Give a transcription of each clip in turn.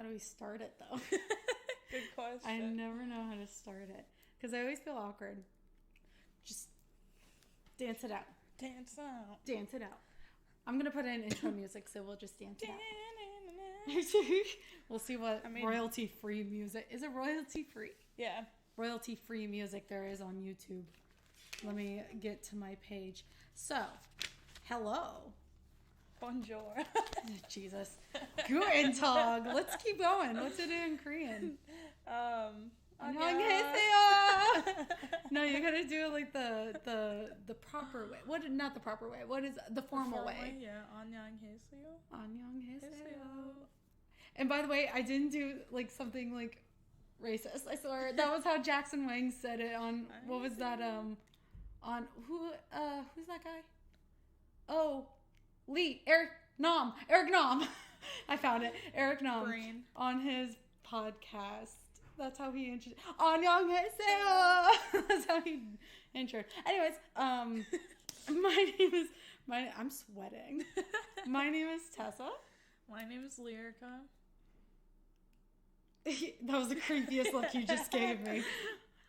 do we start it, though? Good question. I never know how to start it. Because I always feel awkward. Just dance it out. Dance out. Dance it out. I'm going to put in intro music, so we'll just dance it out. We'll see what royalty-free music. Is it royalty-free? Yeah. Royalty-free music there is on YouTube. Let me get to my page. So, hello. Bonjour. Jesus. Guten Tag. Let's keep going. What's it in Korean? 안녕하세요. No, you gotta do it like the proper way. What? Not the proper way. What is the formal way? Yeah. 안녕하세요. 안녕하세요. And by the way, I didn't do like something like racist. I swear that was how Jackson Wang said it on what was that on who's that guy? Oh, Eric Nam. I found it. Eric Nam Brain. On his podcast. That's how he introed. 안녕하세요. That's how he introed. Anyways, I'm sweating. My name is Tessa. My name is Lyrica. That was the creepiest look you just gave me.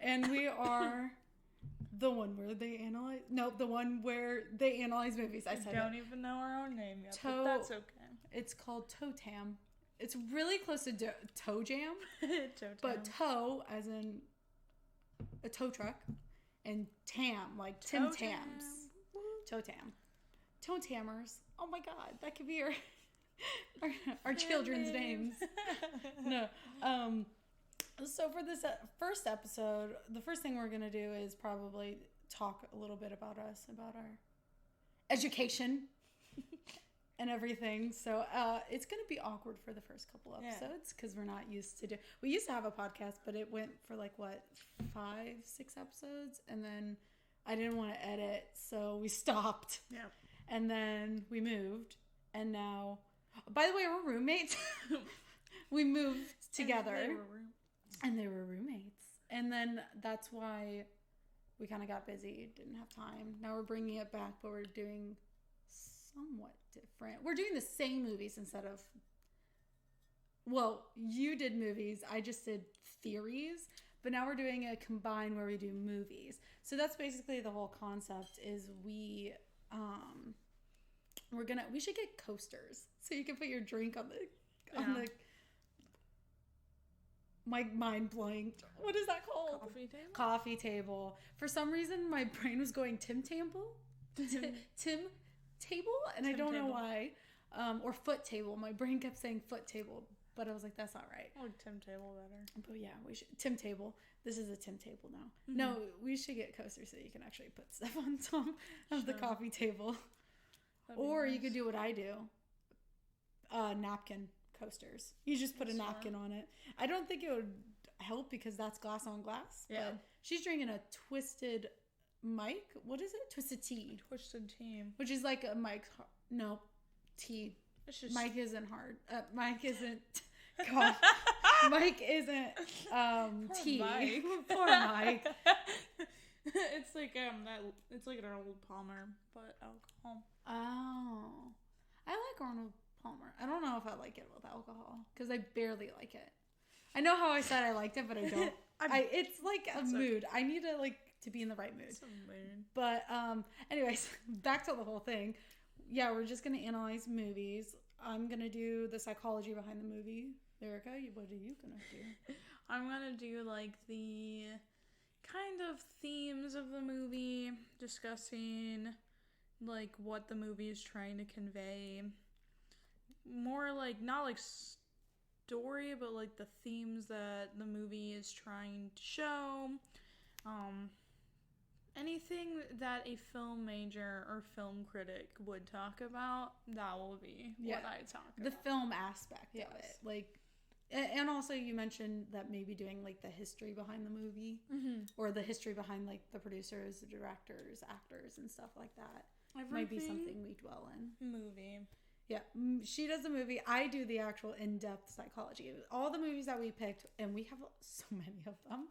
And we are the one where they analyze. No, the one where they analyze movies. I don't even know our own name yet, but that's okay. It's called Toe Tam. It's really close to Toe Jam. But toe, as in a tow truck, and tam, like Tim Tams. Toe Tam. Toe Tammers. Oh my God, that could be our children's names. No. So for this first episode, the first thing we're going to do is probably talk a little bit about us, about our education and everything. So it's going to be awkward for the first couple episodes because we're not used to we used to have a podcast, but it went for like, 5-6 episodes? And then I didn't want to edit, so we stopped. Yeah. And then we moved. And now, by the way, we're roommates. We moved together. And they were roommates. And then that's why we kind of got busy, didn't have time. Now we're bringing it back, but we're doing somewhat different. We're doing the same movies instead of... Well, you did movies. I just did theories. But now we're doing a combine where we do movies. So that's basically the whole concept is we should get coasters. So you can put your drink on the... My mind blanked. What is that called? Coffee table? Coffee table. For some reason, my brain was going Tim Table? Tim Table? And I don't know why. Or foot table. My brain kept saying foot table. But I was like, that's not right. I like Tim Table better. But yeah, we should. Tim Table. This is a Tim Table now. Mm-hmm. No, we should get coasters so you can actually put stuff on top of the coffee table. Or nice. You could do what I do. Napkin coasters. You just put a napkin on it. I don't think it would help because that's glass on glass. Yeah. But she's drinking a Twisted Mike. What is it? Twisted Tea. Twisted Tea. Which is like a Mike's... No. Tea. Just... Mike isn't hard. Mike isn't... God. Mike isn't tea. Mike. Poor Mike. It's like it's like an Arnold Palmer, but alcohol. Oh. I like Arnold Palmer. I don't know if I like it with alcohol because I barely like it. I know how I said I liked it, but I don't. It's like a mood. Okay. I need to be in the right mood. It's a mood. But anyways, back to the whole thing. Yeah, we're just gonna analyze movies. I'm gonna do the psychology behind the movie. Lyrica, what are you gonna do? I'm gonna do like the kind of themes of the movie, discussing like what the movie is trying to convey. More like, not like story, but like the themes that the movie is trying to show. Anything that a film major or film critic would talk about, that will be what I talk about. The film aspect of it. Like, and also you mentioned that maybe doing like the history behind the movie, or the history behind like the producers, the directors, actors, and stuff like that. Might be something we dwell in. Movie. Yeah, she does the movie. I do the actual in-depth psychology. All the movies that we picked, and we have so many of them,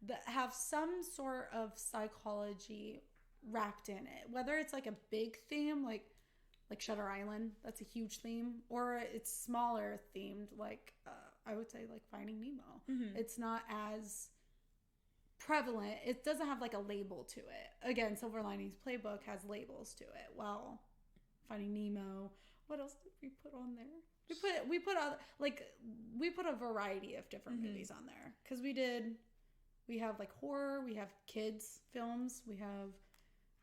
that have some sort of psychology wrapped in it. Whether it's like a big theme, like Shutter Island, that's a huge theme, or it's smaller themed, like I would say, like, Finding Nemo. Mm-hmm. It's not as prevalent. It doesn't have, like, a label to it. Again, Silver Linings Playbook has labels to it. Well, Finding Nemo. What else did we put on there? We put a variety of different movies on there. Because we have, like, horror. We have kids films. We have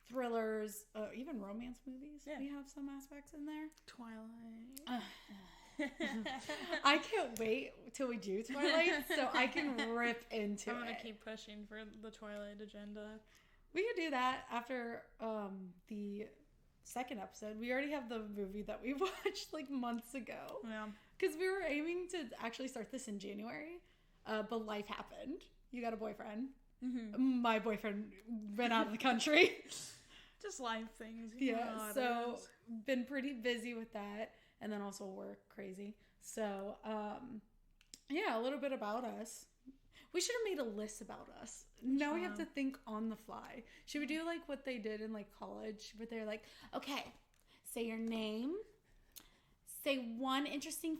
thrillers. Even romance movies. Yeah. We have some aspects in there. Twilight. I can't wait till we do Twilight so I can rip into it. I'm gonna keep pushing for the Twilight agenda. We could do that after the second episode. We already have the movie that we watched like months ago. Yeah. Because we were aiming to actually start this in January, but life happened. You got a boyfriend. Mm-hmm. My boyfriend ran out of the country. Just life things. Yeah, so been pretty busy with that. And then also work crazy. So, yeah, a little bit about us. We should have made a list about us. Now we have to think on the fly. Should we do like what they did in like college? Where they're like, okay, say your name. Say one interesting,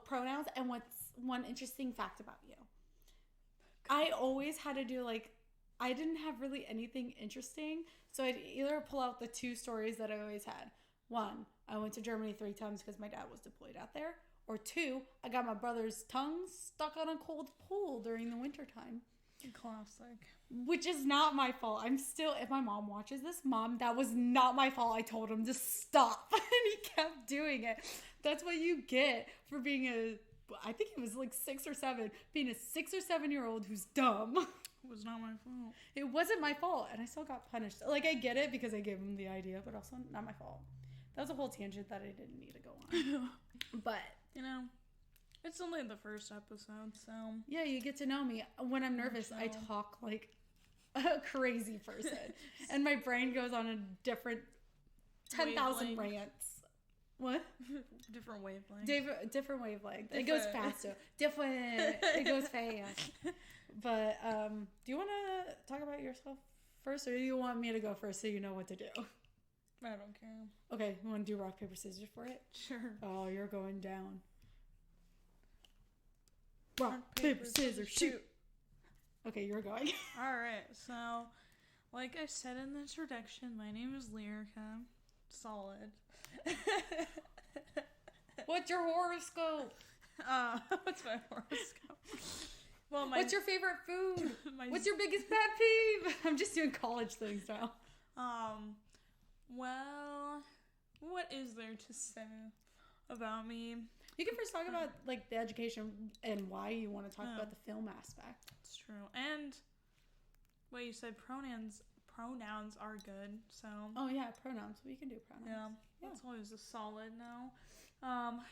pronouns and what's one interesting fact about you. I always had to do like, I didn't have really anything interesting. So I'd either pull out the 2 stories that I always had. 1, I went to Germany 3 times because my dad was deployed out there. Or 2, I got my brother's tongue stuck on a cold pool during the wintertime. Classic. Which is not my fault. I'm still, if my mom watches this, Mom, that was not my fault. I told him to stop. And he kept doing it. That's what you get for being I think he was like 6 or 7, being a 6 or 7-year-old who's dumb. It was not my fault. It wasn't my fault. And I still got punished. Like, I get it because I gave him the idea, but also not my fault. That was a whole tangent that I didn't need to go on. But, you know, it's only the first episode, so. Yeah, you get to know me. When I'm nervous, I talk like a crazy person. And my brain goes on a different 10,000 rants. What? Different wavelength. Different wavelength. It goes faster. It goes fast. But, do you want to talk about yourself first, or do you want me to go first so you know what to do? I don't care. Okay, you want to do rock, paper, scissors for it? Sure. Oh, you're going down. Rock, paper, scissors, shoot. Okay, you're going. Alright, so, like I said in the introduction, my name is Lyrica. Solid. What's your horoscope? What's my horoscope? Well, what's your favorite food? What's your biggest pet peeve? I'm just doing college things now. Well, what is there to say about me? You can first talk about, like, the education and why you want to talk about the film aspect. It's true. And what you said, pronouns are good, so. Oh, yeah, pronouns. We can do pronouns. Yeah. That's always a solid no.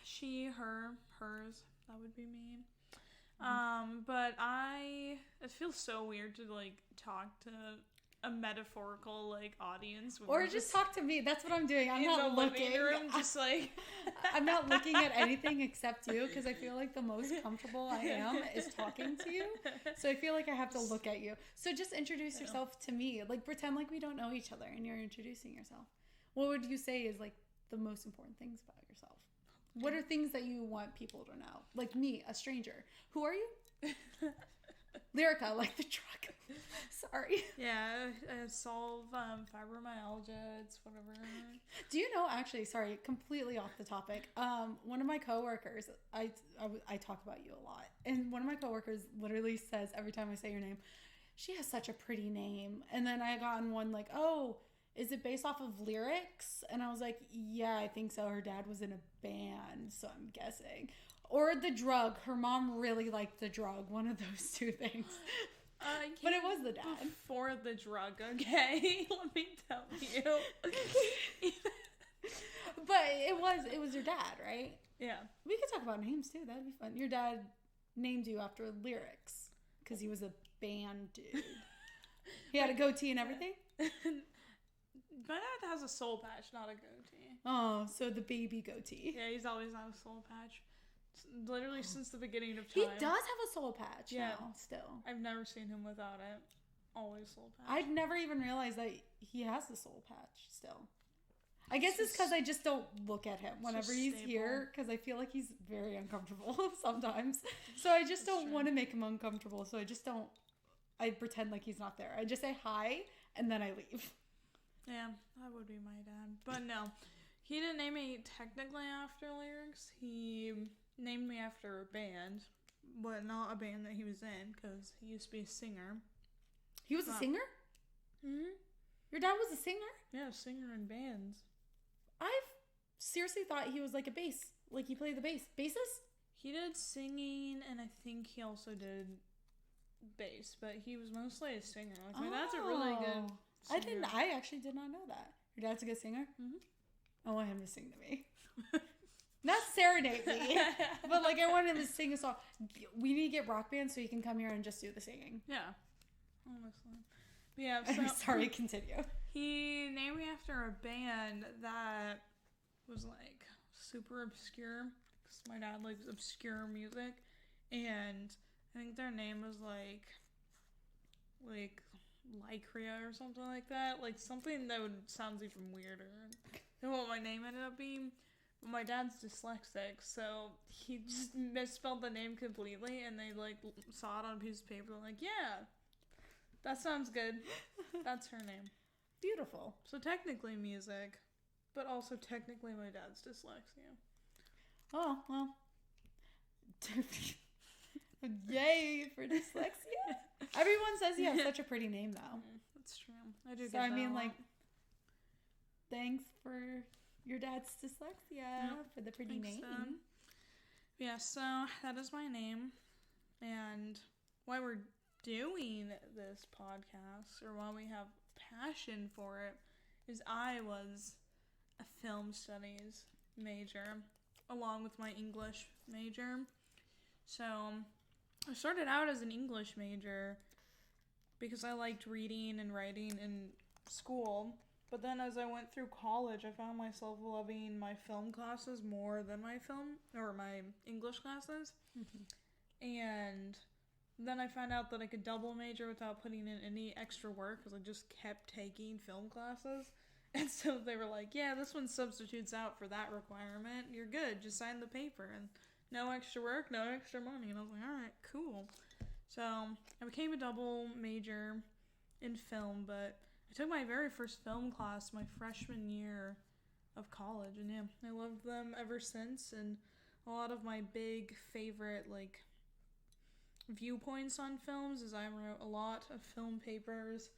She, her, hers. That would be me. But it feels so weird to, like, talk to a metaphorical like audience, or just talk to me. That's what I'm doing. I'm not looking. Room, just like I'm not looking at anything except you, because I feel like the most comfortable I am is talking to you. So I feel like I have to look at you. So just introduce yourself to me. Like, pretend like we don't know each other and you're introducing yourself. What would you say is like the most important things about yourself? What are things that you want people to know? Like me, a stranger. Who are you? Lyrica, like the truck. Sorry. Yeah, I solve fibromyalgia. It's whatever. Do you know, actually, sorry, completely off the topic. One of my coworkers, I talk about you a lot. And one of my coworkers literally says every time I say your name, she has such a pretty name. And then I got on one like, oh, is it based off of lyrics? And I was like, yeah, I think so. Her dad was in a band, so I'm guessing. Or the drug. Her mom really liked the drug. One of those 2 things. But it was the dad. Before the drug, okay? Let me tell you. But it was your dad, right? Yeah. We could talk about names too. That'd be fun. Your dad named you after lyrics because he was a band dude. He had a goatee and everything? My dad has a soul patch, not a goatee. Oh, so the baby goatee. Yeah, he's always had a soul patch. Literally since the beginning of time. He does have a soul patch now, still. I've never seen him without it. Always soul patch. I'd never even realized that he has the soul patch still. I guess it's because I just don't look at him whenever he's here, because I feel like he's very uncomfortable sometimes. So I just don't want to make him uncomfortable. So I pretend like he's not there. I just say hi, and then I leave. Yeah, that would be my dad. But no, he didn't name me technically after lyrics. He named me after a band, but not a band that he was in, because he used to be a singer. He was a singer? Mm-hmm. Your dad was a singer? Yeah, a singer in bands. I've seriously thought he was like a bass. Like he played the bass. Bassist? He did singing, and I think he also did bass, but he was mostly a singer. Like, my dad's a really good singer. I actually did not know that. Your dad's a good singer? Mm-hmm. I want him to sing to me. Not serenade me, but like I want him to sing a song. We need to get Rock Band so he can come here and just do the singing. Yeah, honestly. But yeah, so sorry, continue. He named me after a band that was like super obscure, because my dad likes obscure music, and I think their name was like Lycria or something like that, like something that sounds even weirder than what my name ended up being. But my dad's dyslexic, so he just misspelled the name completely, and they like saw it on a piece of paper, like, yeah, that sounds good. That's her name. Beautiful. So technically music, but also technically my dad's dyslexia. Oh, well. Yay for dyslexia. Everyone says you have such a pretty name, though. That's true. I do. So I mean, like, thanks for your dad's dyslexia for the pretty name. Yeah, so that is my name, and why we're doing this podcast, or why we have passion for it, is I was a film studies major along with my English major. So I started out as an English major because I liked reading and writing in school, but then as I went through college, I found myself loving my film classes more than my English classes. And then I found out that I could double major without putting in any extra work, because I just kept taking film classes. And so they were like, yeah, this one substitutes out for that requirement. You're good. Just sign the paper. And no extra work, no extra money. And I was like, all right, cool. So I became a double major in film, but I took my very first film class my freshman year of college. And yeah, I loved them ever since. And a lot of my big favorite, like, viewpoints on films is I wrote a lot of film papers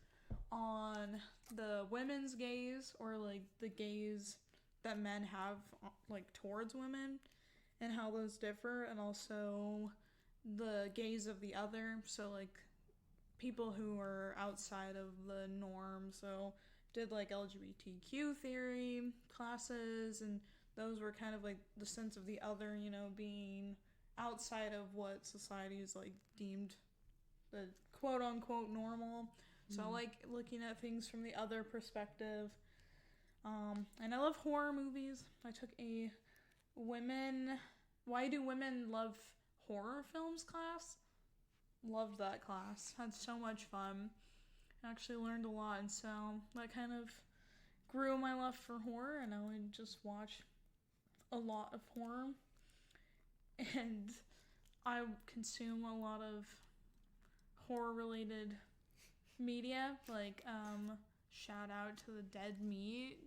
on the women's gaze, or like the gaze that men have like towards women and how those differ, and also the gaze of the other, so like people who are outside of the norm. So did like LGBTQ theory classes, and those were kind of like the sense of the other, you know, being outside of what society is like deemed the quote-unquote normal. So I like looking at things from the other perspective. And I love horror movies. I took a why do women love horror films class. Loved that class. Had so much fun. Actually learned a lot, and so that kind of grew my love for horror, and I would just watch a lot of horror. And I consume a lot of horror-related media, like, shout out to the Dead Meat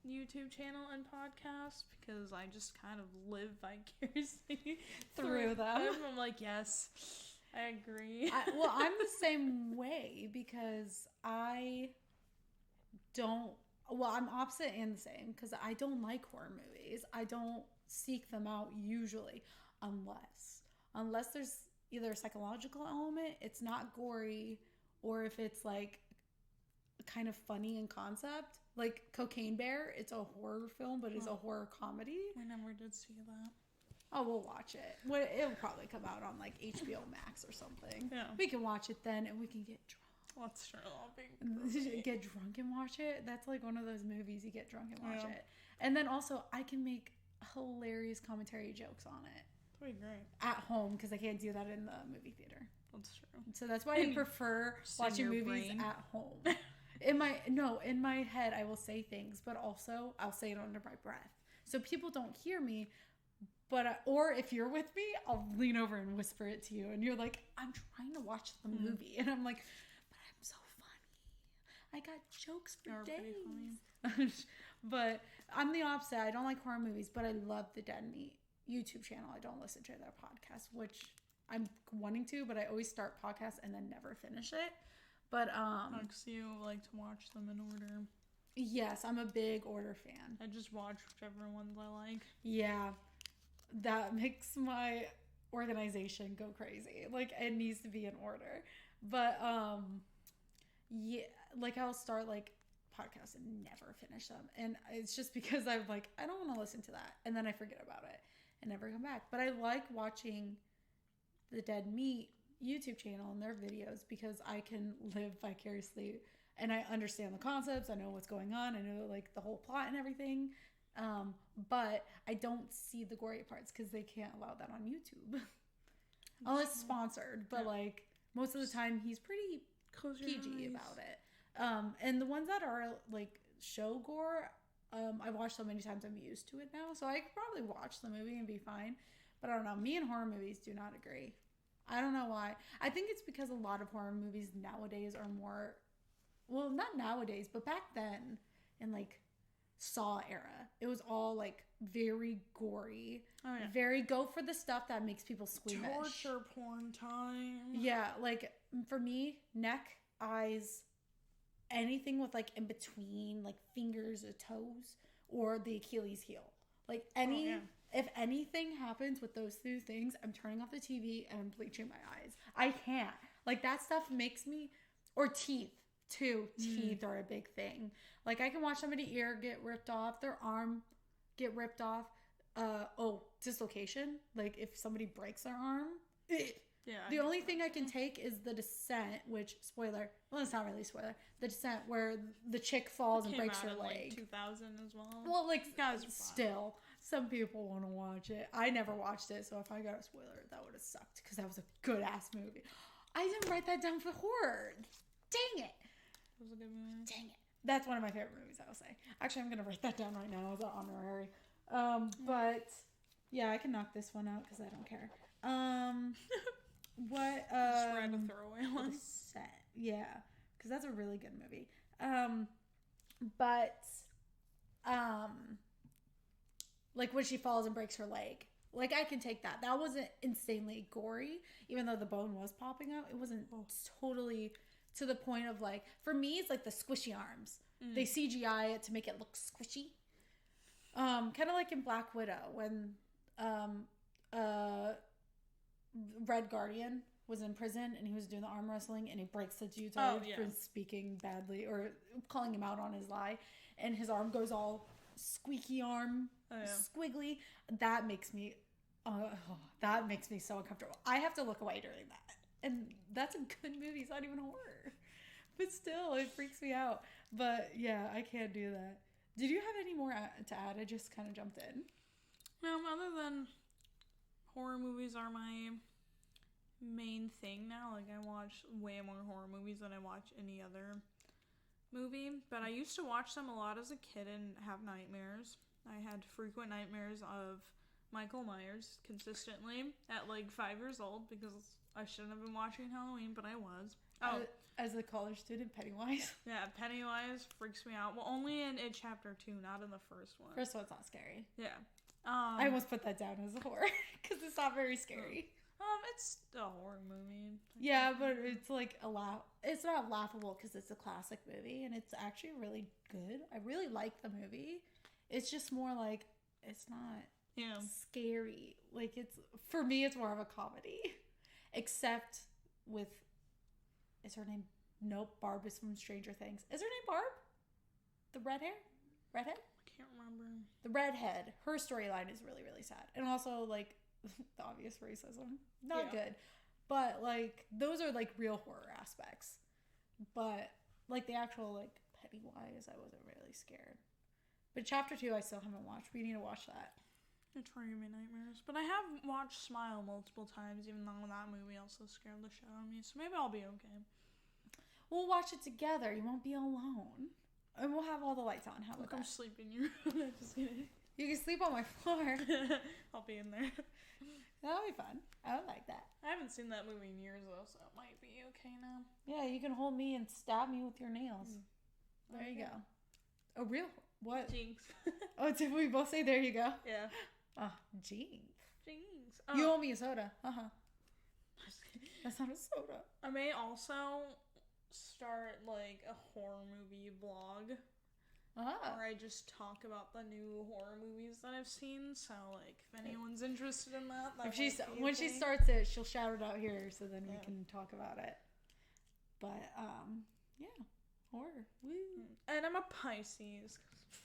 YouTube channel and podcast, because I just kind of live vicariously through them. I'm like, yes, I agree. I'm the same way, because I'm opposite and the same, because I don't like horror movies. I don't seek them out usually, unless there's either a psychological element, it's not gory, or if it's like kind of funny in concept. Like Cocaine Bear, it's a horror film, but it's a horror comedy. I never did see that. Oh, we'll watch it. It'll probably come out on like HBO Max or something. Yeah. We can watch it then, and we can get drunk. That's true. Get drunk and watch it. That's like one of those movies you get drunk and watch it. And then also, I can make hilarious commentary jokes on it. That'd be great. At home, because I can't do that in the movie theater. That's true. So that's why I prefer watching movies at home. In my head, I will say things, but also I'll say it under my breath. So people don't hear me, but, or if you're with me, I'll lean over and whisper it to you. And you're like, I'm trying to watch the movie. And I'm like, but I'm so funny. I got jokes for days. But I'm the opposite. I don't like horror movies, but I love the Dead Meat YouTube channel. I don't listen to their podcast, which I'm wanting to, but I always start podcasts and then never finish it. But because you like to watch them in order. Yes, I'm a big order fan. I just watch whichever ones I like. Yeah, that makes my organization go crazy. Like, it needs to be in order. But yeah, like I'll start like podcasts and never finish them, and it's just because I'm like, I don't want to listen to that, and then I forget about it and never come back. But I like watching the Dead Meat YouTube channel and their videos because I can live vicariously and I understand the concepts. I know what's going on. I know like the whole plot and everything. But I don't see the gory parts because they can't allow that on YouTube unless it's sponsored. But like most of the time, he's pretty PG about it. And the ones that are like show gore, I watched so many times I'm used to it now, so I could probably watch the movie and be fine. But I don't know. Me and horror movies do not agree. I don't know why. I think it's because a lot of horror movies nowadays are more, well, not nowadays, but back then in like Saw era, it was all like very gory. Oh, yeah. Very go for the stuff that makes people squeamish. Torture porn time. Yeah, like for me, neck, eyes, anything with like in between, like fingers or toes or the Achilles heel. Like if anything happens with those two things, I'm turning off the TV and I'm bleaching my eyes. I can't. Like that stuff makes me, or teeth too. Teeth are a big thing. Like I can watch somebody's ear get ripped off, their arm get ripped off. Dislocation. Like if somebody breaks their arm. Yeah. The only thing I can take is The Descent, which, spoiler, well, it's not really a spoiler. The Descent, where the chick falls and breaks her leg. Like 2000 as well. Well, like, still, some people want to watch it. I never watched it, so if I got a spoiler, that would have sucked, because that was a good-ass movie. I didn't write that down for horror. Dang it. That was a good movie. Dang it. That's one of my favorite movies, I will say. Actually, I'm going to write that down right now as an honorary. But, yeah, I can knock this one out, because I don't care. What just read a throwaway one. Yeah, because that's a really good movie. Like when she falls and breaks her leg, like I can take that. That wasn't insanely gory, even though the bone was popping out. It wasn't totally to the point of like, for me, it's like the squishy arms. They CGI it to make it look squishy. Kind of like in Black Widow when Red Guardian was in prison and he was doing the arm wrestling and he breaks the dude's arm for speaking badly or calling him out on his lie, and his arm goes all squeaky arm, squiggly. That makes me so uncomfortable. I have to look away during that, and that's a good movie. It's not even horror, but still, it freaks me out. But yeah, I can't do that. Did you have any more to add? I just kind of jumped in. Other than horror movies are my main thing now. Like, I watch way more horror movies than I watch any other movie. But I used to watch them a lot as a kid and have nightmares. I had frequent nightmares of Michael Myers consistently at like 5 years old because I shouldn't have been watching Halloween, but I was. As a college student, Pennywise. Yeah, Pennywise freaks me out. Well, only in It Chapter 2, not in the first one. First one's not scary. Yeah. I almost put that down as a horror because it's not very scary. It's a horror movie. Yeah, but it's like it's not laughable because it's a classic movie and it's actually really good. I really like the movie. It's just more like it's not scary. Like for me, it's more of a comedy. Except with, is her name? Nope, Barb is from Stranger Things. Is her name Barb? The redhead? I can't remember. The redhead. Her storyline is really, really sad. And also, like, the obvious racism. Not good. But, like, those are, like, real horror aspects. But, like, the actual, like, Pennywise, I wasn't really scared. But Chapter 2, I still haven't watched. We need to watch that. It's bringing me nightmares. But I have watched Smile multiple times, even though that movie also scared the shit out of me. So maybe I'll be okay. We'll watch it together. You won't be alone. And we'll have all the lights on. How about that? Come sleep in your room. Just kidding. You can sleep on my floor. I'll be in there. That'll be fun. I would like that. I haven't seen that movie in years, though, so it might be okay now. Yeah, you can hold me and stab me with your nails. There Okay. you go. Oh, real? What? Jinx. Oh, did we both say there you go? Yeah. Oh, jinx. Jinx. You owe me a soda. Uh-huh. That's not a soda. I may also start, like, a horror movie vlog. Where I just talk about the new horror movies that I've seen. So, like, if anyone's interested in that, when she starts it, she'll shout it out here so then we can talk about it. But, yeah. Horror. Woo. And I'm a Pisces.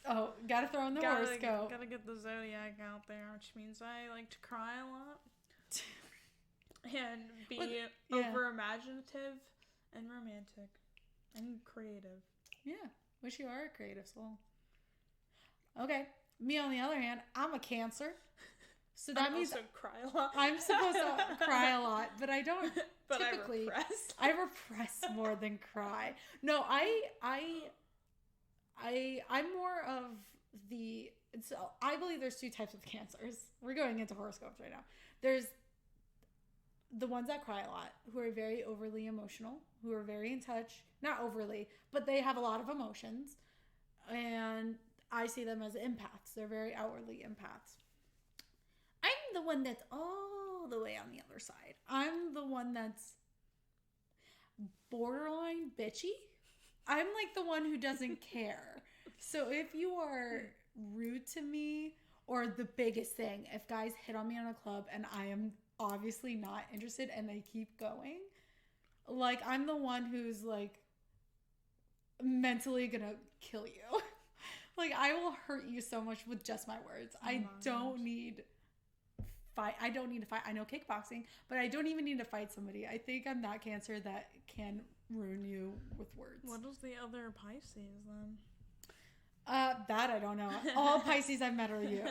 Oh, gotta throw in the horoscope. Gotta get the zodiac out there, which means I like to cry a lot. And be over imaginative and romantic and creative. Yeah. Wish you are a creative soul. Okay. Me, on the other hand, I'm a Cancer. So that means also cry a lot. I'm supposed to cry a lot, but I don't but typically. I repress more than cry. No, I'm more of the. I believe there's two types of Cancers. We're going into horoscopes right now. There's the ones that cry a lot, who are very overly emotional, who are very in touch. Not overly, but they have a lot of emotions. And I see them as empaths. They're very outwardly empaths. I'm the one that's all the way on the other side. I'm the one that's borderline bitchy. I'm like the one who doesn't care. So if you are rude to me, or the biggest thing, if guys hit on me in a club and I am obviously not interested and they keep going, like, I'm the one who's like mentally gonna kill you. Like, I will hurt you so much with just my words. I don't need fight. I don't need to fight. I know kickboxing, but I don't even need to fight somebody. I think I'm that Cancer that can ruin you with words. What is the other Pisces then? That I don't know. All Pisces I've met are you.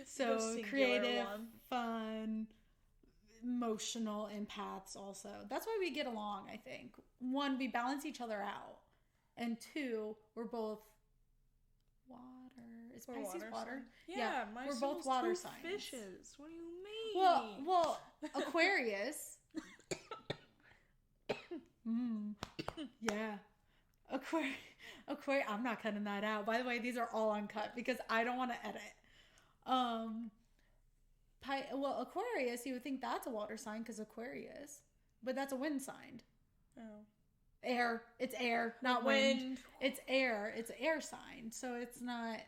So creative, fun, emotional empaths also. That's why we get along, I think. One, we balance each other out. And two, we're both water. Is Pisces water? Yeah, we're both water signs. Fishes. What do you mean? Well, Aquarius. Yeah. Aquarius. I'm not cutting that out. By the way, these are all uncut because I don't want to edit. Aquarius, you would think that's a water sign because Aquarius, but that's a wind sign. Oh. Air. It's air, not wind. It's air. It's an air sign. So it's not,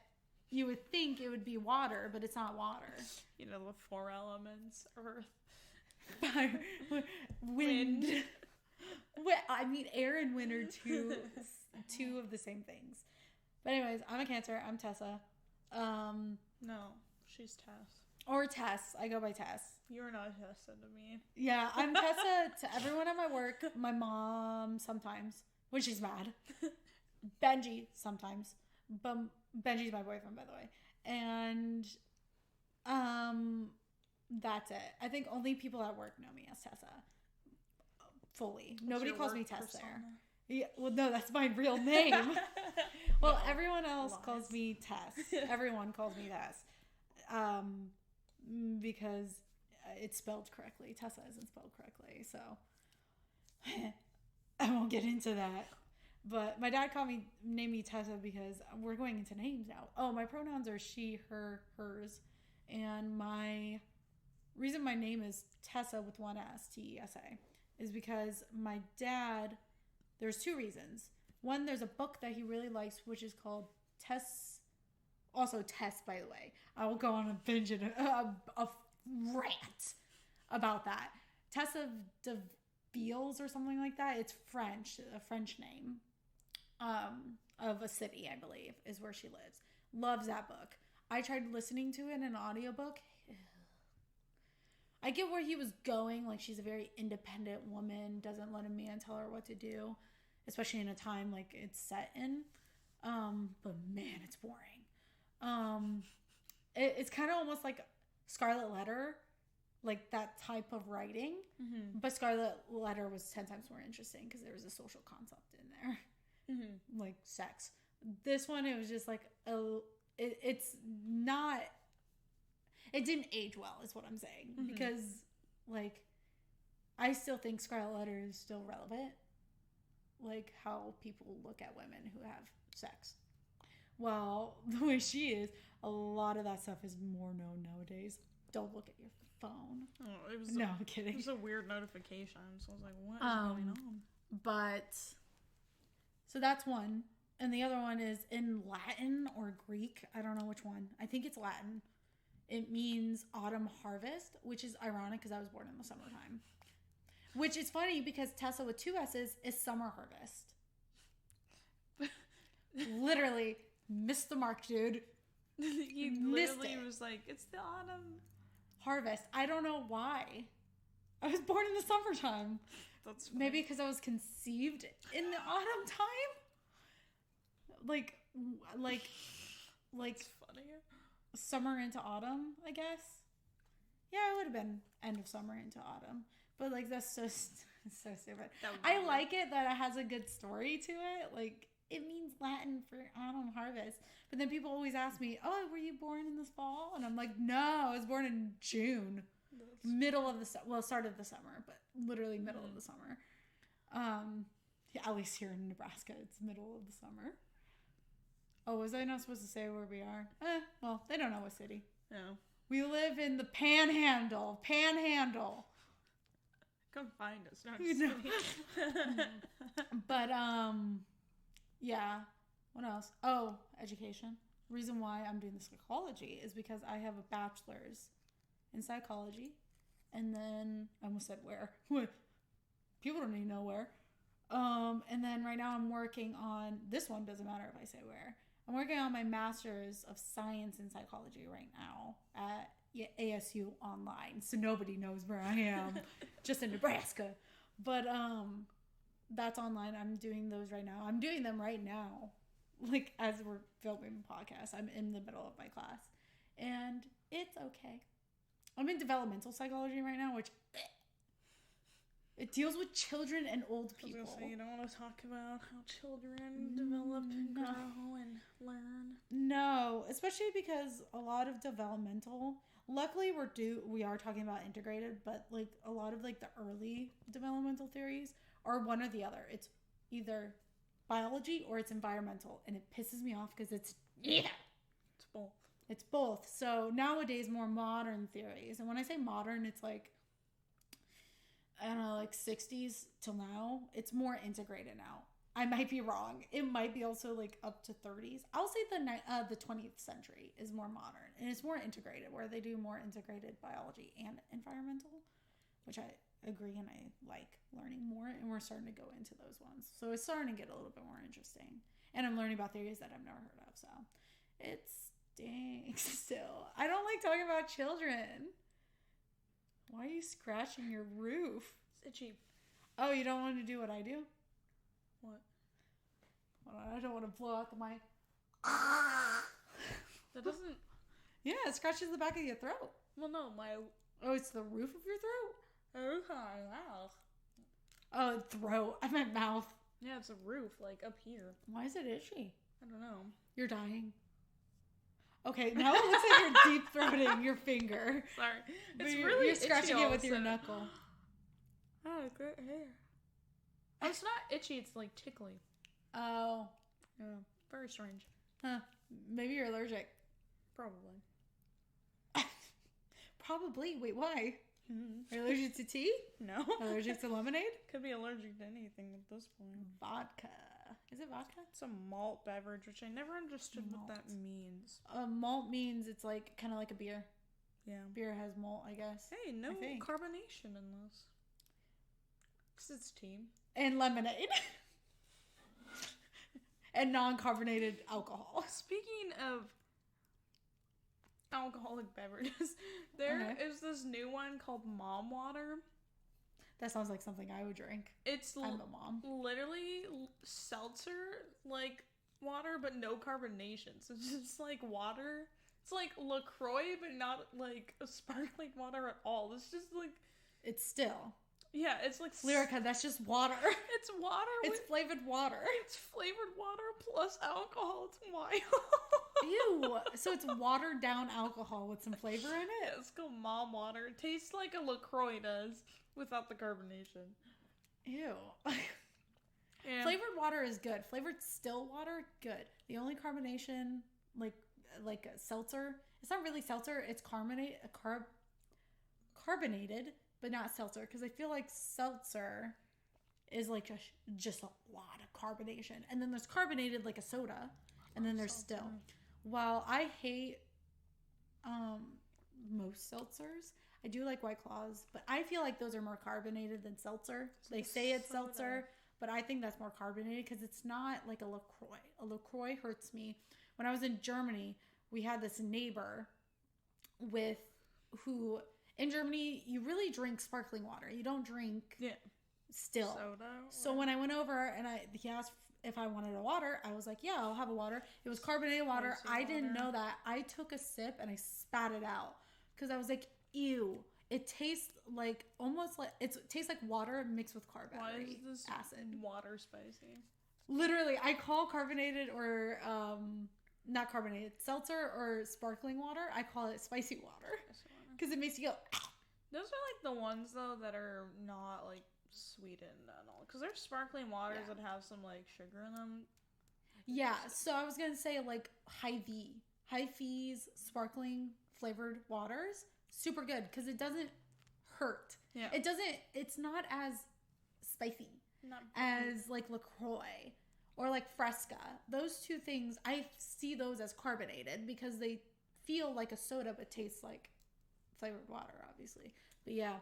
you would think it would be water, but it's not water. You know, the four elements: earth, fire, wind. I mean, air and wind are two of the same things. But anyways, I'm a Cancer. I'm Tessa. No, she's Tess. Or Tess. I go by Tess. You're not Tessa to me. Yeah, I'm Tessa to everyone at my work. My mom sometimes, when she's mad. Benji sometimes. But Benji's my boyfriend, by the way. And that's it. I think only people at work know me as Tessa. Fully. Nobody calls me Tess there. Yeah, well, no, that's my real name. Well, no, everyone else calls me Tess. Everyone calls me Tess. Because it's spelled correctly. Tessa isn't spelled correctly, so I won't get into that. But my dad named me Tessa because we're going into names now. Oh, my pronouns are she, her, hers. And my reason my name is Tessa with one S, Tessa, is because my dad, there's two reasons. One, there's a book that he really likes, which is called Tess, also Tess, by the way. I will go on a binge and a rant about that. Tessa de Beals or something like that. It's French, a French name of a city, I believe, is where she lives. Loves that book. I tried listening to it in an audiobook. I get where he was going. Like, she's a very independent woman, doesn't let a man tell her what to do, especially in a time like it's set in. But man, it's boring. It's kind of almost like Scarlet Letter, like that type of writing. Mm-hmm. But Scarlet Letter was 10 times more interesting because there was a social concept in there, like sex. This one, it was just like it's not. It didn't age well, is what I'm saying, because like I still think Scarlet Letter is still relevant, like how people look at women who have sex. Well, the way she is, a lot of that stuff is more known nowadays. Don't look at your phone. Oh, it was I'm kidding. It was a weird notification, so I was like, what is going on? But so that's one, and the other one is in Latin or Greek. I don't know which one. I think it's Latin. It means autumn harvest, which is ironic because I was born in the summertime. Which is funny because Tessa with 2 S's is summer harvest. Literally missed the mark, dude. He literally was like, it's the autumn harvest. I don't know why. I was born in the summertime. That's funny. Maybe because I was conceived in the autumn time. Like it's funny. Summer into autumn, I guess. Yeah, it would have been end of summer into autumn. But like that's just so stupid. I like it that it has a good story to it. Like it means Latin for autumn harvest. But then people always ask me, "Oh, were you born in this fall?" And I'm like, "No, I was born in June, middle of the start of the summer, but literally middle of the summer." Yeah, at least here in Nebraska, it's middle of the summer. Oh, was I not supposed to say where we are? Well, they don't know what city. No. We live in the Panhandle. Panhandle. Come find us. No, I'm just kidding. But, yeah. What else? Oh, education. Reason why I'm doing the psychology is because I have a bachelor's in psychology. And then, I almost said where. People don't even know where. And then right now I'm working on, this one doesn't matter if I say where. I'm working on my master's of science in psychology right now at ASU online. So nobody knows where I am, just in Nebraska. But that's online. I'm doing those right now. I'm doing them right now. Like as we're filming the podcast, I'm in the middle of my class. And it's okay. I'm in developmental psychology right now, which it deals with children and old people. I was gonna say, you don't want to talk about how children develop and grow and learn. No, especially because a lot of developmental. Luckily, we are talking about integrated, but like a lot of like the early developmental theories are one or the other. It's either biology or it's environmental, and it pisses me off because it's both. It's both. So nowadays, more modern theories, and when I say modern, it's like, I don't know, like 60s till now. It's more integrated now. I might be wrong. It might be also like up to 30s. I'll say the 20th century is more modern and it's more integrated, where they do more integrated biology and environmental, which I agree and I like learning more. And we're starting to go into those ones, so it's starting to get a little bit more interesting. And I'm learning about theories that I've never heard of. So it stinks. Still, I don't like talking about children. Why are you scratching your roof? It's itchy. Oh, you don't want to do what I do? What? Hold on, I don't want to blow out the mic. That doesn't... Yeah, it scratches the back of your throat. Well, no, Oh, it's the roof of your throat? Oh, my mouth. Oh, throat. I meant mouth. Yeah, it's a roof, like, up here. Why is it itchy? I don't know. You're dying. Okay, now it looks like you're deep-throating your finger. Sorry. It's really you're scratching it with your knuckle. Oh, good hair. Oh, it's not itchy, it's like tickly. Oh. Yeah. Very strange. Huh. Maybe you're allergic. Probably. Probably. Wait, why? Mm-hmm. Are you allergic to tea? No. Allergic to lemonade? Could be allergic to anything at this point. Vodka. Is it vodka? It's a malt beverage, which I never understood what that means. Malt means it's like kind of like a beer. Yeah. Beer has malt, I guess. Hey, no carbonation in this. Because it's tea. And lemonade. And non-carbonated alcohol. Speaking of alcoholic beverages, there is this new one called Mom Water. That sounds like something I would drink. I'm a mom. Literally seltzer, like water, but no carbonation. So it's just like water. It's like LaCroix, but not like a sparkling water at all. It's just like... It's still. Yeah, it's like... Lyrica, that's just water. It's water. It's flavored water. It's flavored water plus alcohol. It's wild. Ew. So it's watered down alcohol with some flavor in it? Yeah, it's called mom water. It tastes like a LaCroix does without the carbonation. Ew. Yeah. Flavored water is good. Flavored still water, good. The only carbonation, like a seltzer, it's not really seltzer. It's carbonated, but not seltzer. Because I feel like seltzer is like just a lot of carbonation. And then there's carbonated like a soda. And then there's still. While I hate most seltzers, I do like White Claws. But I feel like those are more carbonated than seltzer. They say it's seltzer, but I think that's more carbonated because it's not like a LaCroix. A LaCroix hurts me. When I was in Germany, we had this neighbor who in Germany, you really drink sparkling water. You don't drink still. Soda. So when I went over and he asked if I wanted a water, I was like, yeah, I'll have a water. It was carbonated water. I didn't know that. I took a sip and I spat it out because I was like, ew. It tastes like it tastes like water mixed with carbonated acid. Water spicy? Literally, I call carbonated or not carbonated, seltzer or sparkling water. I call it spicy water because it makes you go. Those are like the ones though that are not like sweetened at all because there's sparkling waters that have some like sugar in them. Yeah, so I was gonna say like Hy-Vee's sparkling flavored waters. Super good because it doesn't hurt. Yeah. It's not as spicy as like LaCroix or like Fresca. Those two things, I see those as carbonated because they feel like a soda but taste like flavored water, obviously. But yeah,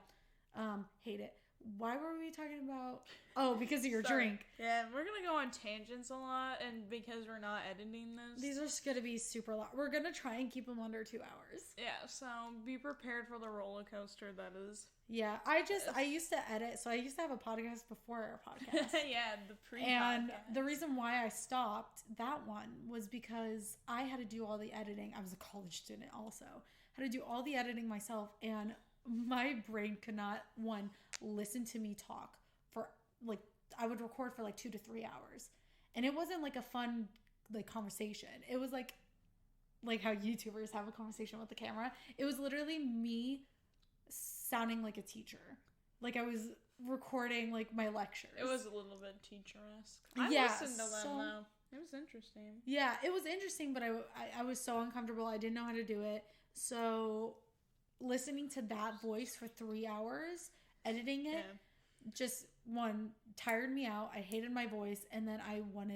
hate it. Why were we talking about? Oh, because of your drink. Yeah, we're going to go on tangents a lot, and because we're not editing this. These are just going to be super long. We're going to try and keep them under 2 hours. Yeah, so be prepared for the roller coaster that is. Yeah, I used to edit, so I used to have a podcast before our podcast. Yeah, the pre-podcast. And the reason why I stopped that one was because I had to do all the editing. I was a college student also. I had to do all the editing myself, and my brain could not, listen to me talk for, like, I would record for, 2 to 3 hours. And it wasn't, a fun, conversation. It was, like how YouTubers have a conversation with the camera. It was literally me sounding like a teacher. Like, I was recording, my lectures. It was a little bit teacher-esque. I listened to them, though. It was interesting. Yeah, it was interesting, but I was so uncomfortable. I didn't know how to do it. So listening to that voice for 3 hours, editing it, just tired me out. I hated my voice, and then I didn't want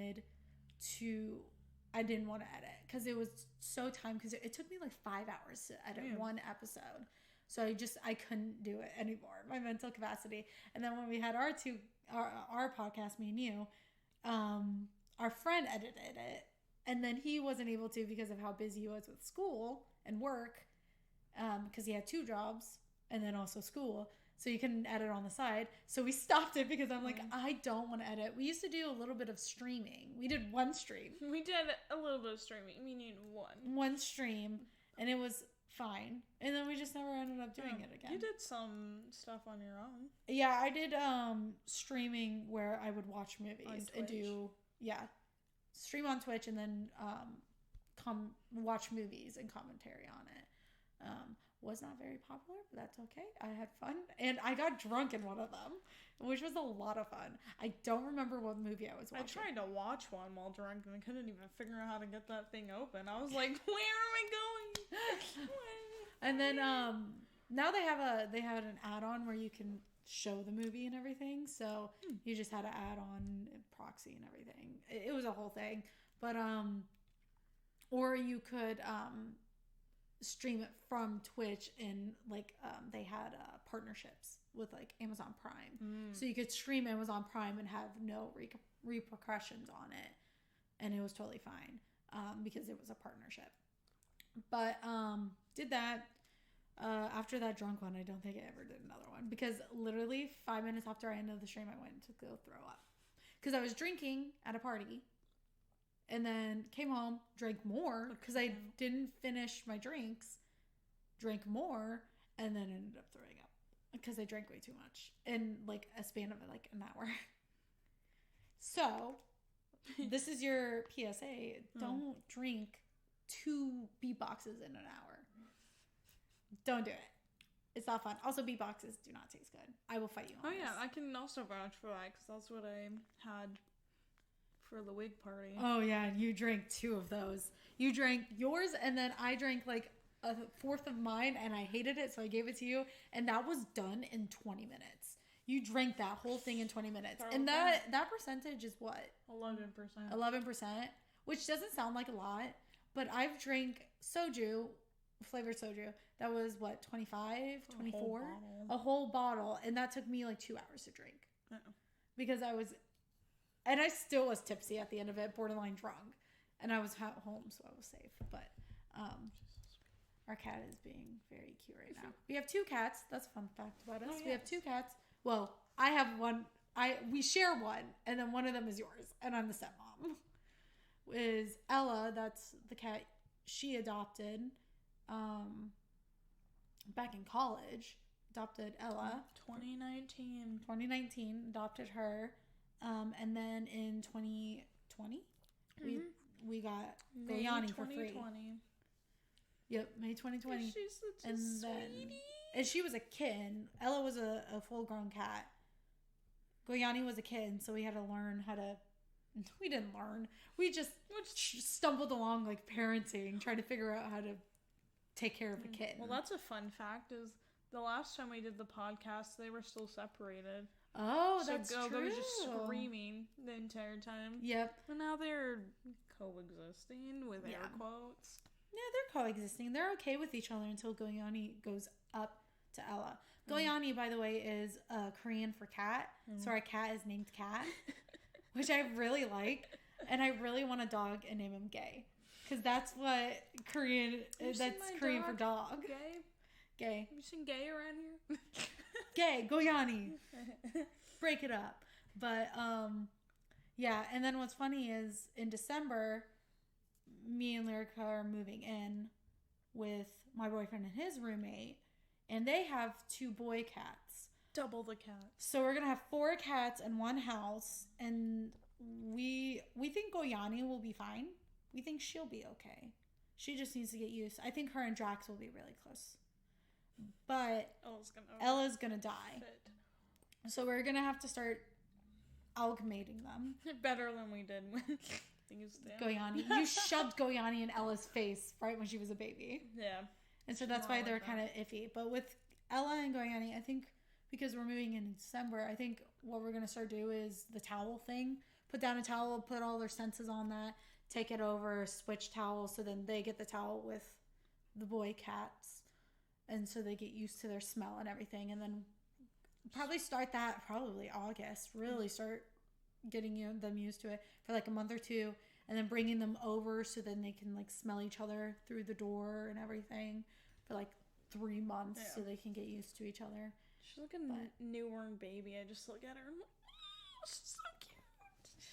to edit because it was so time consuming. It took me 5 hours to edit one episode. So I couldn't do it anymore. My mental capacity. And then when we had our podcast, me and you, our friend edited it, and then he wasn't able to because of how busy he was with school and work, because he had 2 jobs and then also school. So you couldn't edit on the side. So we stopped it because I'm like, I don't want to edit. We used to do a little bit of streaming. We did one stream. We did a little bit of streaming. We need one stream, and it was fine. And then we just never ended up doing it again. You did some stuff on your own. Yeah, I did streaming where I would watch movies and do stream on Twitch and then watch movies and commentary on it. Was not very popular, but that's okay. I had fun, and I got drunk in one of them, which was a lot of fun. I don't remember what movie I was watching. I tried to watch one while drunk, and I couldn't even figure out how to get that thing open. I was like, where am I going? And then now they have an add-on where you can show the movie and everything. So you just had to add on proxy and everything. It was a whole thing, but or you could stream it from Twitch, and they had partnerships with Amazon Prime, so you could stream Amazon Prime and have no repercussions on it, and it was totally fine because it was a partnership. But did that. After that drunk one, I don't think I ever did another one because literally 5 minutes after I ended the stream, I went to go throw up because I was drinking at a party, And then came home, drank more because I didn't finish my drinks, drank more, and then ended up throwing up because I drank way too much in like a span of like an hour. So, this is your PSA. Don't drink 2 beatboxes in an hour. Don't do it. It's not fun. Also, beatboxes do not taste good. I will fight you on this. Yeah, I can also vouch for that because that's what I had for the wig party. Oh, yeah, you drank 2 of those. You drank yours, and then I drank like a fourth of mine, and I hated it, so I gave it to you, and that was done in 20 minutes. You drank that whole thing in 20 minutes. And that percentage is what? 11%. 11%, which doesn't sound like a lot, but I've drank soju, flavored soju, that was what, 25, 24? A whole bottle. And that took me like 2 hours to drink. Because and I still was tipsy at the end of it, borderline drunk. And I was at home, so I was safe. But our cat is being very cute right now. We have 2 cats. That's a fun fact about us. Oh, yes. We have 2 cats. Well, I have one. We share one, and then one of them is yours, and I'm the stepmom. Is Ella? That's the cat she adopted back in college. Adopted Ella. 2019 adopted her, and then in 2020 we got Goyani for free. Yep, May 2020. She's such and a then, sweetie. And she was a kitten. Ella was a full-grown cat. Goyani was a kitten, so we had to learn how to... We didn't learn. We just stumbled along, like, parenting, trying to figure out how to take care of a kitten. Well, that's a fun fact, is the last time we did the podcast, they were still separated. Oh, that's true. They were just screaming the entire time. Yep. And now they're coexisting with air quotes. Yeah, they're coexisting. They're okay with each other until Goyani goes up to Ella. Goyani, by the way, is Korean for cat. So our cat is named Cat, which I really like. And I really want a dog and name him Gay. Because that's what Korean... That's Korean for dog. Gay. Have you seen Gay around here? Gay. Goyani. Break it up. But, yeah. And then what's funny is in December... me and Lyrica are moving in with my boyfriend and his roommate, and they have 2 boy cats. Double the cats. So we're gonna have 4 cats in one house, and we think Goyani will be fine. We think she'll be okay. She just needs to get used. I think her and Drax will be really close. But Ella's gonna die. So we're gonna have to start amalgamating them. Better than we did when... Goyani. You shoved Goyani in Ella's face right when she was a baby. Yeah. And so that's why they're kind of iffy. But with Ella and Goyani, I think because we're moving in December, I think what we're going to start do is the towel thing. Put down a towel, put all their senses on that, take it over, switch towels, so then they get the towel with the boy cats. And so they get used to their smell and everything. And then probably start that probably August. Really start getting them used to it for like a month or 2, and then bringing them over so then they can like smell each other through the door and everything for like 3 months so they can get used to each other. She's like a newborn baby. I just look at her and I'm like, oh, she's so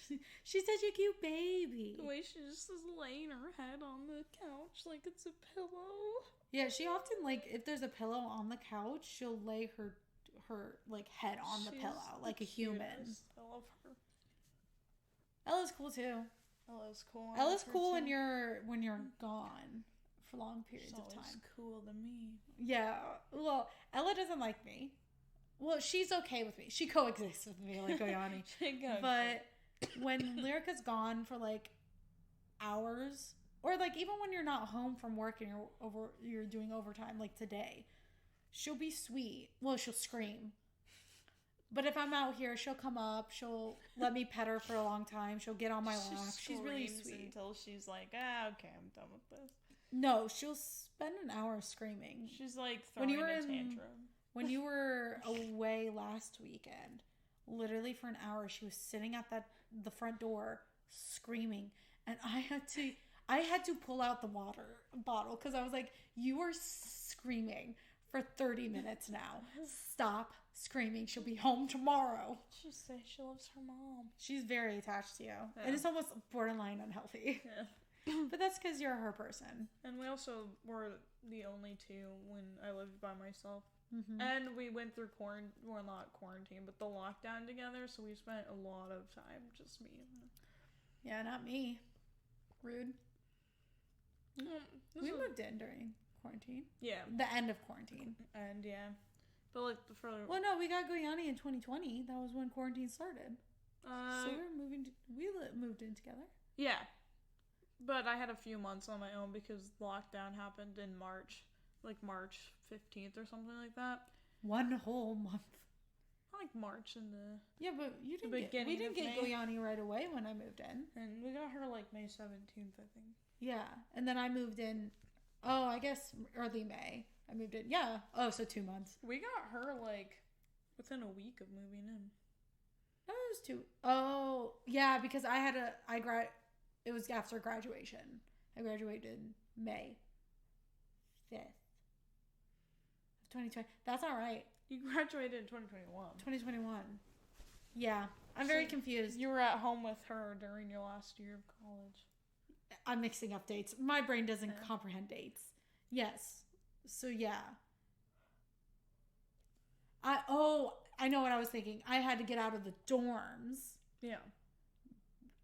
cute. She's such a cute baby. The way she just is laying her head on the couch like it's a pillow. Yeah, she often, like, if there's a pillow on the couch, she'll lay her like head on the pillow like a human. I love her. Ella's cool too. Ella's cool. Ella's cool when you're gone for long periods of time. She's cooler than me. Yeah. Well, Ella doesn't like me. Well, she's okay with me. She coexists with me like Goyani. But when Lyrica's gone for like hours, or like even when you're not home from work and you're doing overtime, like today, she'll be sweet. Well, she'll scream. But if I'm out here, she'll come up. She'll let me pet her for a long time. She'll get on my lap. She's really sweet. Until she's like, okay, I'm done with this. No, she'll spend an hour screaming. She's like throwing a tantrum. When you were away last weekend, literally for an hour, she was sitting at the front door screaming, and I had to pull out the water bottle because I was like, you are screaming for 30 minutes now. Stop screaming. She'll be home tomorrow. She says she loves her mom. She's very attached to you. Yeah. And it's almost borderline unhealthy. Yeah. But that's because you're her person. And we also were the only two when I lived by myself. Mm-hmm. And we went through not quarantine, but the lockdown together, so we spent a lot of time, just me. Yeah, not me. Rude. We moved in during quarantine. Yeah. The end of quarantine. And yeah. But like the further... Well, no, we got Goyani in 2020. That was when quarantine started. So we moved in together. Yeah. But I had a few months on my own because lockdown happened in March. Like March 15th or something like that. One whole month. Like March and the... Yeah, but we didn't get Goyani right away when I moved in. And we got her like May 17th, I think. Yeah. And then I moved in, I guess early May. I moved in. Yeah. Oh, so 2 months. We got her like within a week of moving in. No, it was 2. Oh, yeah, because it was after graduation. I graduated May 5th. 2020. That's all right. You graduated in 2021. 2021. Yeah. I'm very confused. You were at home with her during your last year of college. I'm mixing up dates. My brain doesn't comprehend dates. Yes. So, yeah. I know what I was thinking. I had to get out of the dorms. Yeah.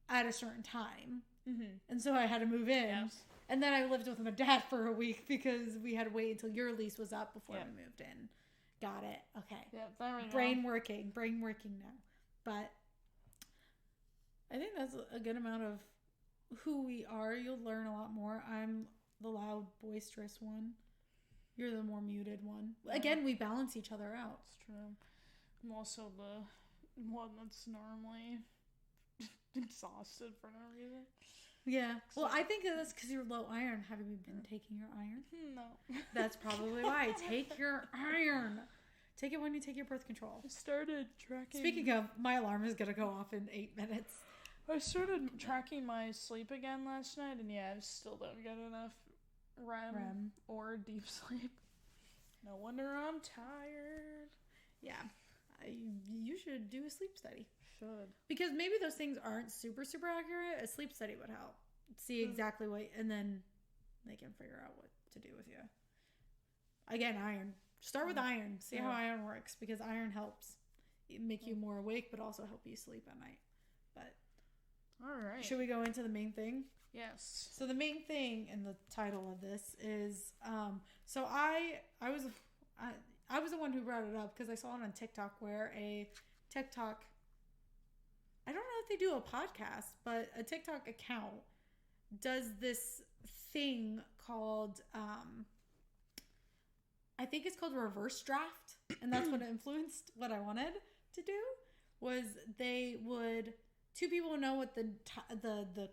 At a certain time. Mm-hmm. And so I had to move in. Yes. And then I lived with my dad for a week because we had to wait until your lease was up before we moved in. Got it. Okay. Yeah, there we go. Brain working now. But I think that's a good amount of who we are. You'll learn a lot more. I'm the loud, boisterous one. You're the more muted one. Yeah. Again, we balance each other out. It's true. I'm also the one that's normally exhausted for no reason. Yeah. Well, I think that's because you're low iron. Have you been taking your iron? No. That's probably why. Take your iron. Take it when you take your birth control. I started tracking... Speaking of, my alarm is going to go off in 8 minutes. I started tracking my sleep again last night, and yeah, I still don't get enough REM or deep sleep. No wonder I'm tired. Yeah. You should do a sleep study. Should. Because maybe those things aren't super, super accurate. A sleep study would help. See exactly what... And then they can figure out what to do with you. Again, iron. Start with iron. See how iron works. Because iron helps make you more awake, but also help you sleep at night. But... All right. Should we go into the main thing? Yes. So the main thing in the title of this is... So I was the one who brought it up because I saw it on TikTok where a TikTok... I don't know if they do a podcast, but a TikTok account does this thing called, I think it's called reverse draft. And that's what influenced what I wanted to do was two people know what the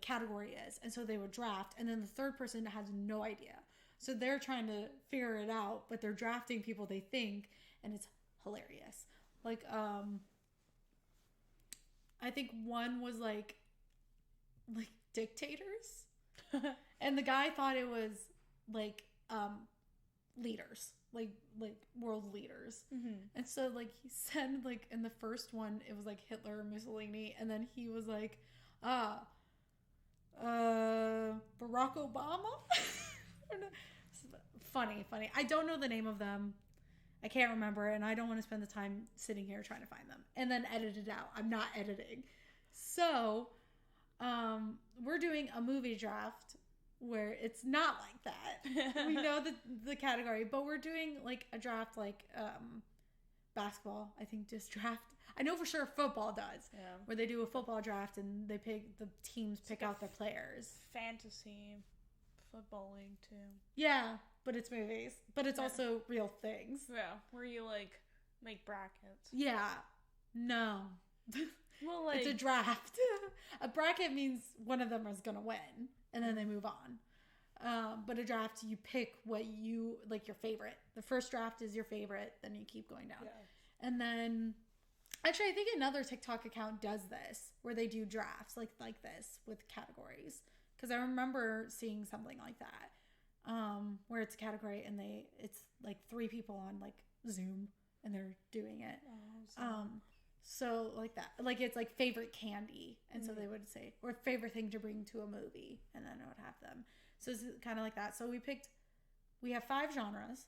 category is. And so they would draft. And then the third person has no idea. So they're trying to figure it out, but they're drafting people they think. And it's hilarious. Like, I think one was like dictators. And the guy thought it was like leaders, like world leaders. Mm-hmm. And so like he said like in the first one it was like Hitler or Mussolini, and then he was like Barack Obama. Funny. I don't know the name of them. I can't remember, and I don't want to spend the time sitting here trying to find them and then edit it out. I'm not editing. So, we're doing a movie draft where it's not like that. We know the category, but we're doing like a draft like basketball. I think just draft. I know for sure football does. Yeah. Where they do a football draft and the teams pick out their players. Fantasy football league too. Yeah. But it's movies. But it's also real things. Yeah. Where you, like, make brackets. Yeah. No. Well, like... It's a draft. A bracket means one of them is going to win. And then they move on. But a draft, you pick what you... Like, your favorite. The first draft is your favorite. Then you keep going down. Yeah. And then... Actually, I think another TikTok account does this. Where they do drafts like this with categories. Because I remember seeing something like that. where it's a category and it's like 3 people on like Zoom and they're doing it. So like that, like it's like favorite candy, and so they would say, or favorite thing to bring to a movie, and then I would have them. So it's kind of like that. So we have 5 genres,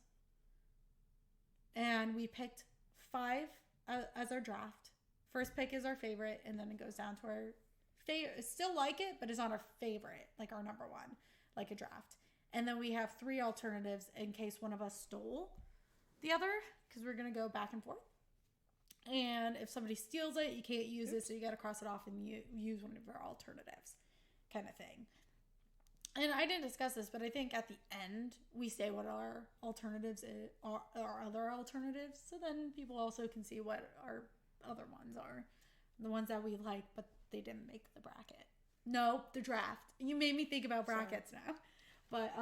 and we picked 5 as our draft. First pick is our favorite, and then it goes down to our favorite. Still like it, but it's not our favorite, like our number 1, like a draft. And then we have 3 alternatives in case one of us stole the other, because we're gonna go back and forth. And if somebody steals it, you can't use it, so you got to cross it off and use one of our alternatives, kind of thing. And I didn't discuss this, but I think at the end we say what our alternatives are, our other alternatives, so then people also can see what our other ones are, the ones that we like, but they didn't make the bracket. No, the draft. You made me think about brackets now. But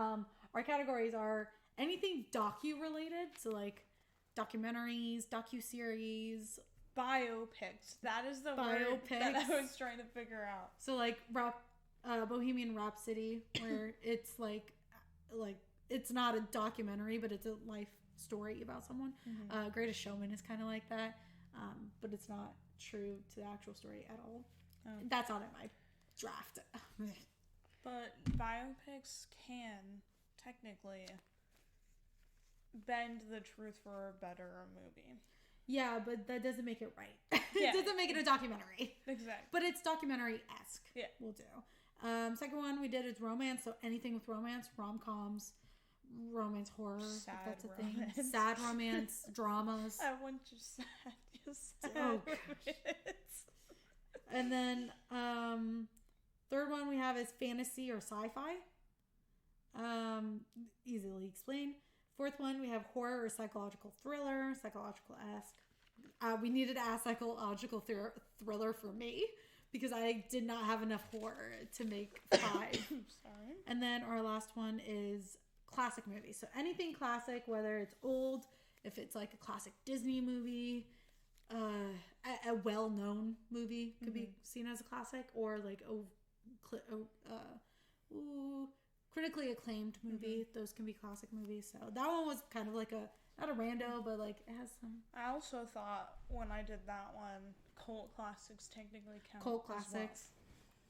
our categories are anything docu-related, so like documentaries, docu-series, biopics. That is the word that I was trying to figure out. So like Bohemian Rhapsody, where it's like it's not a documentary, but it's a life story about someone. Greatest Showman is kind of like that, but it's not true to the actual story at all. That's not in my draft. But biopics can technically bend the truth for a better movie. Yeah, but that doesn't make it right. It doesn't make it a documentary. Exactly. But it's documentary-esque. Yeah. We'll do. Second one we did is romance, so anything with romance, rom-coms, romance horror, if that's a thing. Sad romance, dramas. I want you sad. Just sad. Oh, and then third one we have is fantasy or sci-fi. Easily explained. Fourth one, we have horror or psychological thriller, psychological-esque. We needed to ask psychological thriller for me because I did not have enough horror to make 5. Sorry. And then our last one is classic movies. So anything classic, whether it's old, if it's like a classic Disney movie, a well-known movie could be seen as a classic, or like critically acclaimed movie. Those can be classic movies. So that one was kind of like not a rando, but like it has some. I also thought when I did that one, cult classics technically count. Cult classics.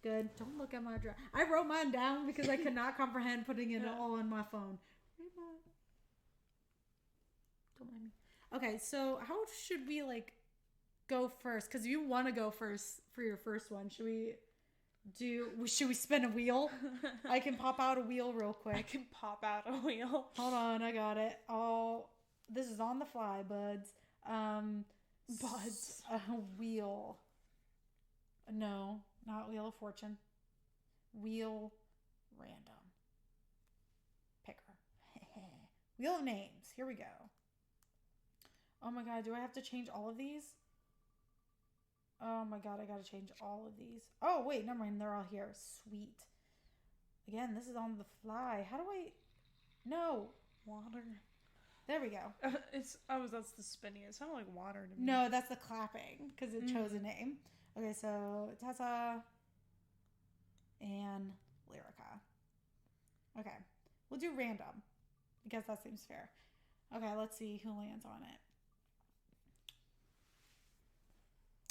Well. Good. Don't look at my draft. I wrote mine down because I could not comprehend putting it all on my phone. Don't mind me. Okay, so how should we like go first? Because you want to go first for your first one. Should we spin a wheel? I can pop out a wheel real quick. I can pop out a wheel. Hold on, I got it. Oh, this is on the fly, buds. Buds. A wheel. No, not Wheel of Fortune. Wheel random. Picker. Wheel of names. Here we go. Oh my god, do I have to change all of these? Oh my god, I gotta change all of these. Oh wait, never mind, they're all here. Sweet. Again, this is on the fly. How do I... No. Water. There we go. That's the spinning. It sounded like water to me. No, that's the clapping, because it chose a name. Okay, so Tessa and Lyrica. Okay. We'll do random. I guess that seems fair. Okay, let's see who lands on it.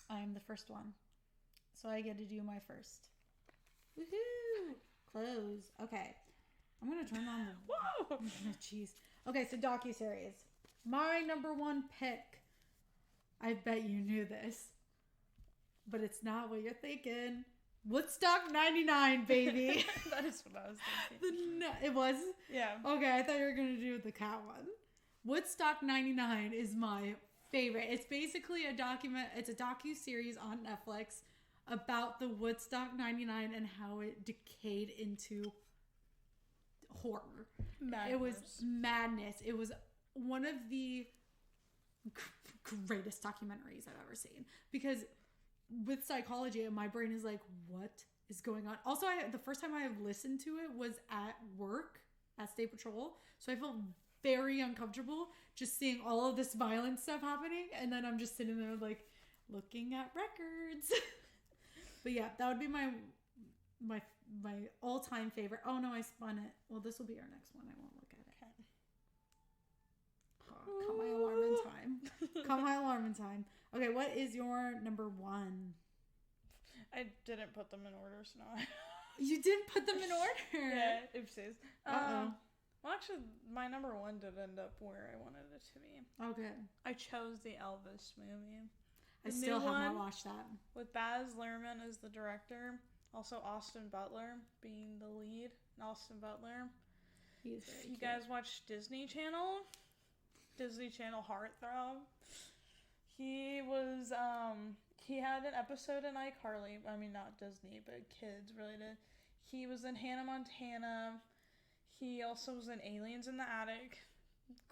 I'm the first one. So I get to do my first. Woohoo! Close. Okay. I'm going to turn on the... Whoa! Jeez. Okay, so docuseries. My number 1 pick. I bet you knew this. But it's not what you're thinking. Woodstock 99, baby. That is what I was thinking. It was? Yeah. Okay, I thought you were going to do the cat one. Woodstock 99 is my favorite. It's basically it's a docu-series on Netflix about the Woodstock 99 and how it decayed into horror. Madness. It was madness. It was one of the greatest documentaries I've ever seen, because with psychology, my brain is like, what is going on? Also, the first time I listened to it was at work at State Patrol, so I felt very uncomfortable just seeing all of this violent stuff happening, and then I'm just sitting there like looking at records. But yeah, that would be my my all-time favorite. Oh no, I spun it. Well, this will be our next one. I won't look at it. Okay. Oh, call my alarm in time. Call my alarm in time. Okay, what is your number one? I didn't put them in order, so no. You didn't put them in order. Yeah, oopsies. Well, actually, my number one did end up where I wanted it to be. Oh, good. I chose the Elvis movie. I still have not watched that. With Baz Luhrmann as the director. Also Austin Butler being the lead. Austin Butler. He's very You cute. guys watch Disney Channel? Disney Channel Heartthrob. He was, he had an episode in iCarly. I mean, not Disney, but kids related. He was in Hannah Montana. He also was in Aliens in the Attic.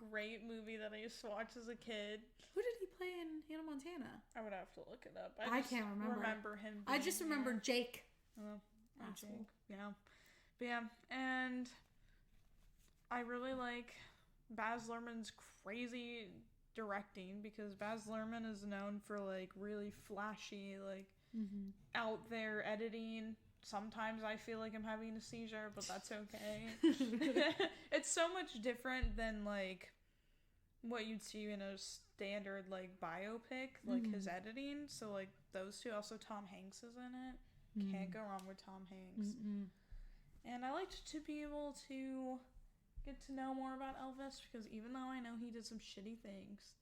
Great movie that I used to watch as a kid. Who did he play in Hannah Montana? I would have to look it up. I can't remember him. I just remember Jake. Oh, Jake. Yeah. But yeah, and I really like Baz Luhrmann's crazy directing because Baz Luhrmann is known for like really flashy, like out there editing. Sometimes I feel like I'm having a seizure, but that's okay. It's so much different than like what you'd see in a standard like biopic, like his editing. So like those two. Also Tom Hanks is in it. Can't go wrong with Tom Hanks. And I liked to be able to get to know more about Elvis because even though I know he did some shitty things,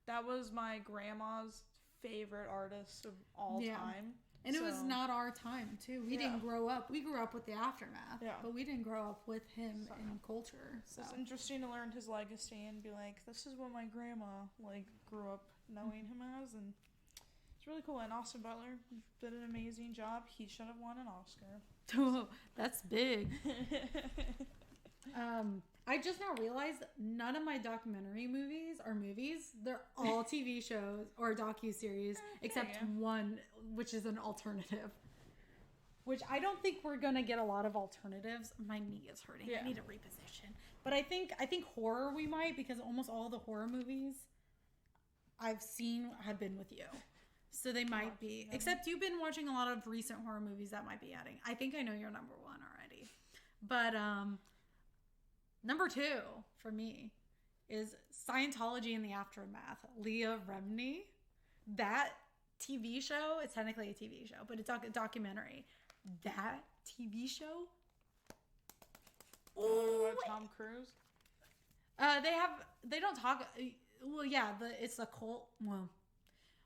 that was my grandma's favorite artist of all time. And it was not our time, too. We didn't grow up. We grew up with the aftermath. Yeah. But we didn't grow up with him in culture. So it's interesting to learn his legacy and be like, this is what my grandma, like, grew up knowing him as. And it's really cool. And Austin Butler did an amazing job. He should have won an Oscar. Oh, that's big. I just now realized none of my documentary movies are movies. They're all TV shows or docuseries, except one, which is an alternative. Which I don't think we're gonna get a lot of alternatives. My knee is hurting. I need to reposition. But I think horror we might, because almost all the horror movies I've seen have been with you. So they might be. Except you've been watching a lot of recent horror movies that might be adding. I think I know your number one already. But number two for me is Scientology in the Aftermath. Leah Remini. That TV show, it's technically a TV show, but it's a documentary. That TV show. What, Tom Cruise? They don't talk. Well, yeah, it's a cult. Well,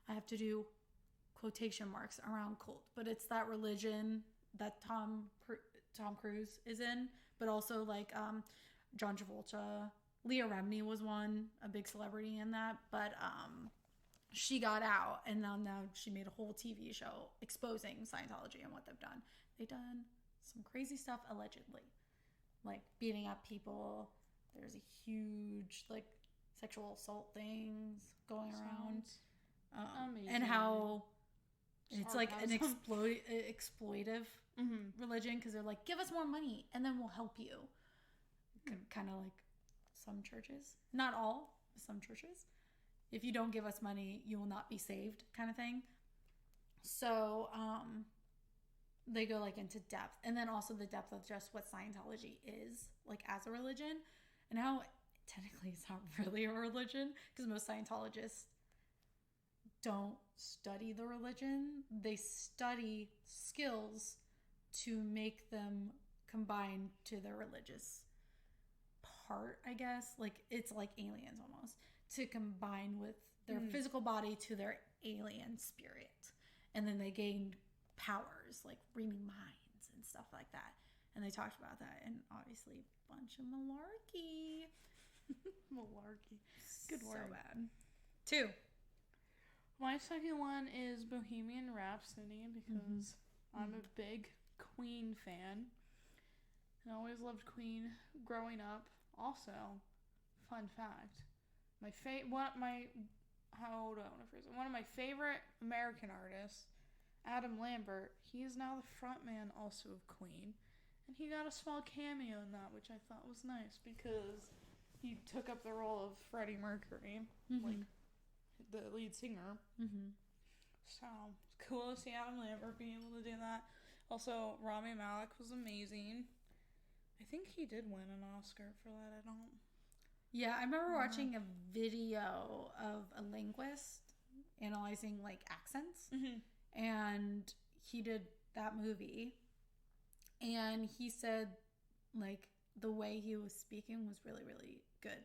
I have to do quotation marks around cult, but it's that religion that Tom Cruise is in, but also like John Travolta. Leah Remini was a big celebrity in that, but she got out, and now she made a whole TV show exposing Scientology and what they've done. They've done some crazy stuff, allegedly, like beating up people. There's a huge like sexual assault things going around, and how it's like an exploitive religion, because they're like, give us more money and then we'll help you. Kind of like some churches, not all, but some churches. If you don't give us money, you will not be saved, kind of thing. So they go like into depth, and then also the depth of just what Scientology is like as a religion, and how technically it's not really a religion, because most Scientologists don't study the religion. They study skills to make them combine to their religious part, I guess. Like it's like aliens almost, to combine with their physical body to their alien spirit, and then they gained powers like reading minds and stuff like that. And they talked about that, and obviously a bunch of malarkey. Malarkey, good word. So bad. 2. My second one is Bohemian Rhapsody, because I'm a big Queen fan. I always loved Queen growing up. Also, fun fact, one of my favorite American artists, Adam Lambert, he is now the frontman also of Queen, and he got a small cameo in that, which I thought was nice because he took up the role of Freddie Mercury, like the lead singer. So it's cool to see Adam Lambert being able to do that. Also, Rami Malek was amazing. I think he did win an Oscar for that. I don't... Yeah, I remember watching a video of a linguist analyzing, like, accents. Mm-hmm. And he did that movie. And he said, like, the way he was speaking was really, really good.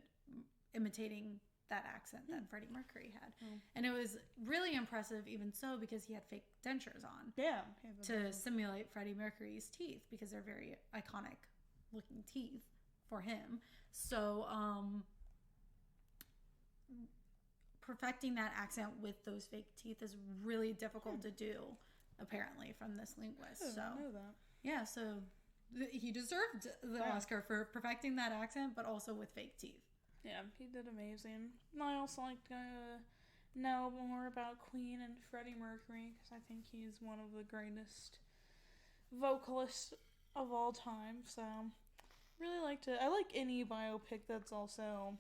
Imitating that accent that Freddie Mercury had. And it was really impressive even so because he had fake dentures on. Yeah. To simulate Freddie Mercury's teeth because they're very iconic looking teeth for him. So perfecting that accent with those fake teeth is really difficult to do, apparently, from this linguist. I know that. Yeah, so he deserved the Oscar for perfecting that accent, but also with fake teeth. Yeah, he did amazing. I also like to know more about Queen and Freddie Mercury because I think he's one of the greatest vocalists of all time. So, I like any biopic that's also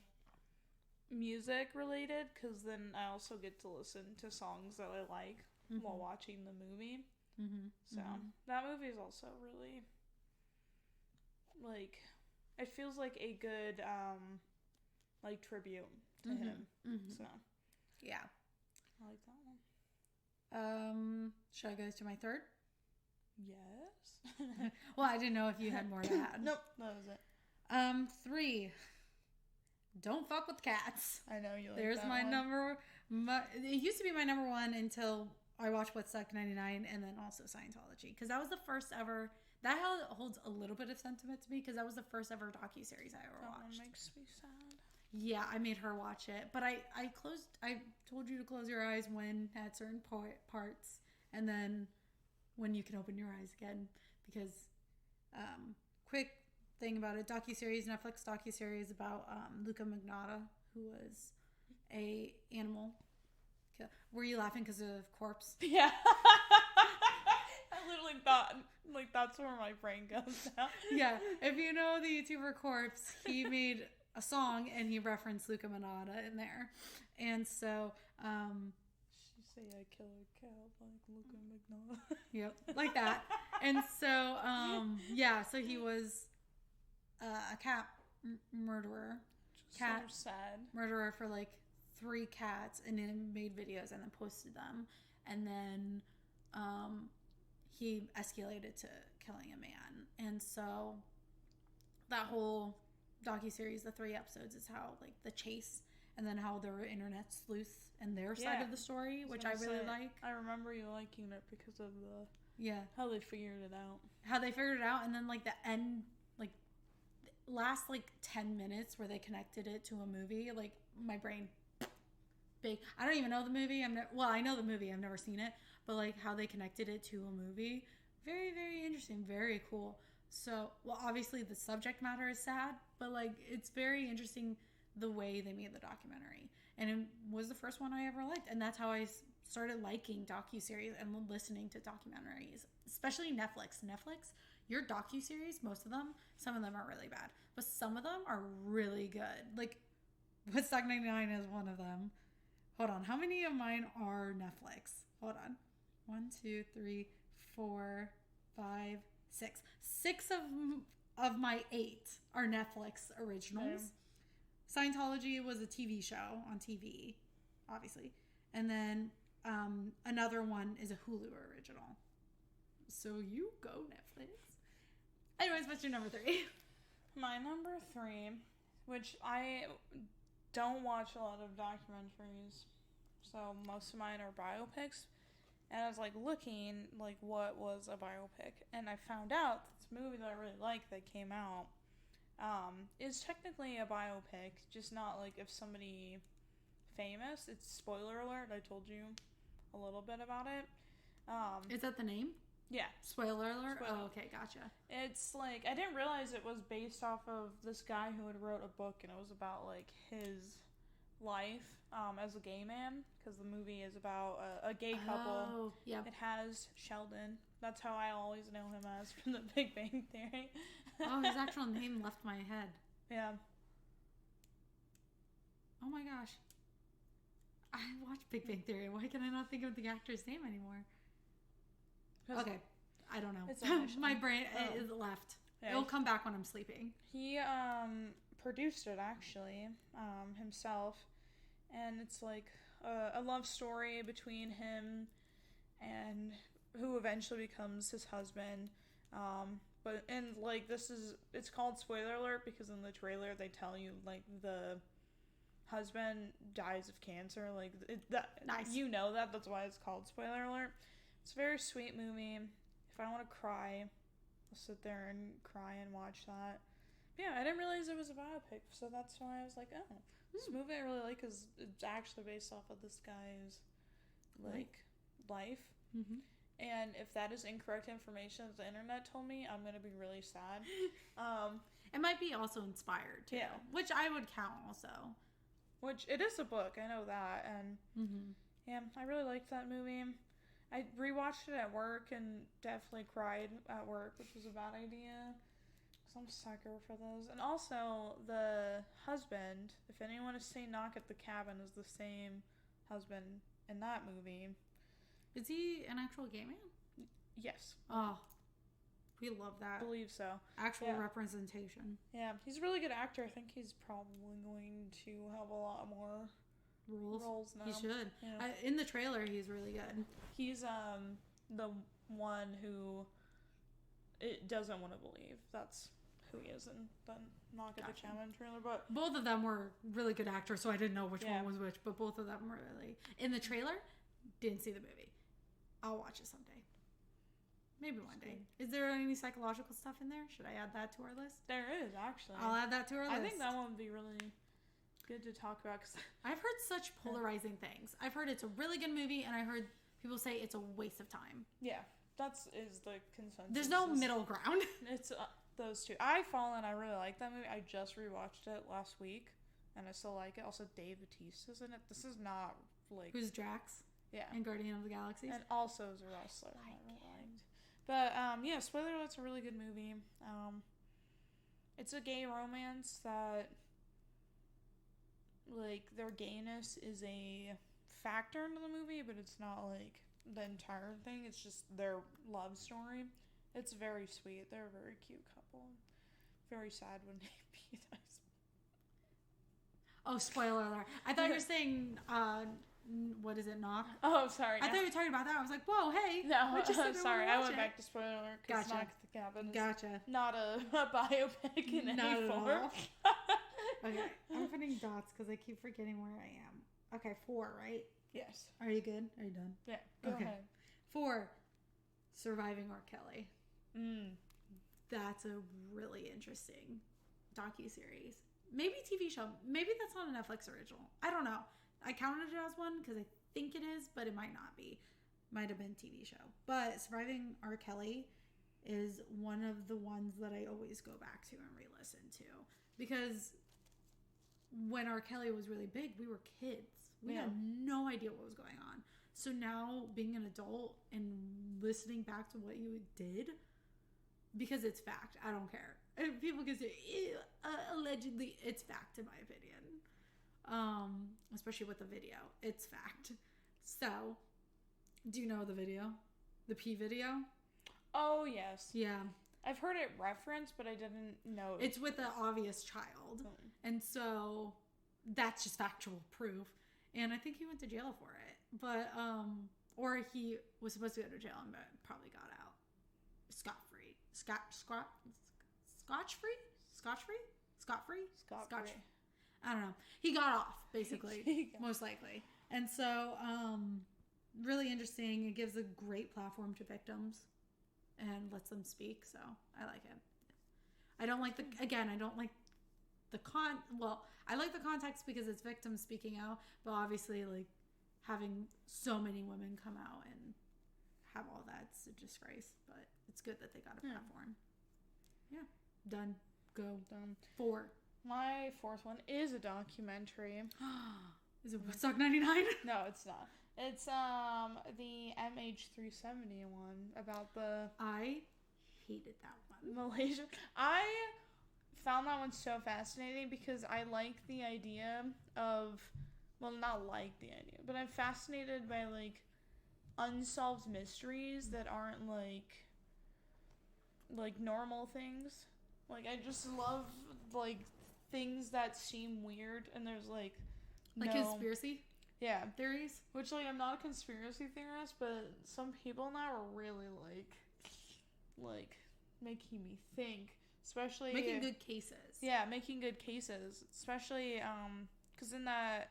music related because then I also get to listen to songs that I like while watching the movie. So, that movie is also really, like, it feels like a good, like, tribute to him. So, yeah. I like that one. Should I go to my third? Yes. Well, I didn't know if you had more to add. Nope, that was it. 3. Don't fuck with cats. I know you like There's that my one. number. It used to be my number 1 until I watched What's Stuck 99 and then also Scientology because that was the first ever. That holds a little bit of sentiment to me because that was the first ever docuseries I ever watched. That makes me sad. Yeah, I made her watch it, but I told you to close your eyes when at certain parts, and then when you can open your eyes again because quick thing about it, Netflix docuseries about Luca Magnotta, who was a animal. Were you laughing because of corpse? Yeah. I literally thought, like, that's where my brain goes now. Yeah. If you know the YouTuber Corpse, he made a song and he referenced Luca Magnotta in there. And so, she say I kill a cat like Luca Magnotta. Yep. Like that. And so, yeah, so he was a cat murderer. Cat so sad. Murderer for like 3 cats and then made videos and then posted them. And then he escalated to killing a man. And so that whole docuseries, the 3 episodes, is how like the chase and then how there were internet sleuths and their side of the story, which I really like. I remember you liking it because of how they figured it out. How they figured it out, and then like the end, like last like 10 minutes where they connected it to a movie, like my brain big. I don't even know the movie. I know the movie. I've never seen it, but like how they connected it to a movie, very, very interesting, very cool. So, well, obviously the subject matter is sad, but like it's very interesting the way they made the documentary, and it was the first one I ever liked, and that's how I started liking docuseries and listening to documentaries, especially Netflix. Your docuseries, most of them, some of them are really bad, but some of them are really good. Like, What's Stuck 99 is one of them. Hold on, how many of mine are Netflix? Hold on. 1, 2, 3, 4, 5, 6. 6 of my 8 are Netflix originals. Scientology was a TV show on TV, obviously. And then another one is a Hulu original. So you go, Netflix. Anyways, what's your number 3? My number 3, which I don't watch a lot of documentaries, so most of mine are biopics. And I was like looking like what was a biopic, and I found out this movie that I really like that came out is technically a biopic, just not like if somebody famous. It's spoiler alert. I told you a little bit about it. Is that the name? Yeah. Spoiler alert? Oh, okay, gotcha. It's like, I didn't realize it was based off of this guy who had wrote a book, and it was about like his life as a gay man, because the movie is about a gay couple. Oh, yeah. It has Sheldon. That's how I always know him as from the Big Bang Theory. Oh, his actual name left my head. Yeah. Oh my gosh. I watched Big Bang Theory. Why can I not think of the actor's name anymore? Okay. I don't know. It's audition. My brain is left. Yeah. It'll come back when I'm sleeping. He produced it actually himself, and it's like a love story between him and who eventually becomes his husband. It's called spoiler alert because in the trailer they tell you like the husband dies of cancer. Like nice. You know that's why it's called spoiler alert. It's a very sweet movie. If I want to cry, I'll sit there and cry and watch that. But yeah, I didn't realize it was a biopic, so that's why I was like, oh, this movie I really like because it's actually based off of this guy's life. Mm-hmm. And if that is incorrect information that the internet told me, I'm gonna be really sad. It might be also inspired too, which I would count also. Which it is a book, I know that, and yeah, I really liked that movie. I rewatched it at work and definitely cried at work, which was a bad idea. Because I'm a sucker for those. And also, the husband, if anyone is saying Knock at the Cabin, is the same husband in that movie. Is he an actual gay man? Yes. Oh, we love that. I believe so. Actual representation. Yeah, he's a really good actor. I think he's probably going to have a lot more roles now. He should. Yeah. In the trailer, he's really good. He's the one who it doesn't want to believe that's who he is in the Knock at the Cabin trailer. But both of them were really good actors, so I didn't know which one was which. But both of them were really in the trailer. Didn't see the movie. I'll watch it someday. Maybe one day. Is there any psychological stuff in there? Should I add that to our list? There is, actually. I'll add that to our list. I think that one would be really good to talk about. Cause I've heard such polarizing things. I've heard it's a really good movie, and I heard people say it's a waste of time. Yeah, is the consensus. There's no middle ground. It's those two. I really like that movie. I just rewatched it last week, and I still like it. Also, Dave Bautista's in it. This is not like... Who's Drax? Yeah. And Guardian of the Galaxy. And also is a wrestler. I really liked. But, yeah, spoiler alert, it's a really good movie. It's a gay romance that, like, their gayness is a factor into the movie, but it's not, like, the entire thing. It's just their love story. It's very sweet. They're a very cute couple. Very sad when he dies. Oh, spoiler alert. I thought you were saying... what is it, Knock? Oh, sorry. I thought you were talking about that. I was like, whoa, hey. No, sorry. I went back to spoiler alert because Knock at the Cabin is not a biopic in any form. Okay, I'm putting dots because I keep forgetting where I am. Okay, 4, right? Yes. Are you good? Are you done? Yeah, go ahead. 4, Surviving R. Kelly. Mm. That's a really interesting docuseries. Maybe TV show. Maybe that's not a Netflix original. I don't know. I counted it as one because I think it is, but it might not be. Might have been TV show. But Surviving R. Kelly is one of the ones that I always go back to and re-listen to. Because when R. Kelly was really big, we were kids. We had no idea what was going on. So now, being an adult and listening back to what you did, because it's fact. I don't care. People can say, allegedly, it's fact in my opinion. Especially with the video. It's fact. So, do you know the video? The P video? Oh, yes. Yeah. I've heard it referenced, but I didn't know. It's with an obvious child. And so, that's just factual proof. And I think he went to jail for it. But, or he was supposed to go to jail and probably got out. Scot-free. Scotch-free? I don't know. He got off, basically. Most likely. And so, really interesting. It gives a great platform to victims and lets them speak. So, I like it. I don't like I like the context because it's victims speaking out. But obviously, like, having so many women come out and have all that's a disgrace. But it's good that they got a platform. Yeah. Done. Go. Done. 4. My 4th one is a documentary. Is it Woodstock 99? No, it's not. It's the MH370 one about the... I hated that one. Malaysia. I found that one so fascinating because I like the idea of... Well, not like the idea, but I'm fascinated by, like, unsolved mysteries that aren't, like... like, normal things. Like, I just love, like, things that seem weird, and there's, like, conspiracy? Yeah. Theories? Which, like, I'm not a conspiracy theorist, but some people now are really, like, making me think. Especially... Making good cases. Yeah, making good cases. Especially, because in that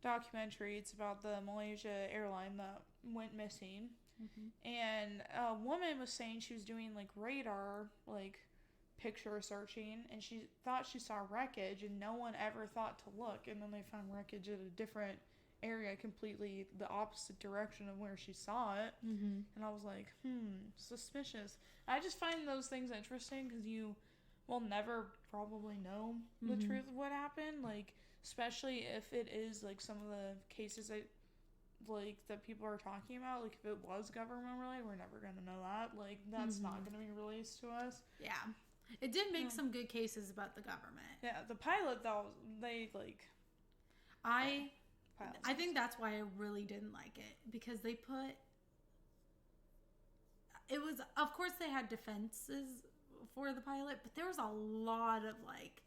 documentary, it's about the Malaysia airline that went missing. Mm-hmm. And a woman was saying she was doing, like, radar, like, picture searching, and she thought she saw wreckage, and no one ever thought to look, and then they found wreckage at a different area, completely the opposite direction of where she saw it. Mm-hmm. And I was like, suspicious. I just find those things interesting because you will never probably know the truth of what happened, like, especially if it is, like, some of the cases that, like, that people are talking about, like, if it was government related, we're never gonna know that, like, that's not gonna be released to us. Yeah. It did make some good cases about the government. Yeah, the pilot, though, they, like... I think that's why I really didn't like it, because they put... It was... Of course, they had defenses for the pilot, but there was a lot of, like,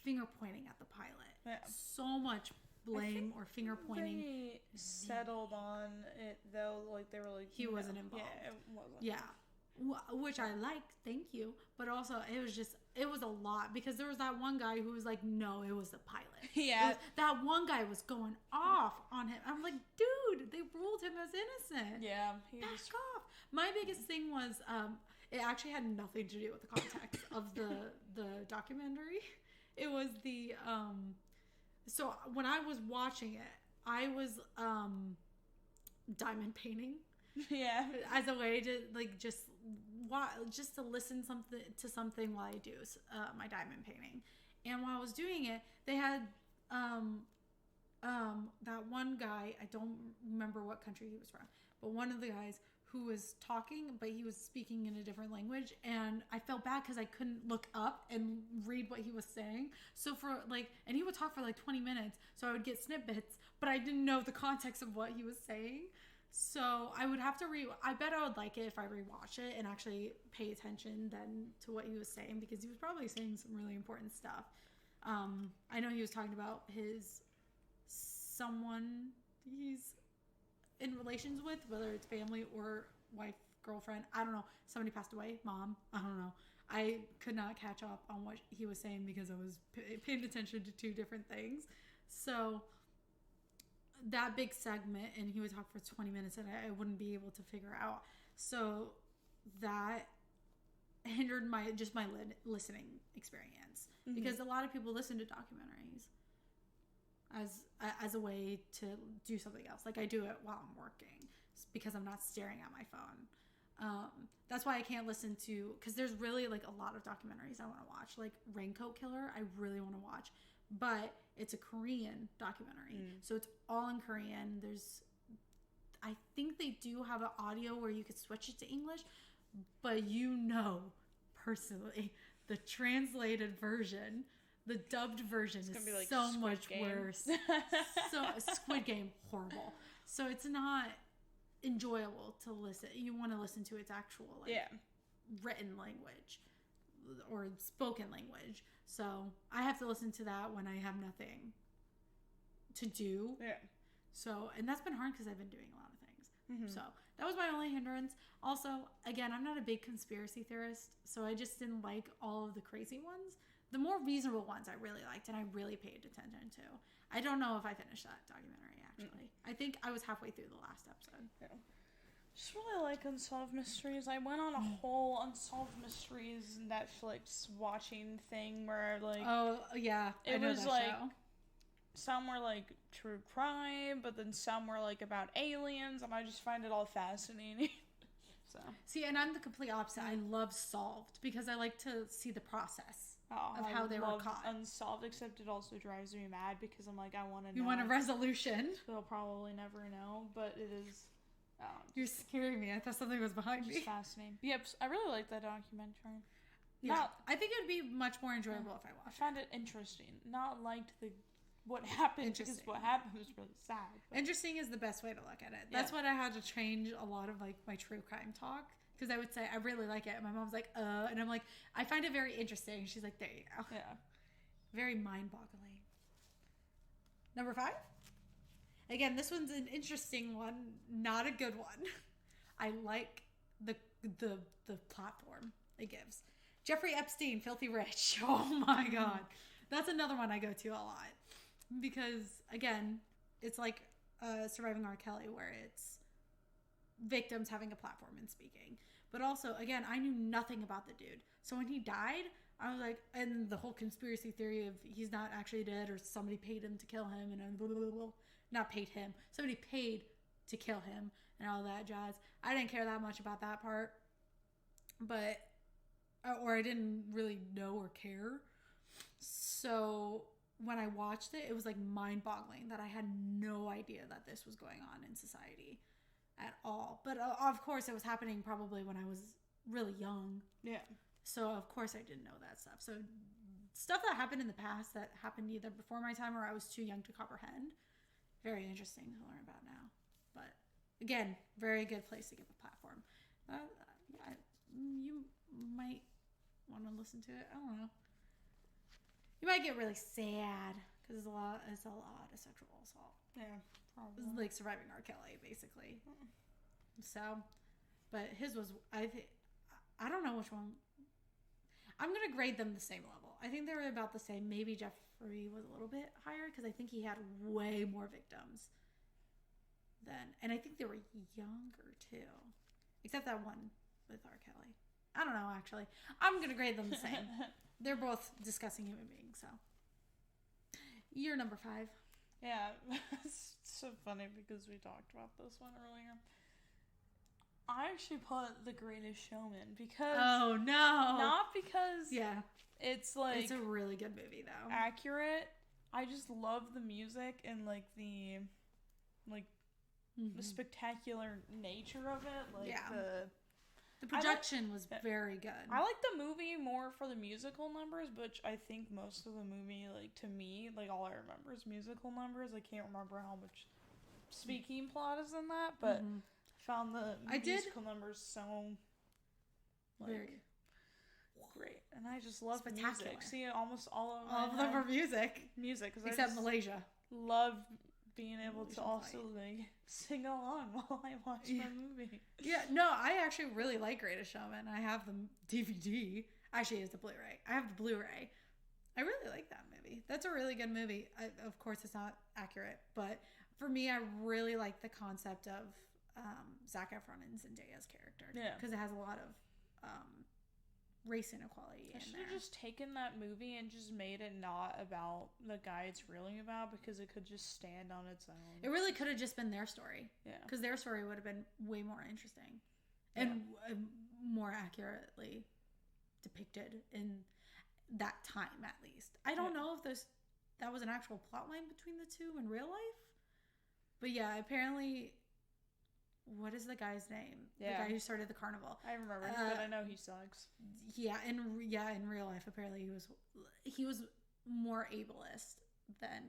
finger-pointing at the pilot. Yeah. So much blame or finger-pointing. They settled on it, though, like, they were like... He wasn't involved. Yeah, it wasn't. Yeah. Which I liked, thank you. But also, it was a lot, because there was that one guy who was like, no, it was the pilot. Yeah. That one guy was going off on him. I'm like, dude, they ruled him as innocent. Yeah. Back off. My biggest thing was, it actually had nothing to do with the context of the documentary. It was the, so when I was watching it, I was, diamond painting. Yeah. As a way to, like, just to listen to something while I do my diamond painting. And while I was doing it, they had that one guy, I don't remember what country he was from, but one of the guys who was talking, but he was speaking in a different language, and I felt bad because I couldn't look up and read what he was saying. So for, like, and he would talk for like 20 minutes, so I would get snippets, but I didn't know the context of what he was saying. So I would have to I bet I would like it if I rewatch it and actually pay attention then to what he was saying, because he was probably saying some really important stuff. I know he was talking about someone he's in relations with, whether it's family or wife, girlfriend, I don't know. Somebody passed away, mom, I don't know. I could not catch up on what he was saying because I was paying attention to two different things. So that big segment, and he would talk for 20 minutes, and I wouldn't be able to figure out. So that hindered my listening experience, because a lot of people listen to documentaries as a way to do something else. Like, I do it while I'm working because I'm not staring at my phone. That's why I can't listen to, because there's really, like, a lot of documentaries I want to watch. Like Raincoat Killer, I really want to watch, but it's a Korean documentary, so it's all in Korean. I think they do have an audio where you could switch it to English, but personally, the translated version, the dubbed version is like so much worse. So Squid Game, horrible. So it's not enjoyable to listen. You want to listen to its actual, like, written language or spoken language. So I have to listen to that when I have nothing to do. Yeah. So, and that's been hard because I've been doing a lot of things. So that was my only hindrance. Also, again, I'm not a big conspiracy theorist, so I just didn't like all of the crazy ones. The more reasonable ones I really liked, and I really paid attention to. I don't know if I finished that documentary, actually. I think I was halfway through the last episode. Yeah. Just really like Unsolved Mysteries. I went on a whole Unsolved Mysteries Netflix watching thing where, like... Oh, yeah. It was, like... Show. Some were, like, true crime, but then some were, like, about aliens, and I just find it all fascinating. So. See, and I'm the complete opposite. I love Solved, because I like to see the process of how they were caught. Unsolved, except it also drives me mad, because I'm like, I want to know. You want a resolution? They'll probably never know, but it is... You're scaring me. I thought something was behind me. It's fascinating. Yep, I really like that documentary. Yeah, I think it would be much more enjoyable if I watched it. I found it interesting. Not liked what happened, because what happened was really sad. But. Interesting is the best way to look at it. That's what I had to change a lot of, like, my true crime talk Because I would say, I really like it. And my mom's like, and I'm like, I find it very interesting. She's like, there you go. Yeah. Very mind-boggling. Number 5? Again, this one's an interesting one. Not a good one. I like the platform it gives. Jeffrey Epstein, Filthy Rich. Oh my God. That's another one I go to a lot. Because, again, it's like Surviving R. Kelly, where it's victims having a platform and speaking. But also, again, I knew nothing about the dude. So when he died, I was like, and the whole conspiracy theory of he's not actually dead or somebody paid him to kill him and blah, blah, blah, blah. Not paid him. Somebody paid to kill him and all that jazz. I didn't care that much about that part. But, or I didn't really know or care. So when I watched it, it was like mind-boggling that I had no idea that this was going on in society at all. But of course, it was happening probably when I was really young. Yeah. So of course I didn't know that stuff. So stuff that happened in the past that happened either before my time or I was too young to comprehend. Very interesting to learn about now. But again, very good place to give a platform. You might want to listen to it. I don't know. You might get really sad because it's a lot of sexual assault. Yeah, probably. It's like Surviving R. Kelly, basically. So, but his was, I don't know which one. I'm going to grade them the same level. I think they were about the same. Maybe Jeffrey was a little bit higher because I think he had way more victims than, and I think they were younger too. Except that one with R. Kelly. I don't know, actually. I'm going to grade them the same. They're both disgusting human beings, so. You're number 5. Yeah, it's so funny because we talked about this one earlier. I actually put The Greatest Showman because... Oh, no! Not because... Yeah. It's like... It's a really good movie, though. Accurate. I just love the music and, like, the... Like, the spectacular nature of it. Like, yeah. The projection was very good. I like the movie more for the musical numbers, which I think most of the movie, like, to me, like, all I remember is musical numbers. I can't remember how much speaking plot is in that, but I found the musical numbers so, like, very great. And I just love music. See, almost all of them are music. Music. Except Malaysia. Love being able to also, like, sing along while I watch my movie. Yeah, no, I actually really like Greatest Showman. I have the DVD. Actually, it's the Blu-ray. I have the Blu-ray. I really like that movie. That's a really good movie. Of course, it's not accurate, but for me, I really like the concept of Zac Efron and Zendaya's character. Yeah. Because it has a lot of race inequality in there. I should have just taken that movie and just made it not about the guy it's really about, because it could just stand on its own. It really could have just been their story. Yeah. Because their story would have been way more interesting. And more accurately depicted in that time, at least. I don't know if that was an actual plot line between the two in real life. But yeah, apparently... What is the guy's name? Yeah. The guy who started the carnival. I remember, but I know he sucks. Yeah, in real life, apparently he was more ableist than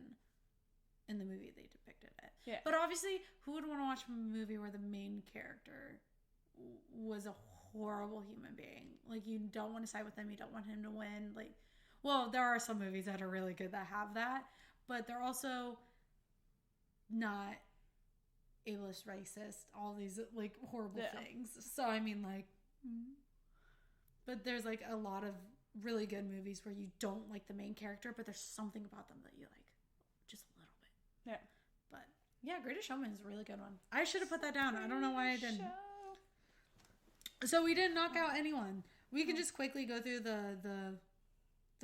in the movie they depicted it. Yeah. But obviously, who would want to watch a movie where the main character was a horrible human being? Like, you don't want to side with him. You don't want him to win. Like, well, there are some movies that are really good that have that, but they're also not ableist, racist, all these, like, horrible things. So, I mean, like, but there's, like, a lot of really good movies where you don't like the main character, but there's something about them that you like just a little bit. Yeah. But, yeah, Greatest Showman is a really good one. I should have put that down. I don't know why I didn't. So, we didn't knock out anyone. We can just quickly go through the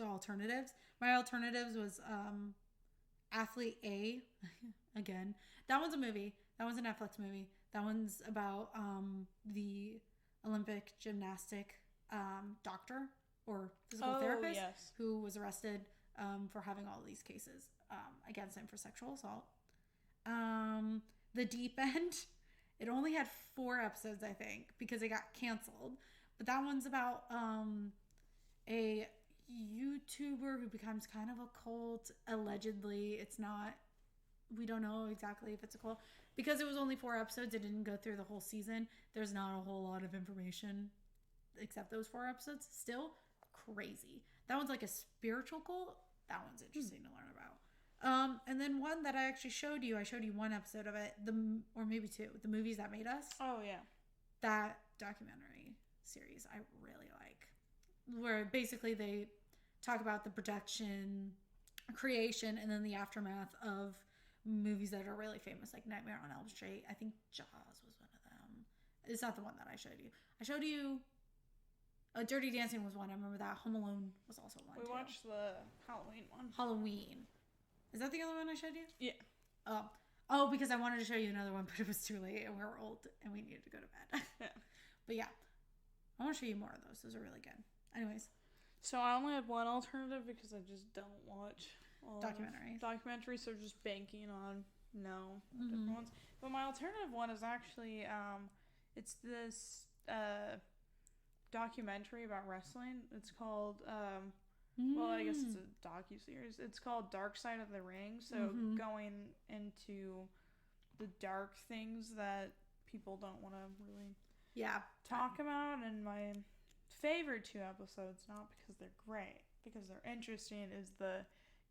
alternatives. My alternatives was Athlete A. Again. That one's a movie. That one's a Netflix movie. That one's about the Olympic gymnastic doctor or physical therapist who was arrested for having all these cases against him for sexual assault. The Deep End. It only had 4 episodes, I think, because it got canceled. But that one's about a YouTuber who becomes kind of a cult. Allegedly, it's not we don't know exactly if it's a cult. Because it was only 4 episodes, it didn't go through the whole season. There's not a whole lot of information except those 4 episodes. Still crazy. That one's like a spiritual cult. That one's interesting to learn about. And then one that I actually showed you. I showed you 1 episode of it, or maybe 2. The Movies That Made Us. Oh, yeah. That documentary series I really like. Where basically they talk about the production, creation, and then the aftermath of movies that are really famous, like Nightmare on Elm Street. I think Jaws was one of them. It's not the one that I showed you. I showed you Dirty Dancing was one. I remember that. Home Alone was also one. We watched the Halloween one. Halloween. Is that the other one I showed you? Yeah. Oh, because I wanted to show you another one, but it was too late and we were old and we needed to go to bed. Yeah. But yeah, I want to show you more of those. Those are really good. Anyways. So I only had one alternative because I just don't watch documentaries, so just banking on different ones. But my alternative one is actually it's this documentary about wrestling. It's called well, I guess it's a docu-series. It's called Dark Side of the Ring. So going into the dark things that people don't want to really talk about. And my favorite 2 episodes, not because they're great, because they're interesting, is the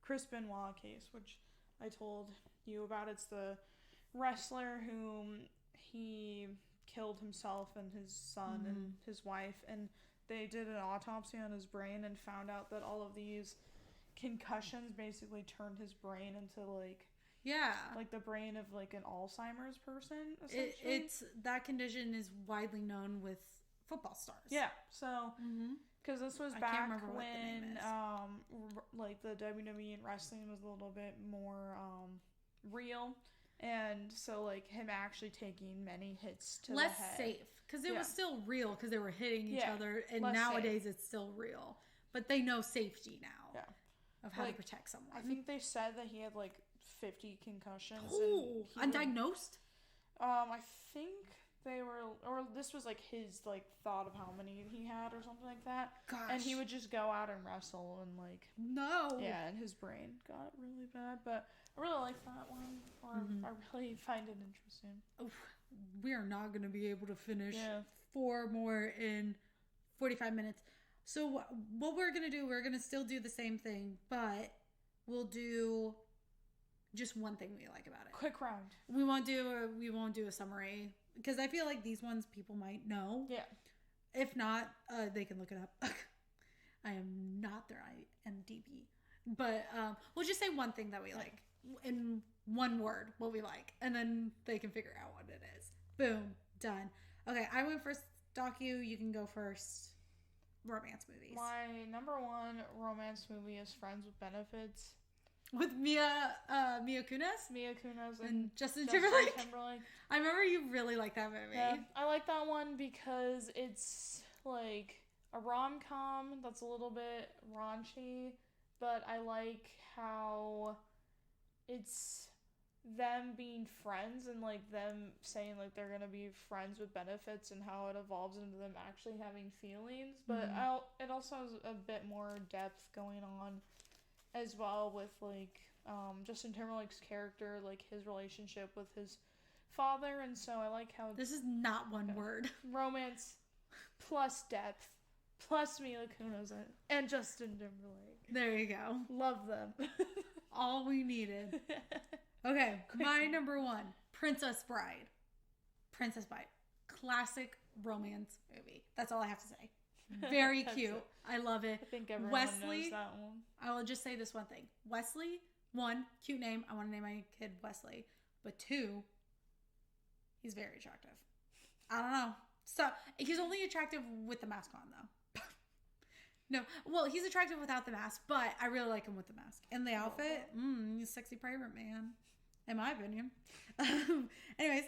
Chris Benoit case, which I told you about. It's the wrestler whom he killed himself and his son and his wife, and they did an autopsy on his brain and found out that all of these concussions basically turned his brain into like the brain of like an Alzheimer's person, essentially. It's that condition is widely known with football stars. Yeah. So because this was back when like the WWE and wrestling was a little bit more real. And so, like, him actually taking many hits to less the head. safe. Because it was still real because they were hitting each other. And nowadays it's still real. But they know safety now of how to protect someone. I think they said that he had, like, 50 concussions. Oh, undiagnosed? I think they were... Or this was, like, his, like, thought of how many he had or something like that. Gosh. And he would just go out and wrestle and, like... No. Yeah, and his brain got really bad. But... I really like that one. I really find it interesting. Oh, we are not going to be able to finish 4 more in 45 minutes. So what we're going to do, we're going to still do the same thing, but we'll do just one thing we like about it. Quick round. We won't do a summary because I feel like these ones people might know. Yeah. If not, they can look it up. I am not their IMDb. But we'll just say one thing that we like. In one word, what we like, and then they can figure out what it is. Boom, done. Okay, I went first. Docu, you can go first. Romance movies. My number 1 romance movie is Friends with Benefits. With Mia Kunis? Mia Kunis and Justin Timberlake. I remember you really liked that movie. Yeah, I like that one because it's like a rom-com that's a little bit raunchy, but I like how it's them being friends and like them saying like they're gonna be friends with benefits and how it evolves into them actually having feelings, but it also has a bit more depth going on as well with like Justin Timberlake's character, like his relationship with his father, and so I like how this is not one word. Romance plus depth plus Mila Kunis and Justin Timberlake. There you go. Love them. All we needed. Okay, my number 1, Princess Bride. Princess Bride. Classic romance movie. That's all I have to say. Very cute. I love it. I think everyone knows that one. I will just say this one thing. Wesley, 1, cute name. I want to name my kid Wesley. But 2, he's very attractive. I don't know. So, he's only attractive with the mask on, though. No, well, he's attractive without the mask, but I really like him with the mask. And the outfit, he's a sexy pirate man, in my opinion. Anyways,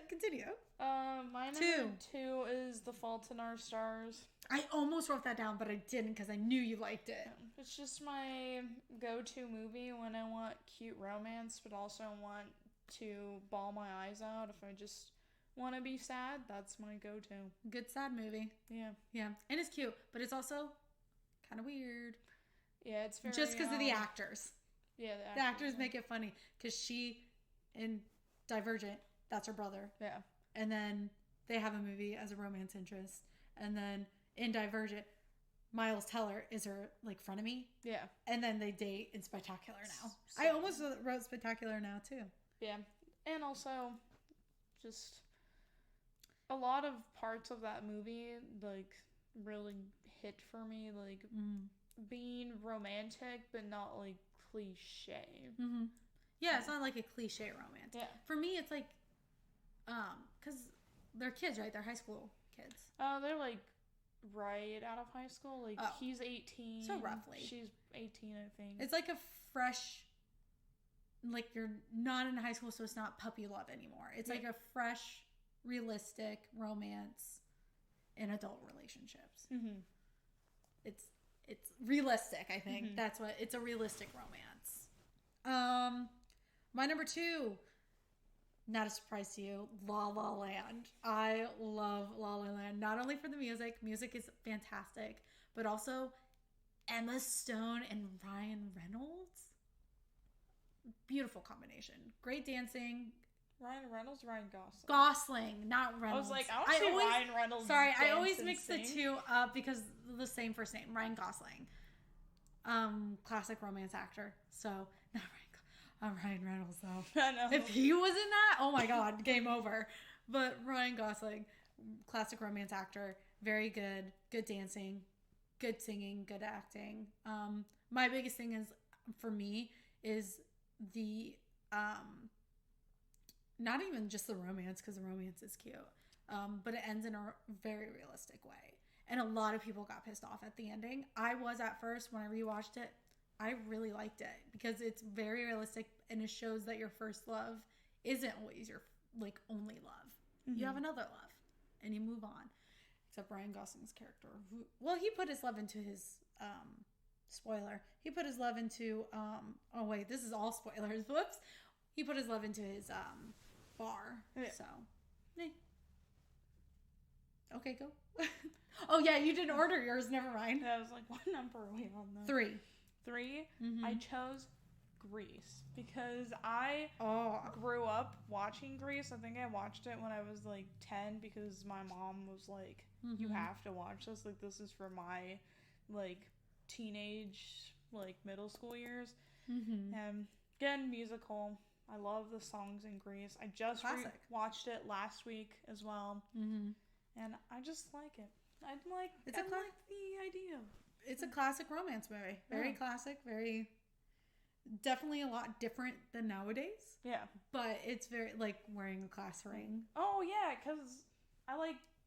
continue. My number 2 is The Fault in Our Stars. I almost wrote that down, but I didn't because I knew you liked it. It's just my go-to movie when I want cute romance, but also want to bawl my eyes out. If I just want to be sad, that's my go-to. Good sad movie. Yeah. Yeah, and it's cute, but it's also... kind of weird. Yeah, it's very... just because of the actors. Yeah, the actors make it funny. Because she In Divergent, that's her brother. Yeah. And then they have a movie as a romance interest. And then in Divergent, Miles Teller is her, like, frenemy. Yeah. And then they date in Spectacular Now. So, I almost wrote Spectacular Now, too. Yeah. And also, just a lot of parts of that movie, like, really hit for me. Like, being romantic, but not, like, cliche. Mm-hmm. Yeah, it's not like a cliche romance. Yeah. For me, it's like, because they're kids, right? They're high school kids. Oh, they're, like, right out of high school. Like, he's 18. So roughly. She's 18, I think. It's like a fresh, like, you're not in high school, so it's not puppy love anymore. It's like a fresh, realistic romance in adult relationships. Mm-hmm. It's realistic, I think. Mm-hmm. That's what, it's a realistic romance. My number 2, not a surprise to you, La La Land. I love La La Land, not only for the music is fantastic, but also Emma Stone and Ryan Reynolds. Beautiful combination. Great dancing. Ryan Reynolds, Ryan Gosling. Gosling, not Reynolds. I was like, I want to see Ryan Reynolds. Sorry, I always mix the two up because the same first name, Ryan Gosling. Classic romance actor. So, not Ryan Reynolds, though. I know. If he was in that, oh my god, game over. But Ryan Gosling, classic romance actor, very good. Good dancing, good singing, good acting. My biggest thing is, for me, is the, not even just the romance, because the romance is cute, but it ends in a very realistic way. And a lot of people got pissed off at the ending. I was at first, when I rewatched it, I really liked it because it's very realistic and it shows that your first love isn't always your, like, only love. Mm-hmm. You have another love and you move on. Except Ryan Gosling's character. He put his love into his, spoiler. He put his love into, oh wait, this is all spoilers. Whoops. He put his love into his, bar. Yeah. So, okay, go. Oh yeah, you didn't order yours. Never mind. I was like, what number are we on though? 3. 3? Mm-hmm. I chose Grease because I grew up watching Grease. I think I watched it when I was like 10 because my mom was like, you have to watch this. Like, this is for my, like, teenage, like, middle school years. Mm-hmm. And again, musical. I love the songs in Grease. I just watched it last week as well. Mm-hmm. And I just like it. I like the idea. It's a classic romance movie. Very classic. Very, definitely a lot different than nowadays. Yeah. But it's very, like, wearing a class ring. Oh, yeah, because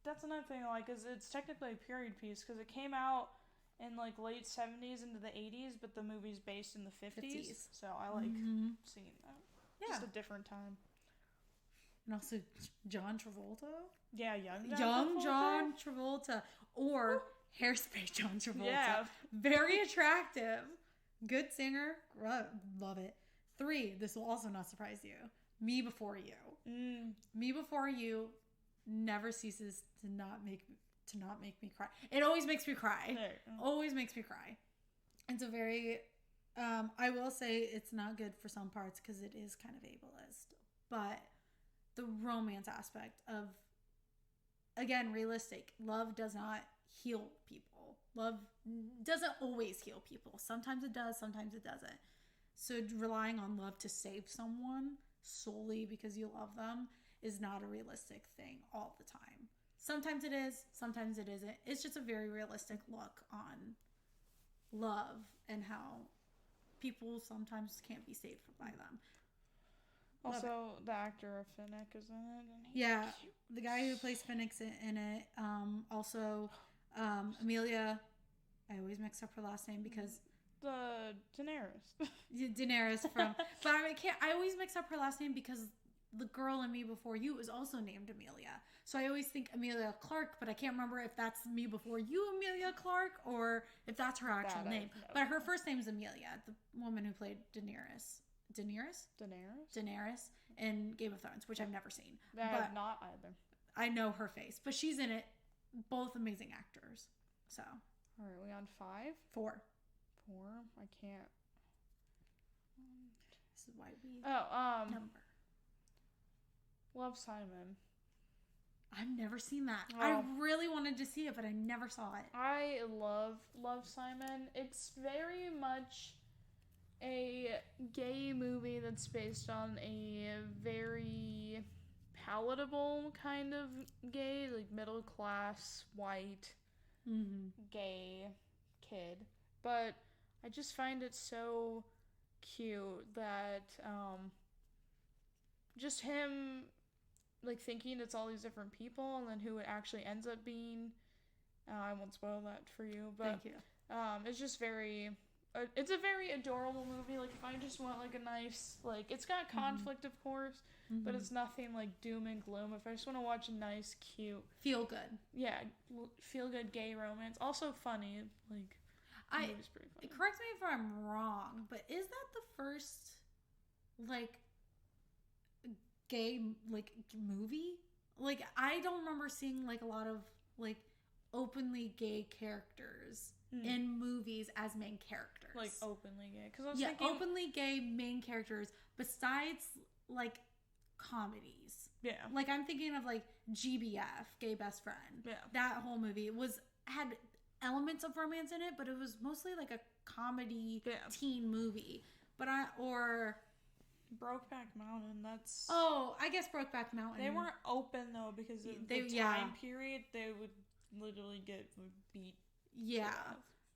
that's another thing I like, is it's technically a period piece, because it came out in, like, late 70s into the 80s, but the movie's based in the 50s. So I like seeing that. Yeah. Just a different time. And also John Travolta. Yeah, young John Travolta. Or Hairspray John Travolta. Yeah. Very attractive. Good singer. Love it. 3, this will also not surprise you. Me Before You. Me Before You never ceases to not make me cry. It always makes me cry. Always makes me cry. It's a very, I will say it's not good for some parts because it is kind of ableist. But the romance aspect of, again, realistic. Love does not heal people. Love doesn't always heal people. Sometimes it does, sometimes it doesn't. So relying on love to save someone solely because you love them is not a realistic thing all the time. Sometimes it is, sometimes it isn't. It's just a very realistic look on love and how people sometimes can't be saved by them. Also, the actor of Finnick is in it. Yeah, the guy who plays Finnick's in it. Also, Amelia. I always mix up her last name because the Daenerys. Daenerys from. But I always mix up her last name because the girl in Me Before You is also named Amelia. So I always think Amelia Clark, but I can't remember if that's Me Before You, Amelia Clark, or if that's her actual name. But her first name is Amelia, the woman who played Daenerys in Game of Thrones, which I've never seen. I have not either. I know her face, but she's in it. Both amazing actors. So. All right, we on 5? 4. I can't. This is why we number. Love Simon. I've never seen that. Oh. I really wanted to see it, but I never saw it. I love Simon. It's very much a gay movie that's based on a very palatable kind of gay, like middle class, white, gay kid. But I just find it so cute that just him like thinking it's all these different people and then who it actually ends up being. I won't spoil that for you, but thank you. It's just very it's a very adorable movie. Like if I just want like a nice, like it's got conflict of course, but it's nothing like doom and gloom. If I just want to watch a nice, cute, feel good gay romance, also funny, like the movie's pretty funny. Correct me if I'm wrong, but is that the first like gay like movie? Like I don't remember seeing like a lot of like openly gay characters in movies as main characters. Like openly gay, because I was thinking openly gay main characters besides like comedies. Yeah, like I'm thinking of like GBF, Gay Best Friend. Yeah, that whole movie had elements of romance in it, but it was mostly like a comedy teen movie. But Brokeback Mountain, that's... Oh, I guess Brokeback Mountain. They weren't open, though, because of the time period. They would literally get beat. Yeah.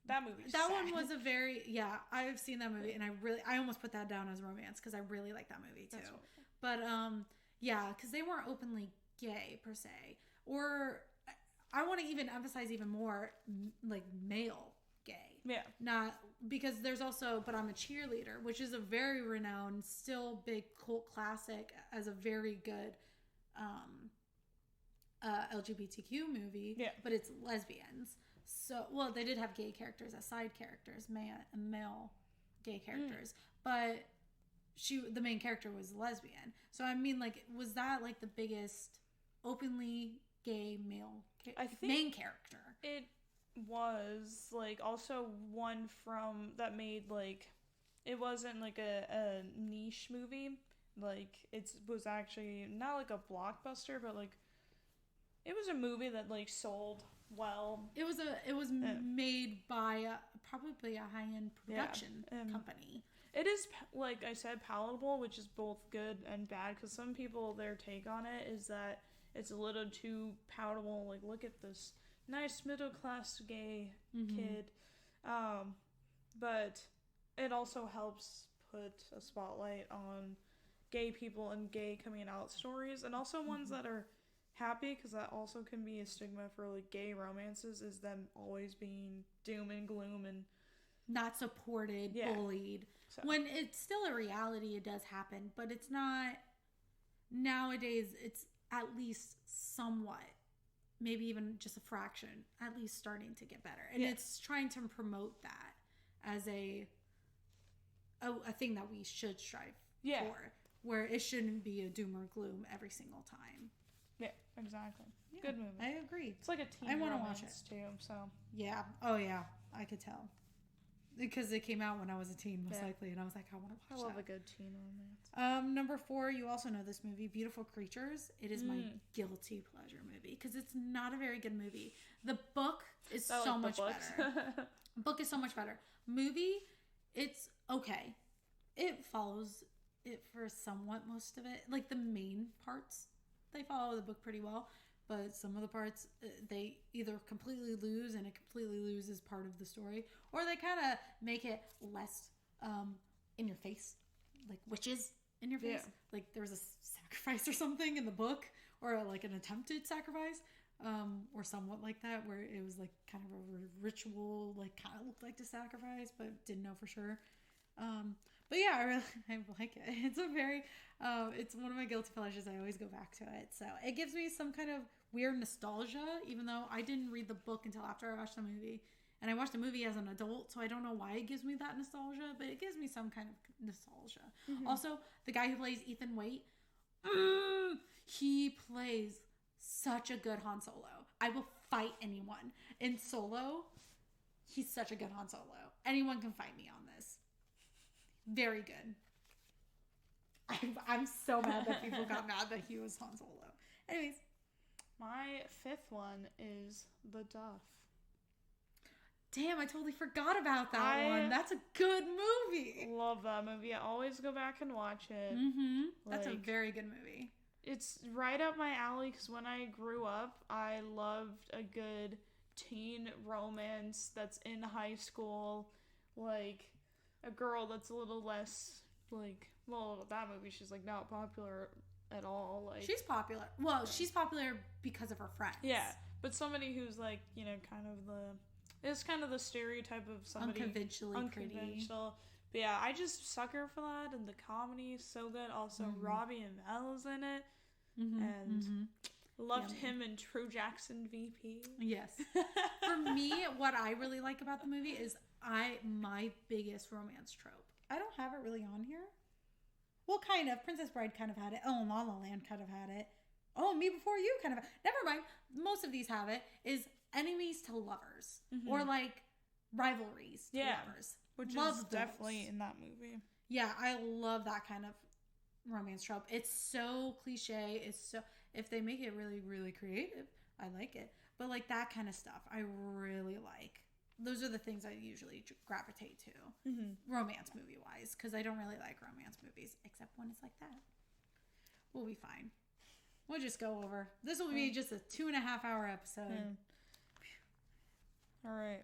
That movie's That sad. one was a very... Yeah, I've seen that movie, and I almost put that down as romance, because I really like that movie, too. But, yeah, because they weren't openly gay, per se. Or, I want to even emphasize even more, like, male gay. Yeah. Not... Because there's also But I'm a Cheerleader, which is a very renowned, still big cult classic as a very good LGBTQ movie. Yeah. But it's lesbians. So, well, they did have gay characters as side characters, male gay characters. But the main character was lesbian. So, I mean, like, was that, like, the biggest openly gay male main character? It was like also one from that made like it wasn't like a niche movie, like it was actually not like a blockbuster, but like it was a movie that like sold well. It was made by probably a high-end production company. It is, like I said, palatable, which is both good and bad, because some people, their take on it is that it's a little too palatable, like look at this nice middle-class gay kid. But it also helps put a spotlight on gay people and gay coming out stories, and also ones that are happy, because that also can be a stigma for like gay romances, is them always being doom and gloom and not supported, bullied. So. When it's still a reality, it does happen, but it's not nowadays. It's at least somewhat, maybe even just a fraction, at least starting to get better. And it's trying to promote that as a thing that we should strive for, where it shouldn't be a doom or gloom every single time. Yeah, exactly. Yeah, good movie. I agree. It's like a teen. I want to watch it too. So yeah. Oh yeah, I could tell. Because it came out when I was a teen, most likely, and I was like, I want to watch that. I love a good teen romance. Number 4, you also know this movie, Beautiful Creatures. It is my guilty pleasure movie, because it's not a very good movie. The book is so much better. Book is so much better. Movie, it's okay. It follows it for somewhat most of it. Like, the main parts, they follow the book pretty well. But some of the parts, they either completely lose, and it completely loses part of the story, or they kind of make it less in your face, like witches in your face. Like there was a sacrifice or something in the book, or like an attempted sacrifice, or somewhat like that, where it was like kind of a ritual, like kind of looked like the sacrifice, but didn't know for sure. But yeah, I like it. It's a very, it's one of my guilty pleasures. I always go back to it. So it gives me some kind of weird nostalgia, even though I didn't read the book until after I watched the movie. And I watched the movie as an adult, so I don't know why it gives me that nostalgia, but it gives me some kind of nostalgia. Also, the guy who plays Ethan Waite, he plays such a good Han Solo. I will fight anyone. In Solo, he's such a good Han Solo. Anyone can fight me on this. Very good. I'm so mad that people got mad that he was Han Solo. Anyways. My 5th one is The Duff. Damn, I totally forgot about that one. That's a good movie. Love that movie. I always go back and watch it. Mm-hmm. That's a very good movie. It's right up my alley because when I grew up, I loved a good teen romance that's in high school. Like, a girl that's a little less, like, well, that movie, she's, like, not popular at all. Like, she's popular. Well, she's popular because of her friends. Yeah, but somebody who's, like, you know, it's kind of the stereotype of somebody unconventional. Pretty. But yeah, I just sucker for that, and the comedy is so good. Also, Robbie Amell's in it, and loved him in True Jackson VP. Yes. For me, what I really like about the movie is my biggest romance trope. I don't have it really on here. Well, kind of. Princess Bride kind of had it. Oh, and La La Land kind of had it. Oh, Me Before You kind of. Never mind. Most of these have it. Is enemies to lovers, or like rivalries to lovers, which is definitely in that movie. Yeah, I love that kind of romance trope. It's so cliche. It's so, if they make it really, really creative, I like it. But like that kind of stuff, I really like. Those are the things I usually gravitate to, romance movie wise, because I don't really like romance movies except when it's like that. We'll be fine. We'll just go over. This will be just a 2.5-hour episode. All right.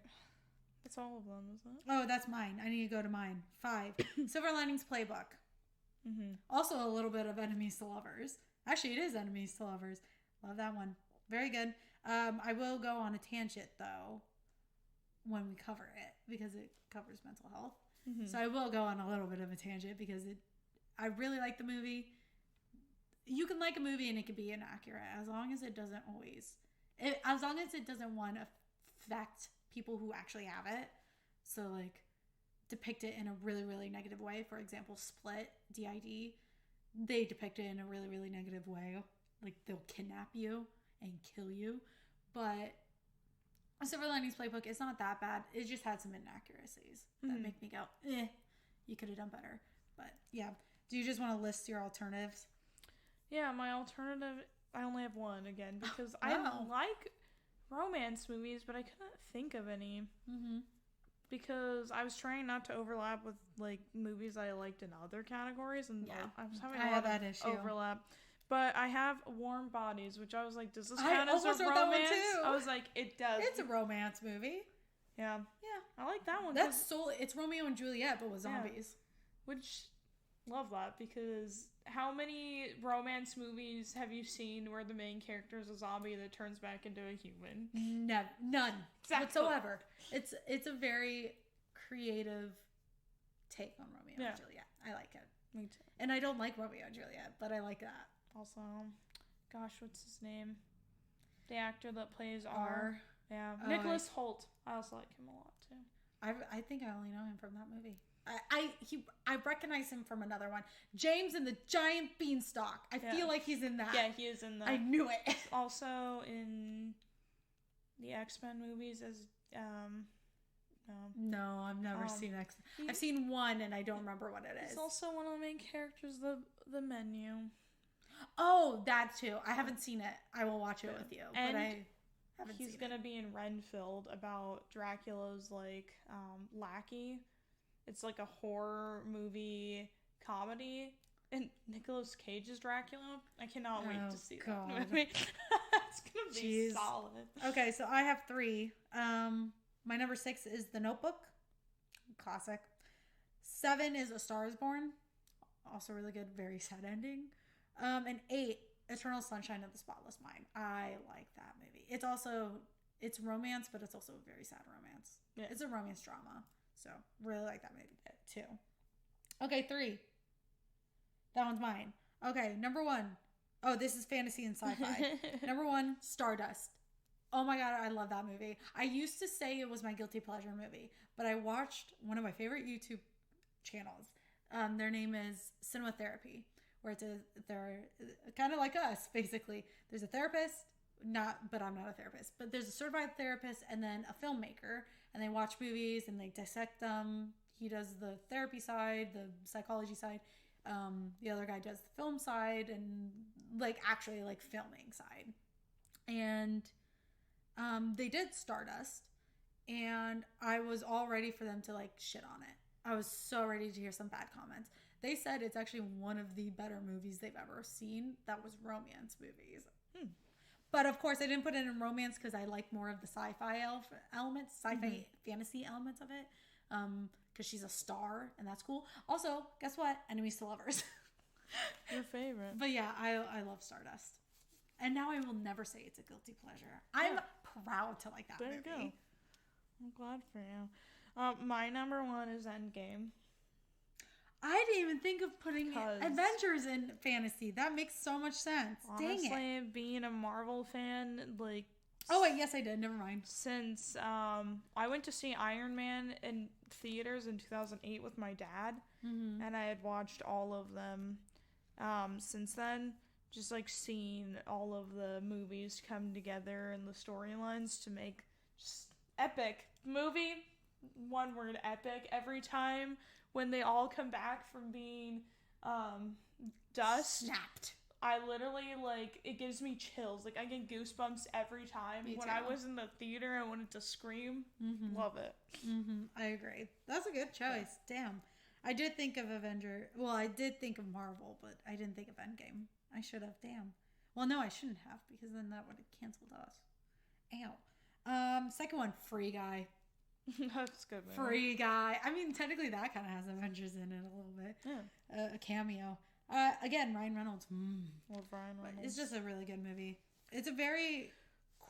That's all of them, isn't it? Oh, that's mine. I need to go to mine. 5. Silver Linings Playbook. Also a little bit of Enemies to Lovers. Actually, it is Enemies to Lovers. Love that one. Very good. I will go on a tangent, though, when we cover it, because it covers mental health. So I will go on a little bit of a tangent, because I really like the movie. You can like a movie and it can be inaccurate, as long as it doesn't want to affect people who actually have it. So, like, depict it in a really, really negative way. For example, Split, DID, they depict it in a really, really negative way. Like, they'll kidnap you and kill you. But Silver Linings Playbook, it's not that bad. It just had some inaccuracies that make me go, you could have done better. But, yeah. Do you just want to list your alternatives? Yeah, my alternative, I only have one again, because I like romance movies, but I couldn't think of any. Because I was trying not to overlap with, like, movies I liked in other categories, and I was having a lot of overlap. But I have Warm Bodies, which I was like, does this count as a romance? I was like, it does. It's a romance movie. Yeah. I like that one. It's Romeo and Juliet, but with zombies. Which, love that, because how many romance movies have you seen where the main character is a zombie that turns back into a human? None. Exactly. Whatsoever. It's a very creative take on Romeo and Juliet. I like it. Me too. And I don't like Romeo and Juliet, but I like that. Also, gosh, what's his name? The actor that plays R. Yeah. Nicholas Hoult. I also like him a lot too. I think I only know him from that movie. I recognize him from another one. James and the Giant Beanstalk. I feel like he's in that. Yeah, he is in that. I knew it. Also in the X-Men movies as No, I've never seen X-Men. I've seen one and I don't remember what it is. He's also one of the main characters, the Menu. Oh, that too. I haven't seen it. I will watch it with you. And but I haven't seen it. He's gonna be in Renfield about Dracula's lackey. It's like a horror movie comedy, and Nicolas Cage is Dracula. I cannot wait to see that movie. It's gonna be solid. Okay, so I have 3. My number 6 is The Notebook, classic. 7 is A Star Is Born, also really good, very sad ending. And 8, Eternal Sunshine of the Spotless Mind. I like that movie. It's romance, but it's also a very sad romance. Yeah. It's a romance drama. So, really like that movie too. Okay, 3. That one's mine. Okay, number 1. Oh, this is fantasy and sci-fi. Number 1, Stardust. Oh my god, I love that movie. I used to say it was my guilty pleasure movie, but I watched one of my favorite YouTube channels. Their name is Cinema Therapy, where they're kind of like us, basically. There's a therapist, but I'm not a therapist, but there's a certified therapist and then a filmmaker, and they watch movies and they dissect them. He does the therapy side, the psychology side, The other guy does the film side and like actually like filming side. And they did Stardust, and I was all ready for them to like shit on it. I was so ready to hear some bad comments. They said it's actually one of the better movies they've ever seen. That was romance movies. But of course, I didn't put it in romance because I like more of the sci-fi elements, sci-fi fantasy elements of it. Because she's a star, and that's cool. Also, guess what? Enemies to lovers. Your favorite. But yeah, I love Stardust. And now I will never say it's a guilty pleasure. I'm proud to like that movie. There you go. I'm glad for you. My number one is Endgame. I didn't even think of putting Avengers in fantasy. That makes so much sense. Honestly, dang it. Being a Marvel fan, like... Oh, wait, yes, I did. Never mind. Since I went to see Iron Man in theaters in 2008 with my dad, and I had watched all of them since then. Just, like, seeing all of the movies come together and the storylines to make just epic movie. One word, epic. Every time when they all come back from being dust. Snapped. I literally, like, it gives me chills. Like, I get goosebumps every time. When I was in the theater, I wanted to scream. Love it. I agree. That's a good choice. Yeah. Damn. I did think of I did think of Marvel, but I didn't think of Endgame. I should have. Damn. Well, no, I shouldn't have, because then that would have canceled us. Ow. Second one, Free Guy. That's good, man. Free Guy. I mean, technically that kind of has Avengers in it a little bit. Yeah. A cameo. Again, Ryan Reynolds. Love Ryan Reynolds. It's just a really good movie. It's a very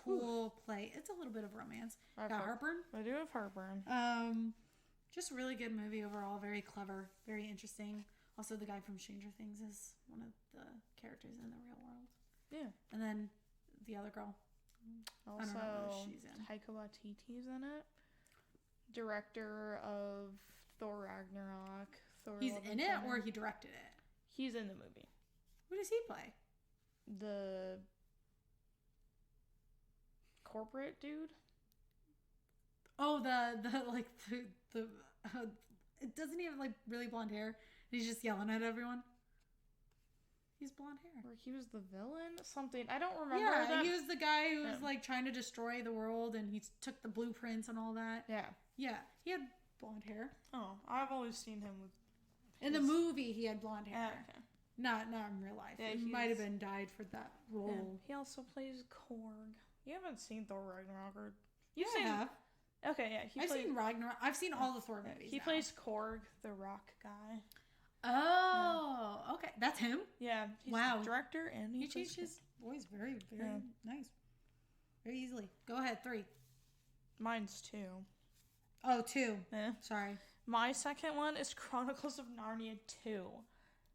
cool play. It's a little bit of romance. Got heartburn? I do have heartburn. Just a really good movie overall. Very clever. Very interesting. Also, the guy from Stranger Things is one of the characters in the real world. Yeah. And then the other girl. Also, I don't know what she's in. Taika Waititi's in it. Director of Thor Ragnarok. He's in it, or he directed it? He's in the movie. Who does he play? The corporate dude. Oh, it doesn't he have like really blonde hair? He's just yelling at everyone. He's blonde hair. Or he was the villain? Something. I don't remember. Yeah, he was the guy who was like trying to destroy the world, and he took the blueprints and all that. Yeah. Yeah, he had blonde hair. Oh, I've always seen him with... In the movie, he had blonde hair. Okay. Not in real life. Yeah, he might have been dyed for that role. Yeah. He also plays Korg. You haven't seen Thor Ragnarok, or... I have. Okay, yeah. I've seen Ragnarok. I've seen all the Thor movies. He plays Korg, the rock guy. Oh, okay. That's him? Yeah. He's the director, and he changed his voice very, very nice. Very easily. Go ahead, 3. Mine's 2. Oh, 2. Yeah. Sorry. My second one is Chronicles of Narnia 2.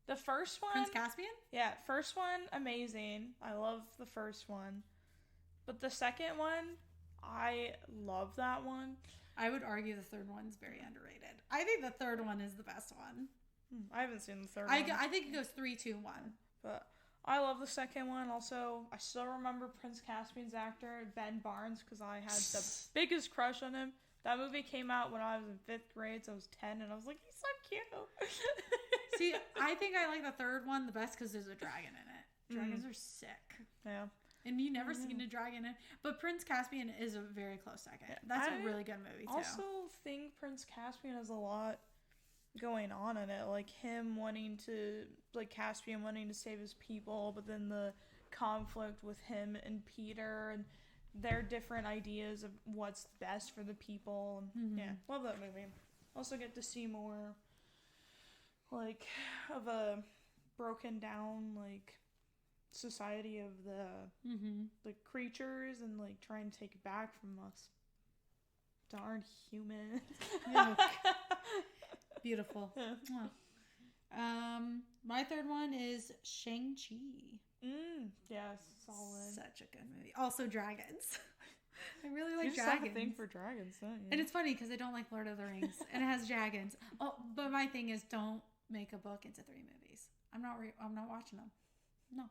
The first one... Prince Caspian? Yeah, first one, amazing. I love the first one. But the second one, I love that one. I would argue the third one's very underrated. I think the third one is the best one. I haven't seen the third one. I think it goes 3, 2, 1. But I love the second one. Also, I still remember Prince Caspian's actor, Ben Barnes, because I had the biggest crush on him. That movie came out when I was in 5th grade, so I was 10, and I was like, he's so cute. See, I think I like the third one the best because there's a dragon in it. Dragons are sick. Yeah. And you never seen a dragon in it. But Prince Caspian is a very close second. That's a really good movie, too. I also think Prince Caspian has a lot going on in it. Like, him wanting to... Like, Caspian wanting to save his people, but then the conflict with him and Peter, and their different ideas of what's best for the people. Yeah, love that movie. Also get to see more, like, of a broken down, like, society of the creatures, and, like, trying to take it back from us darn humans. Beautiful. Yeah. My third one is Shang-Chi. Yes, solid. Such a good movie. Also dragons. I really like dragons. You just have a thing for dragons, don't you? And it's funny because I don't like Lord of the Rings, and it has dragons. Oh, but my thing is, don't make a book into 3 movies. I'm not watching them. No,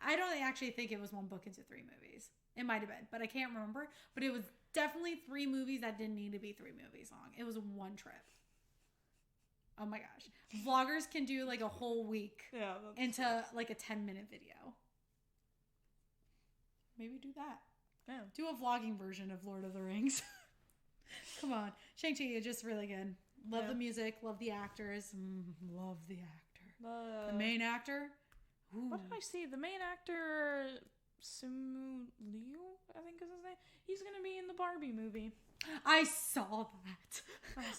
I don't actually think it was 1 book into 3 movies. It might have been, but I can't remember. But it was definitely 3 movies that didn't need to be 3 movies long. It was 1 trip. Oh my gosh. Vloggers can do like a whole week into like a 10-minute video. Maybe do that. Yeah. Do a vlogging version of Lord of the Rings. Come on. Shang-Chi is just really good. Love the music. Love the actors. Love the actor. The main actor. Ooh. What did I see? The main actor, Simu Liu, I think is his name. He's going to be in the Barbie movie. I saw that.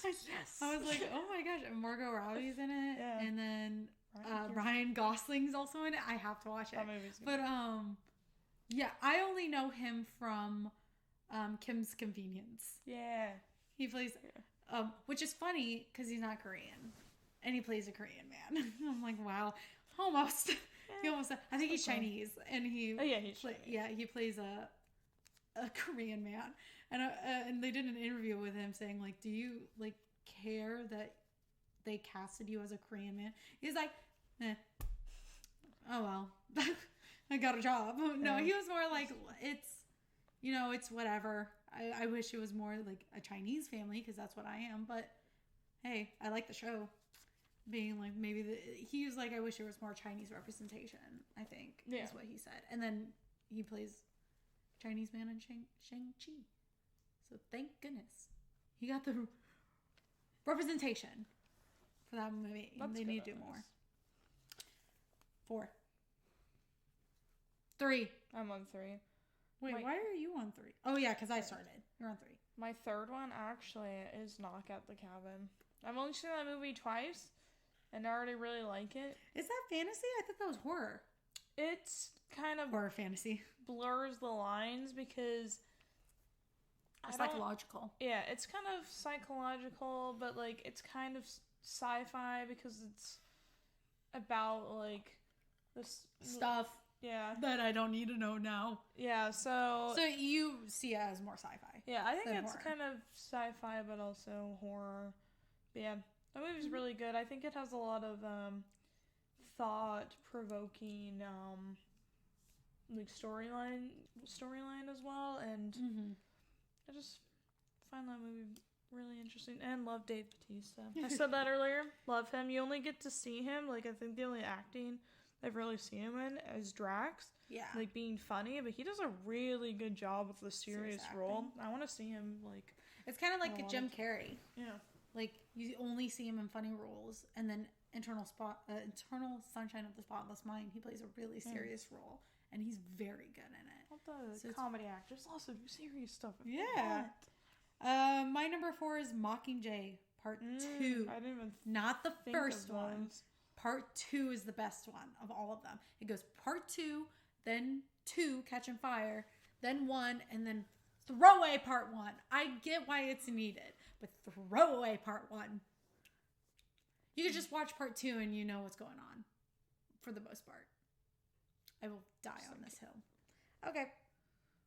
Yes. I was like, oh my gosh. And Margot Robbie's in it. Yeah. And then Ryan Gosling's also in it. I have to watch it. That movie's good. But, yeah, I only know him from Kim's Convenience. Yeah. He plays, which is funny because he's not Korean. And he plays a Korean man. I'm like, wow. Almost. He almost, I think he's Chinese. And he, he's Chinese. Yeah, he plays a Korean man. And they did an interview with him saying, like, do you, like, care that they casted you as a Korean man? He's like, oh, well, I got a job. No, he was more like, it's, it's whatever. I wish it was more like a Chinese family because that's what I am. But, hey, I like the show. Being like, maybe, he was like, I wish there was more Chinese representation, I think, is what he said. And then he plays Chinese man in Shang-Chi. So thank goodness he got the representation for that movie. They need to do more. 4. 3. I'm on 3. Wait, why are you on 3? Oh yeah, because I started. You're on 3. My third one actually is Knock at the Cabin. I've only seen that movie twice, and I already really like it. Is that fantasy? I thought that was horror. It's kind of horror fantasy. Blurs the lines because psychological. Yeah, it's kind of psychological, but like it's kind of sci-fi because it's about like this stuff. Yeah, that I don't need to know now. Yeah, so you see it as more sci-fi. Yeah, I think it's horror. Kind of sci-fi, but also horror. But yeah, that movie's really good. I think it has a lot of thought-provoking like storyline as well, and I just find that movie really interesting and love Dave Bautista. I said that earlier. Love him. You only get to see him, like, I think the only acting I've really seen him in is Drax. Yeah. Like, being funny, but he does a really good job with the serious role. I want to see him, like... It's kind of like a Jim Carrey. Yeah. Like, you only see him in funny roles, and then Eternal Sunshine of the Spotless Mind, he plays a really serious role, and he's very good in it. The comedy actors also do serious stuff. Yeah. My number 4 is Mockingjay Part 2. I didn't even not the first one. Part 2 is the best one of all of them. It goes Part 2, then 2, Catching Fire, then 1, and then throwaway Part 1. I get why it's needed, but throwaway Part 1. You could just watch Part 2 and you know what's going on, for the most part. I will die on this hill. Okay.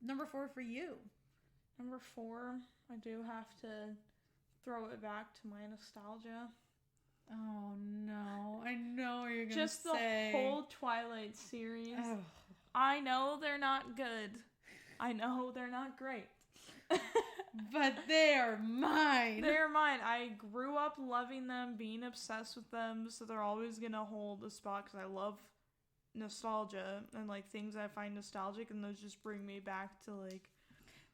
Number 4 for you. Number 4, I do have to throw it back to my nostalgia. Oh no. I know what you're going to say. Just the whole Twilight series. Oh. I know they're not good. I know they're not great. But they are mine. They're mine. I grew up loving them, being obsessed with them, so they're always going to hold a spot because I love nostalgia and like things I find nostalgic, and those just bring me back to like...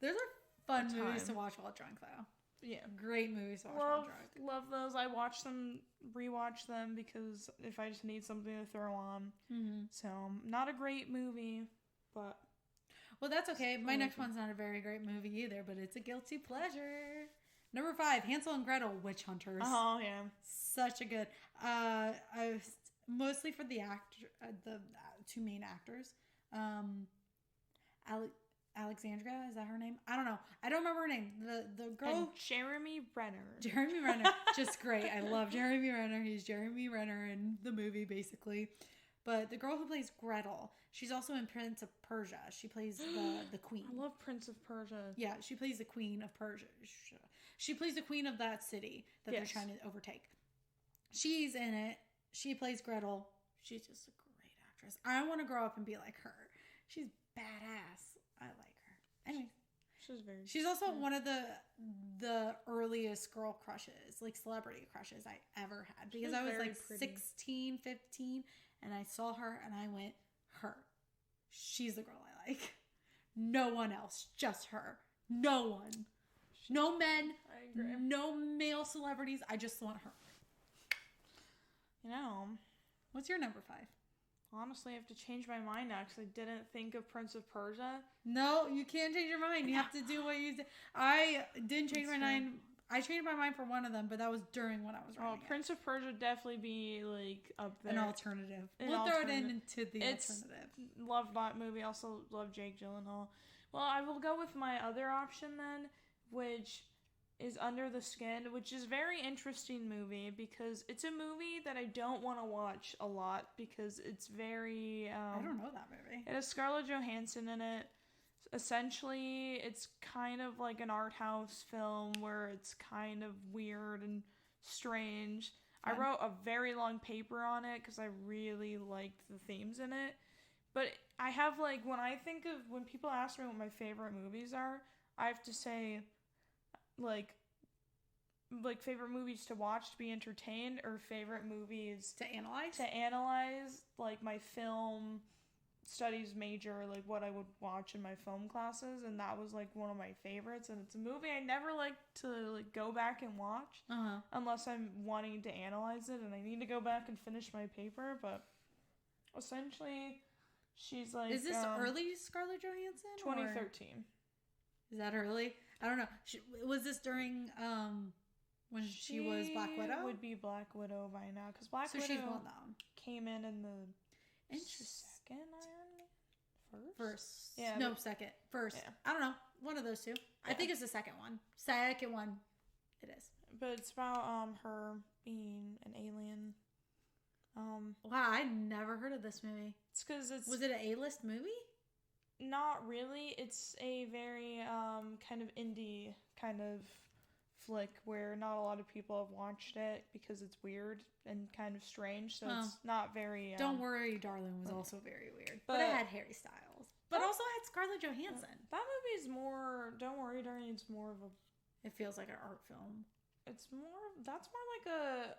Those are fun movies to watch while drunk, though. Yeah. Great movies to watch while drunk. Love those. I watch them, rewatch them, because if I just need something to throw on. Mm-hmm. So, not a great movie, but... Well, that's okay. My next one's not a very great movie either, but it's a guilty pleasure. Number 5, Hansel and Gretel, Witch Hunters. Oh, yeah. Such a good... mostly for the two main actors. Alexandria, is that her name? I don't know. I don't remember her name. The girl... And Jeremy Renner. Jeremy Renner. Just great. I love Jeremy Renner. He's Jeremy Renner in the movie, basically. But the girl who plays Gretel, she's also in Prince of Persia. She plays the queen. I love Prince of Persia. Yeah, she plays the queen of Persia. She plays the queen of that city that they're trying to overtake. She's in it. She plays Gretel. She's just a great actress. I want to grow up and be like her. She's badass. I like her. Anyway, She's also one of the earliest girl crushes, like celebrity crushes I ever had. Because I was like pretty. 16, 15, and I saw her and I went, her. She's the girl I like. No one else. Just her. No one. No men. I agree. No male celebrities. I just want her. You know. What's your number 5? Honestly, I have to change my mind now because I didn't think of Prince of Persia. No, you can't change your mind. You have to do what you did. I didn't change my mind. I changed my mind for one of them, but that was during when I was writing Prince of Persia definitely be like up there. An alternative. We'll throw it into the alternative. Love that movie. Also love Jake Gyllenhaal. Well, I will go with my other option then, which is Under the Skin, which is a very interesting movie because it's a movie that I don't want to watch a lot because it's very... I don't know that movie. It has Scarlett Johansson in it. Essentially, it's kind of like an art house film where it's kind of weird and strange. Fun. I wrote a very long paper on it because I really liked the themes in it. But I have like, when people ask me what my favorite movies are, I have to say... like favorite movies to watch to be entertained or favorite movies to analyze like my film studies major, like what I would watch in my film classes, and that was like one of my favorites, and it's a movie I never like to like go back and watch unless I'm wanting to analyze it and I need to go back and finish my paper. But essentially she's like, is this early Scarlett Johansson? 2013 Is that early? I don't know. Was this during when she was Black Widow? Would be Black Widow by now because Black Widow she's well known. Came in the second Iron Man? First. Yeah. No, second. First. Yeah. I don't know. One of those two. Yeah. I think it's the second one. Second one. It is. But it's about her being an alien. Wow, I never heard of this movie. It's because it's... Was it an A-list movie? Not really. It's a very kind of indie kind of flick where not a lot of people have watched it because it's weird and kind of strange, so it's not very... Don't Worry, Darling was also very weird. But it had Harry Styles. But also had Scarlett Johansson. That movie is more... Don't Worry, Darling, it's more of a... It feels like an art film. It's more... That's more like a...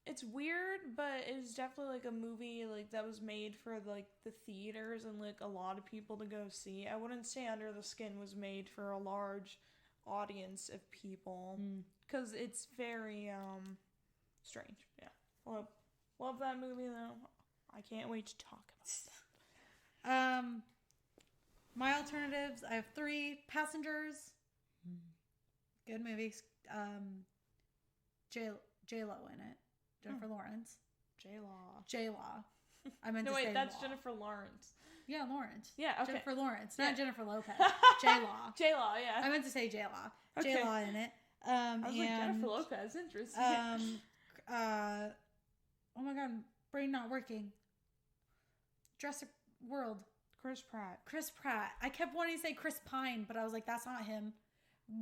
It's weird, but it was definitely like a movie like that was made for like the theaters and like a lot of people to go see. I wouldn't say Under the Skin was made for a large audience of people because it's very strange. Yeah, love that movie though. I can't wait to talk about that. My alternatives, I have 3. Passengers, good movies. J-Lo in it. Jennifer Lawrence. J-Law. I meant to say that's Law. Jennifer Lawrence. Yeah, Lawrence. Yeah, okay. Jennifer Lawrence, not Jennifer Lopez. J-Law. J-Law, yeah. I meant to say J-Law. Okay. J-Law in it. I was like, Jennifer Lopez, interesting. Oh my god, brain not working. Jurassic World. Chris Pratt. I kept wanting to say Chris Pine, but I was like, that's not him.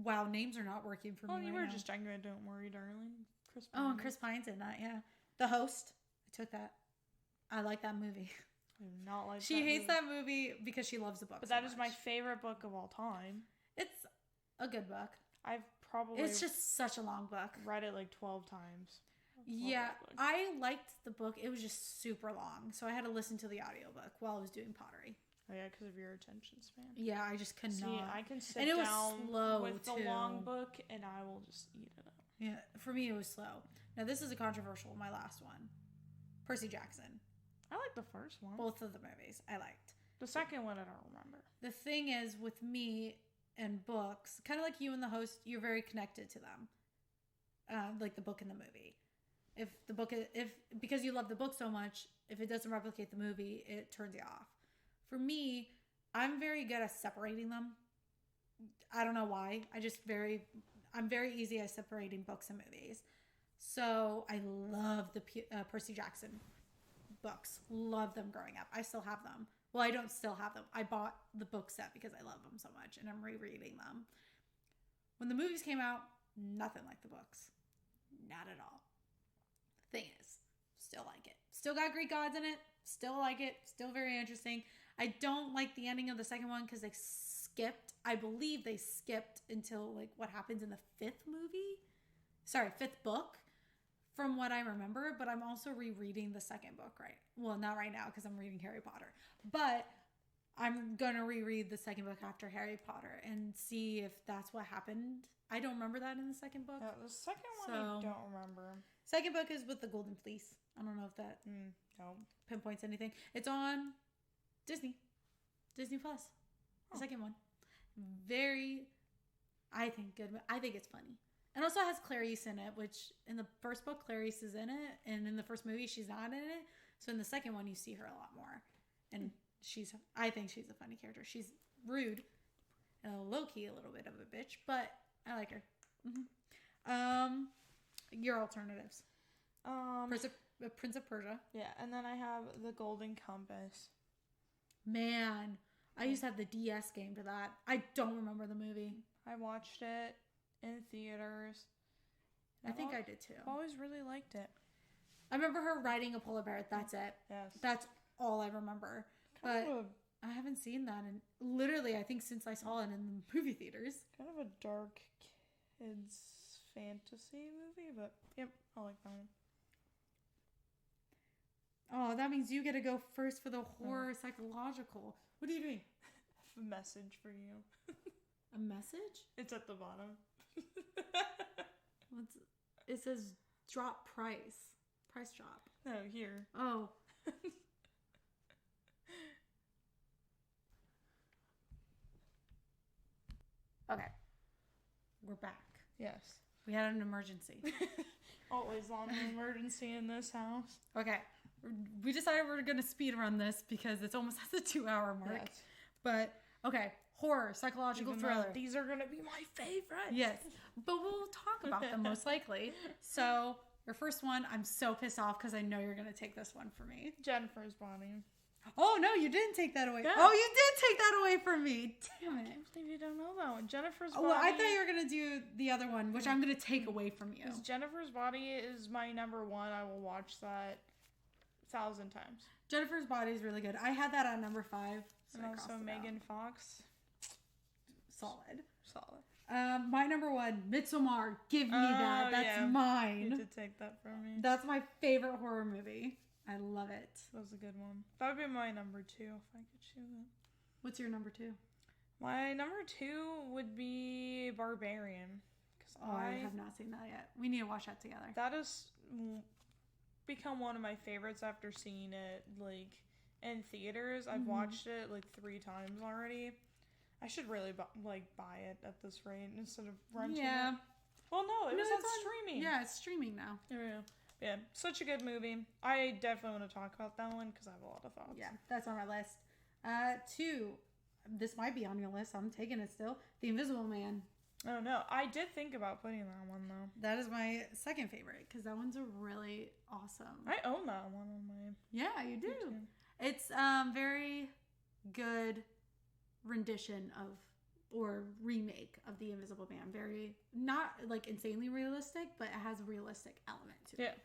Wow, names are not working for me. Oh, you were just talking about Don't Worry, Darling. Chris Pine. Oh, and Chris Pine's in that, yeah. The Host. I took that. I like that movie. I do not like she hates that movie because she loves the book. But that is my favorite book of all time. It's a good book. It's just such a long book. Read it like 12 times. Yeah, I liked the book. It was just super long. So I had to listen to the audiobook while I was doing pottery. Oh yeah, because of your attention span. Yeah, I just could not. See, I can sit down with the long book and I will just eat it up. Yeah, for me it was slow. Now this is a controversial, my last one. Percy Jackson. I like the first one. Both of the movies I liked. The second one I don't remember. The thing is with me and books, kind of like you and the Host, you're very connected to them. Like the book and the movie. Because you love the book so much, if it doesn't replicate the movie, it turns you off. For me, I'm very good at separating them. I don't know why. I'm very easy at separating books and movies. So I love the Percy Jackson books. Love them growing up. I still have them. Well, I don't still have them. I bought the book set because I love them so much and I'm rereading them. When the movies came out, nothing like the books. Not at all. Thing is, still like it. Still got Greek gods in it. Still like it. Still very interesting. I don't like the ending of the second one because they skipped. I believe they skipped until like what happens in the fifth book from what I remember, but I'm also rereading the second book not right now because I'm reading Harry Potter, but I'm going to reread the second book after Harry Potter and see if that's what happened. I don't remember that in the second book. The second one I don't remember. Second book is with the Golden Fleece. I don't know if that pinpoints anything. It's on Disney Plus. The second one. Very, I think, good. I think it's funny. And also has Clarice in it, which in the first book, Clarice is in it. And in the first movie, she's not in it. So in the second one, you see her a lot more. And I think she's a funny character. She's rude and low-key a little bit of a bitch, but I like her. Mm-hmm. Your alternatives. Prince of Persia. Yeah, and then I have The Golden Compass. Man, I used to have the DS game to that. I don't remember the movie. I watched it in theaters. I think I did too. I've always really liked it. I remember her riding a polar bear. That's it. Yes. That's all I remember. But I haven't seen that in literally, I think, since I saw it in the movie theaters. Kind of a dark kids fantasy movie, but yep, I like that one. Oh, that means you get to go first for the horror psychological. What are you doing? I have a message for you. A message? It's at the bottom. It says drop price. Price drop. No, here. Oh. Okay. We're back. Yes. We had an emergency. Always on an emergency in this house. Okay. We decided we're going to speed run this because it's almost at the 2-hour mark. Yes. But, okay. Horror, psychological thriller. These are going to be my favorites. Yes. But we'll talk about them most likely. So, your first one, I'm so pissed off because I know you're going to take this one for me. Jennifer's Body. Oh, no, you didn't take that away. Yeah. Oh, you did take that away from me. Damn it. I can't believe you don't know that one. Jennifer's Body. Well, I thought you were going to do the other one, which I'm going to take away from you. Jennifer's Body is my number one. I will watch that 1,000 times. Jennifer's Body is really good. I had that at number 5. So and also Megan Fox. Solid. My number 1, Midsommar. Give me that. That's mine. You did take that from me. That's my favorite horror movie. I love it. That was a good one. That would be my number 2 if I could choose it. What's your number 2? My number 2 would be Barbarian. I have not seen that yet. We need to watch that together. That has become one of my favorites after seeing it like in theaters. I've watched it like 3 times already. I should really buy it at this rate instead of renting it. Well, no, it was on streaming. Yeah, it's streaming now. Yeah, such a good movie. I definitely want to talk about that one because I have a lot of thoughts. Yeah, that's on my list. 2, this might be on your list. I'm taking it still. The Invisible Man. Oh, no. I did think about putting that one, though. That is my second favorite because that one's a really awesome. I own that one on my... Yeah, you do. YouTube. It's very good rendition of or remake of The Invisible Man. Very, not like insanely realistic, but it has a realistic element to it.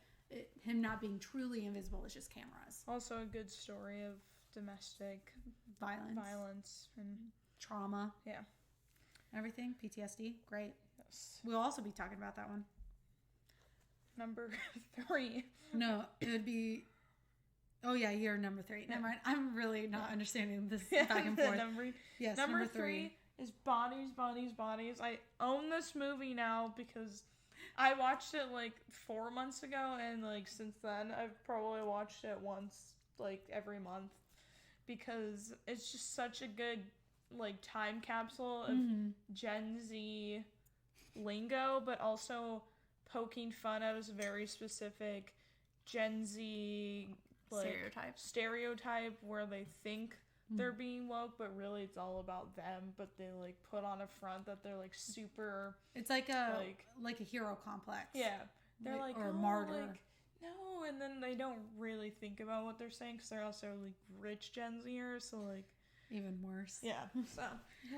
Him not being truly invisible is just cameras. Also a good story of domestic violence and trauma. Yeah. Everything. PTSD. Great. Yes. We'll also be talking about that one. Number 3. No, it would be... Oh, yeah, you're number 3. Never mind. I'm really not understanding this back and forth. Yes, number 3 is Bodies, Bodies, Bodies. I own this movie now because I watched it like 4 months ago, and like since then I've probably watched it once like every month because it's just such a good like time capsule of Gen Z lingo, but also poking fun at a very specific Gen Z like stereotype where they think they're being woke, but really it's all about them, but they like put on a front that they're like super, it's like a hero complex. Yeah, they're like, or a martyr, like, no, and then they don't really think about what they're saying because they're also like rich Gen Zers, so like even worse. Yeah, so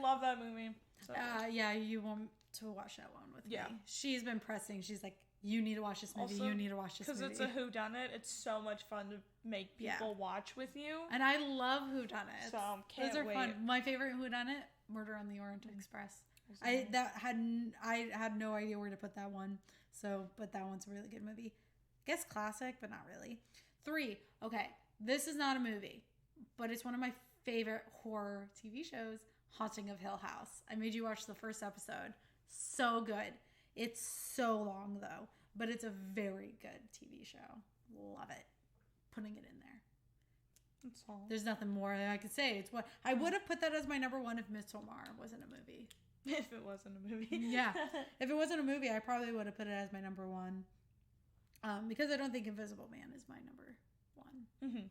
love that movie. So yeah, you want to watch that one with me. She's been pressing. She's like, you need to watch this movie. Also, you need to watch this movie. Because it's a whodunit. It's so much fun to make people watch with you. And I love whodunits. So can't Those are wait. fun. My favorite whodunit Murder on the Orient Express. I had no idea where to put that one. So, but that one's a really good movie. I guess classic, but not really. 3. Okay, this is not a movie, but it's one of my favorite horror TV shows, Haunting of Hill House. I made you watch the first episode. So good. It's so long though, but it's a very good TV show. Love it. Putting it in there. That's all. There's nothing more I could say. It's what I would have put that as my number 1 if Midsommar wasn't a movie. If it wasn't a movie. Yeah. If it wasn't a movie, I probably would have put it as my number 1. Because I don't think Invisible Man is my number 1. Mm-hmm.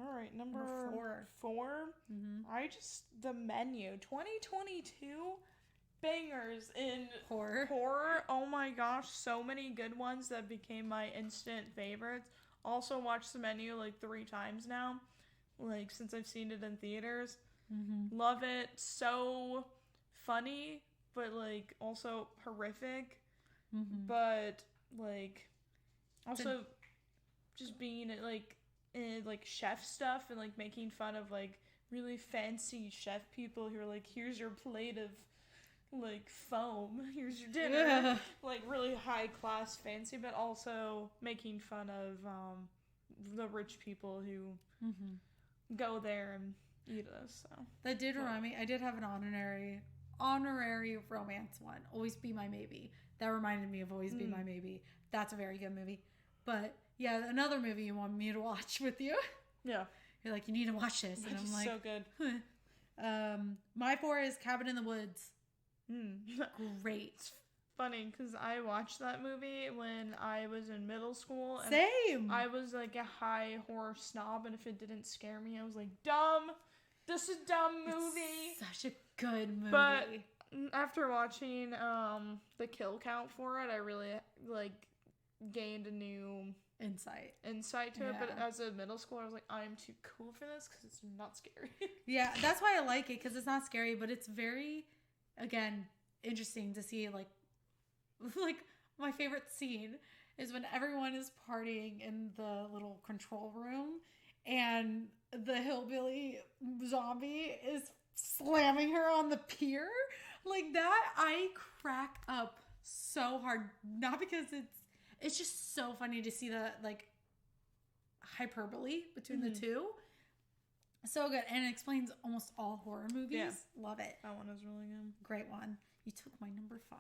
All right, number 4. Mm-hmm. The Menu. 2022 bangers in horror. Oh my gosh, so many good ones that became my instant favorites. Also watched The Menu like 3 times now, like since I've seen it in theaters. Mm-hmm. Love it. So funny, but like also horrific. Mm-hmm. But like also just being like in like chef stuff and like making fun of like really fancy chef people who are like, here's your plate of like foam, here's your dinner. Yeah. Like really high class fancy, but also making fun of the rich people who go there and eat us. So that did remind me, I did have an honorary romance one, Always Be My Maybe. That reminded me of Always Be My Maybe. That's a very good movie. But yeah, another movie you want me to watch with you. Yeah. You're like, you need to watch this. And I'm like, so good. My 4 is Cabin in the Woods. Great. It's funny because I watched that movie when I was in middle school. And Same. I was like a high horror snob, and if it didn't scare me, I was like, dumb. This is a dumb movie. It's such a good movie. But after watching the kill count for it, I really like gained a new insight to it. But as a middle schooler, I was like, I'm too cool for this because it's not scary. Yeah, that's why I like it, because it's not scary, but it's very, again, interesting to see like my favorite scene is when everyone is partying in the little control room and the hillbilly zombie is slamming her on the pier. Like that, I crack up so hard. Not because it's just so funny to see the like hyperbole between the two. So good. And it explains almost all horror movies. Yeah. Love it. That one is really good. Great one. You took my number 5.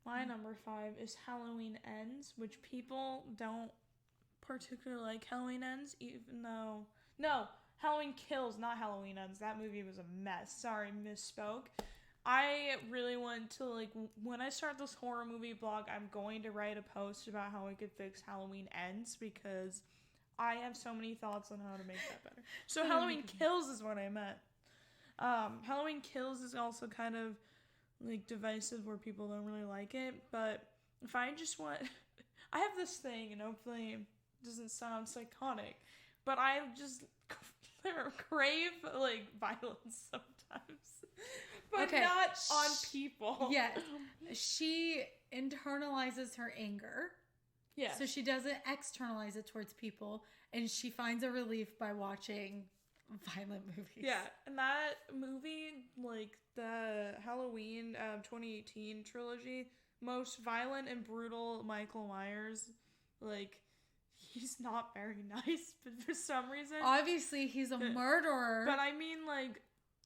My number 5 is Halloween Ends, which people don't particularly like Halloween Ends, even though... No, Halloween Kills, not Halloween Ends. That movie was a mess. Sorry, misspoke. I really want to, like, when I start this horror movie blog, I'm going to write a post about how I could fix Halloween Ends, because I have so many thoughts on how to make that better. So Halloween Kills is what I meant. Halloween Kills is also kind of like divisive where people don't really like it, but if I just want I have this thing, and hopefully it doesn't sound psychotic, but I just crave like violence sometimes, but not on people. Yes. She internalizes her anger. Yeah. So she doesn't externalize it towards people, and she finds a relief by watching violent movies. Yeah, and that movie, like the Halloween 2018 trilogy, most violent and brutal Michael Myers, like he's not very nice, but for some reason, obviously he's a murderer. But I mean, like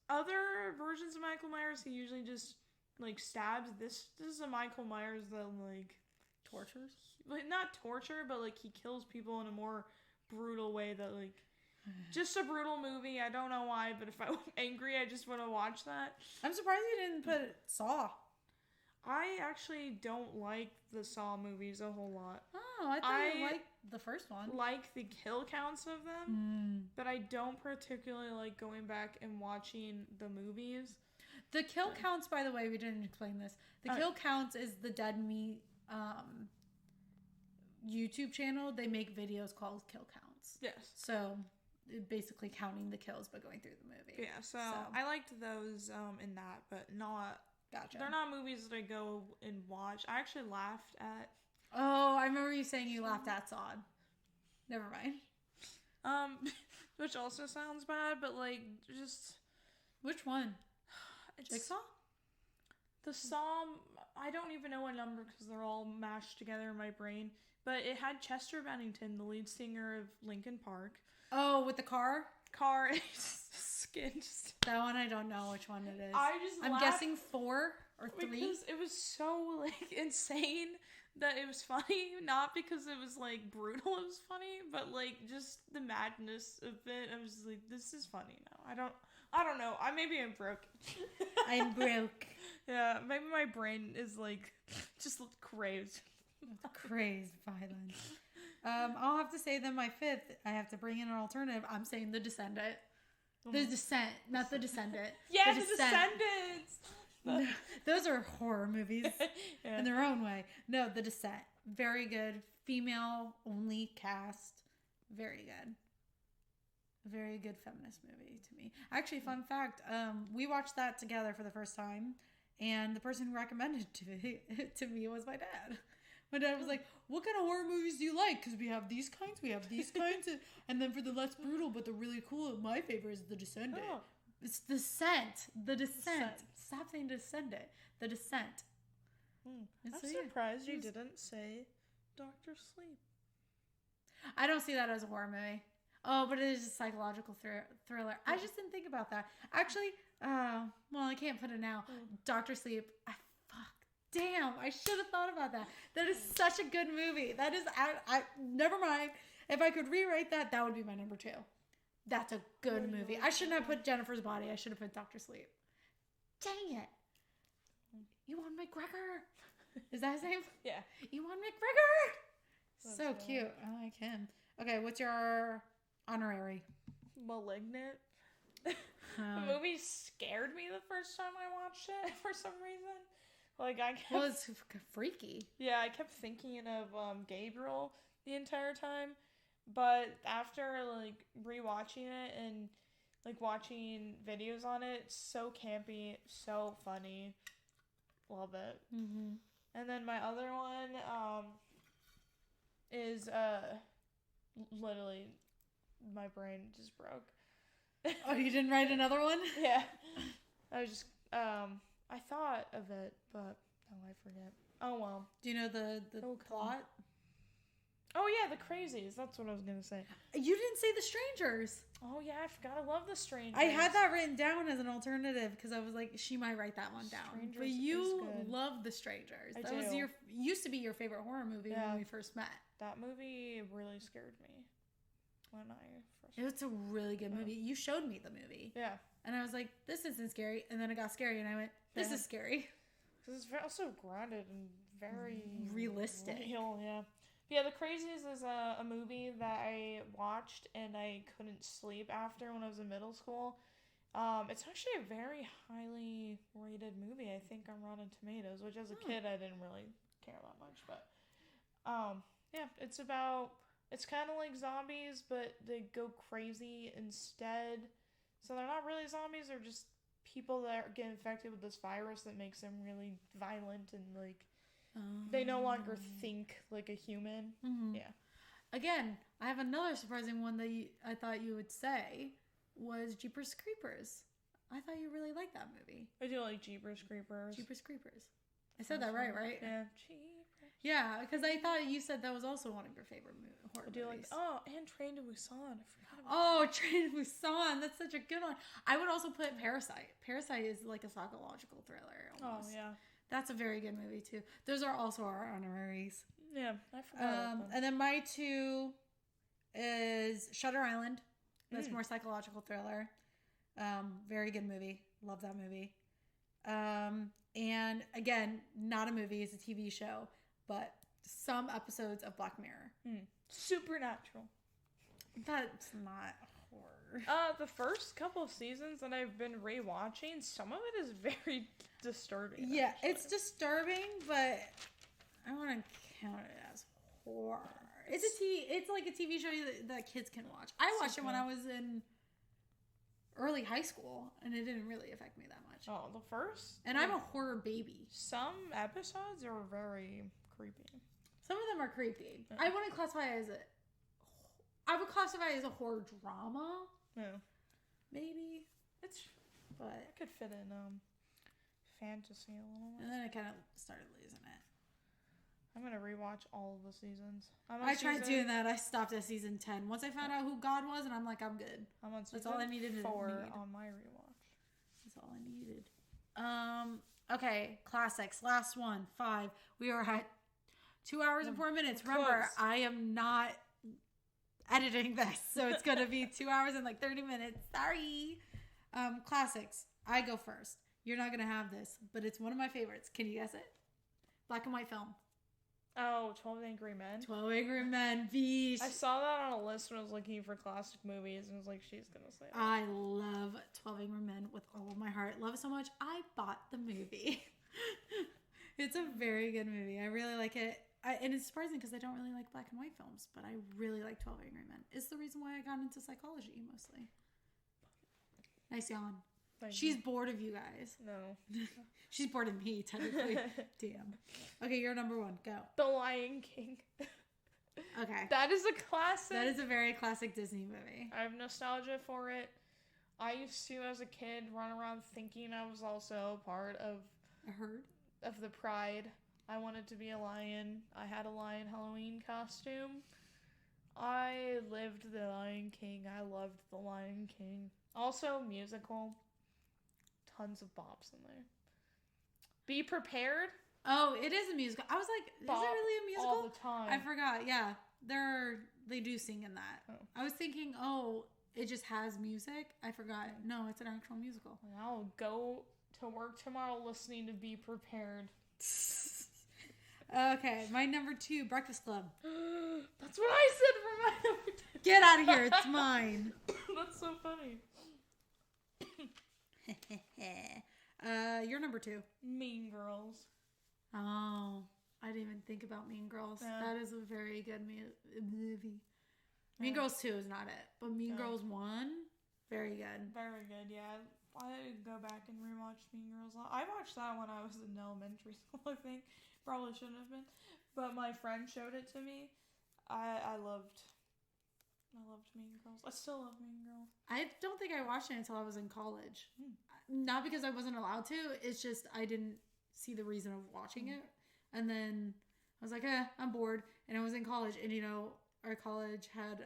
other versions of Michael Myers, he usually just like stabs. This is a Michael Myers that like tortures, like not torture, but like he kills people in a more brutal way that like. Just a brutal movie. I don't know why, but if I'm angry, I just want to watch that. I'm surprised you didn't put Saw. I actually don't like the Saw movies a whole lot. Oh, I thought you liked the first one. Like the kill counts of them, but I don't particularly like going back and watching the movies. The kill counts, by the way, we didn't explain this. The kill counts is the Dead Meat YouTube channel. They make videos called kill counts. Yes. So basically counting the kills but going through the movie. Yeah, so I liked those in that, but not... Gotcha. They're not movies that I go and watch. I actually laughed at... Oh, I remember you saying you laughed at Saw. Never mind. Which also sounds bad, but like, just Which one? Jigsaw? The Saw, I don't even know what number because they're all mashed together in my brain. But it had Chester Bennington, the lead singer of Linkin Park. Oh, with the car? Skin just... That one, I don't know which one it is. I'm guessing 4 or 3. Because it was so, like, insane that it was funny. Not because it was, like, brutal, it was funny. But, like, just the madness of it. I was just like, this is funny now. I don't know. Maybe I'm broke. I'm broke. Yeah, maybe my brain is, like, just crazed. Crazed violence. I'll have to say then my 5th, I have to bring in an alternative. I'm saying The Descendant. The Descent, not The Descendant. Yeah, The Descendants! Those are horror movies in their own way. No, The Descent. Very good. Female-only cast. Very good. Very good feminist movie to me. Actually, fun fact, we watched that together for the first time, and the person who recommended it to me was my dad. My dad was like, what kind of horror movies do you like? Because we have these kinds, and then for the less brutal but the really cool, my favorite is The Descendant. Oh. It's Descent. The Descent. Stop saying Descendant. The Descent. I'm surprised you didn't say Dr. Sleep. I don't see that as a horror movie. Oh, but it is a psychological thriller. I just didn't think about that. Actually, well, I can't put it now. Dr. Sleep. Damn, I should have thought about that. That is such a good movie. That is, never mind. If I could rewrite that, that would be my number 2. That's a good movie. I shouldn't have put Jennifer's Body. I should have put Dr. Sleep. Dang it. Ewan McGregor. Is that his name? Yeah. Ewan McGregor. That's so cute. I like him. Okay, what's your honorary? Malignant. The movie scared me the first time I watched it for some reason. Like, well, it's freaky. Yeah, I kept thinking of Gabriel the entire time. But after, like, rewatching it and, like, watching videos on it, it's so campy, so funny. Love it. Mm-hmm. And then my other one is, literally, my brain just broke. Oh, you didn't write another one? Yeah. I was just, I thought of it, but I forget. Oh, well. Do you know the plot? Oh, yeah, The Crazies. That's what I was going to say. You didn't say The Strangers. Oh, yeah, I forgot. I love The Strangers. I had that written down as an alternative because I was like, she might write that one down. Strangers, but you love The Strangers. I that do. Was used to be your favorite horror movie when we first met. That movie really scared me when I first met. It's a really good movie. You showed me the movie. Yeah. And I was like, this isn't scary. And then it got scary and I went, this is scary. Because it's also grounded and very realistic. Real, yeah. Yeah, The Crazies is a movie that I watched and I couldn't sleep after when I was in middle school. It's actually a very highly rated movie, I think, on Rotten Tomatoes, which as a kid I didn't really care that much. But, yeah, it's kind of like zombies, but they go crazy instead. So they're not really zombies, they're just people that get infected with this virus that makes them really violent and, like, they no longer think like a human. Mm-hmm. Yeah. Again, I have another surprising one that I thought you would say was Jeepers Creepers. I thought you really liked that movie. I do like Jeepers Creepers. Jeepers Creepers. I said that right? Yeah. Yeah, because I thought you said that was also one of your favorite horror movies. And Train to Busan. I forgot about Train to Busan. That's such a good one. I would also put Parasite. Parasite is like a psychological thriller almost. Oh, yeah. That's a very good movie, too. Those are also our honoraries. Yeah, I forgot about them. And then my 2 is Shutter Island. That's more psychological thriller. Very good movie. Love that movie. And again, not a movie. It's a TV show. But some episodes of Black Mirror. Supernatural. That's not horror. The first couple of seasons that I've been rewatching, some of it is very disturbing. Yeah, actually. It's disturbing, but I want to count it as horror. It's like a TV show that kids can watch. I watched it when I was in early high school, and it didn't really affect me that much. Oh, the first? And I'm a horror baby. Some episodes are very creepy. Some of them are creepy. I wouldn't classify it I would classify it as a horror drama. Yeah. Maybe. It's but I could fit in fantasy a little bit. And then I kind of started losing it. I'm gonna rewatch all of the seasons. I tried doing that. I stopped at season 10. Once I found out who God was, and I'm like, I'm good. I'm on season That's all I needed 4 on my rewatch. That's all I needed. Okay, classics. Last one, 5. We are at 2 hours and 4 minutes. Remember, I am not editing this, so it's gonna be 2 hours and like 30 minutes. Sorry. Classics. I go first. You're not gonna have this, but it's one of my favorites. Can you guess it? Black and white film. Oh, 12 Angry Men? 12 Angry Men, beast. I saw that on a list when I was looking for classic movies, and I was like, she's gonna say that. I love 12 Angry Men with all of my heart. Love it so much, I bought the movie. It's a very good movie. I really like it. And it's surprising because I don't really like black and white films, but I really like 12 Angry Men. It's the reason why I got into psychology, mostly. Nice yawn. She's bored of you guys. No. She's bored of me, technically. Damn. Okay, you're number 1. Go. The Lion King. Okay. That is a classic. That is a very classic Disney movie. I have nostalgia for it. I used to, as a kid, run around thinking I was also part of a herd of the pride. I wanted to be a lion. I had a lion Halloween costume. I lived the Lion King. I loved the Lion King. Also, musical. Tons of bops in there. Be Prepared. Oh, it is a musical. I was like, is it really a musical? All the time. I forgot. Yeah, they do sing in that. Oh. I was thinking, it just has music. I forgot. No, it's an actual musical. I'll go to work tomorrow listening to Be Prepared. Okay, my number 2, Breakfast Club. That's what I said for my number 2. Get out of here. It's mine. That's so funny. You're number 2. Mean Girls. Oh, I didn't even think about Mean Girls. Yeah. That is a very good movie. Mean Girls 2 is not it, but Mean Girls 1, very good. Very good, yeah. I go back and rewatch Mean Girls. I watched that when I was in elementary school, I think. Probably shouldn't have been. But my friend showed it to me. I loved Mean Girls. I still love Mean Girls. I don't think I watched it until I was in college. Not because I wasn't allowed to. It's just I didn't see the reason of watching it. And then I was like, I'm bored. And I was in college. And, our college had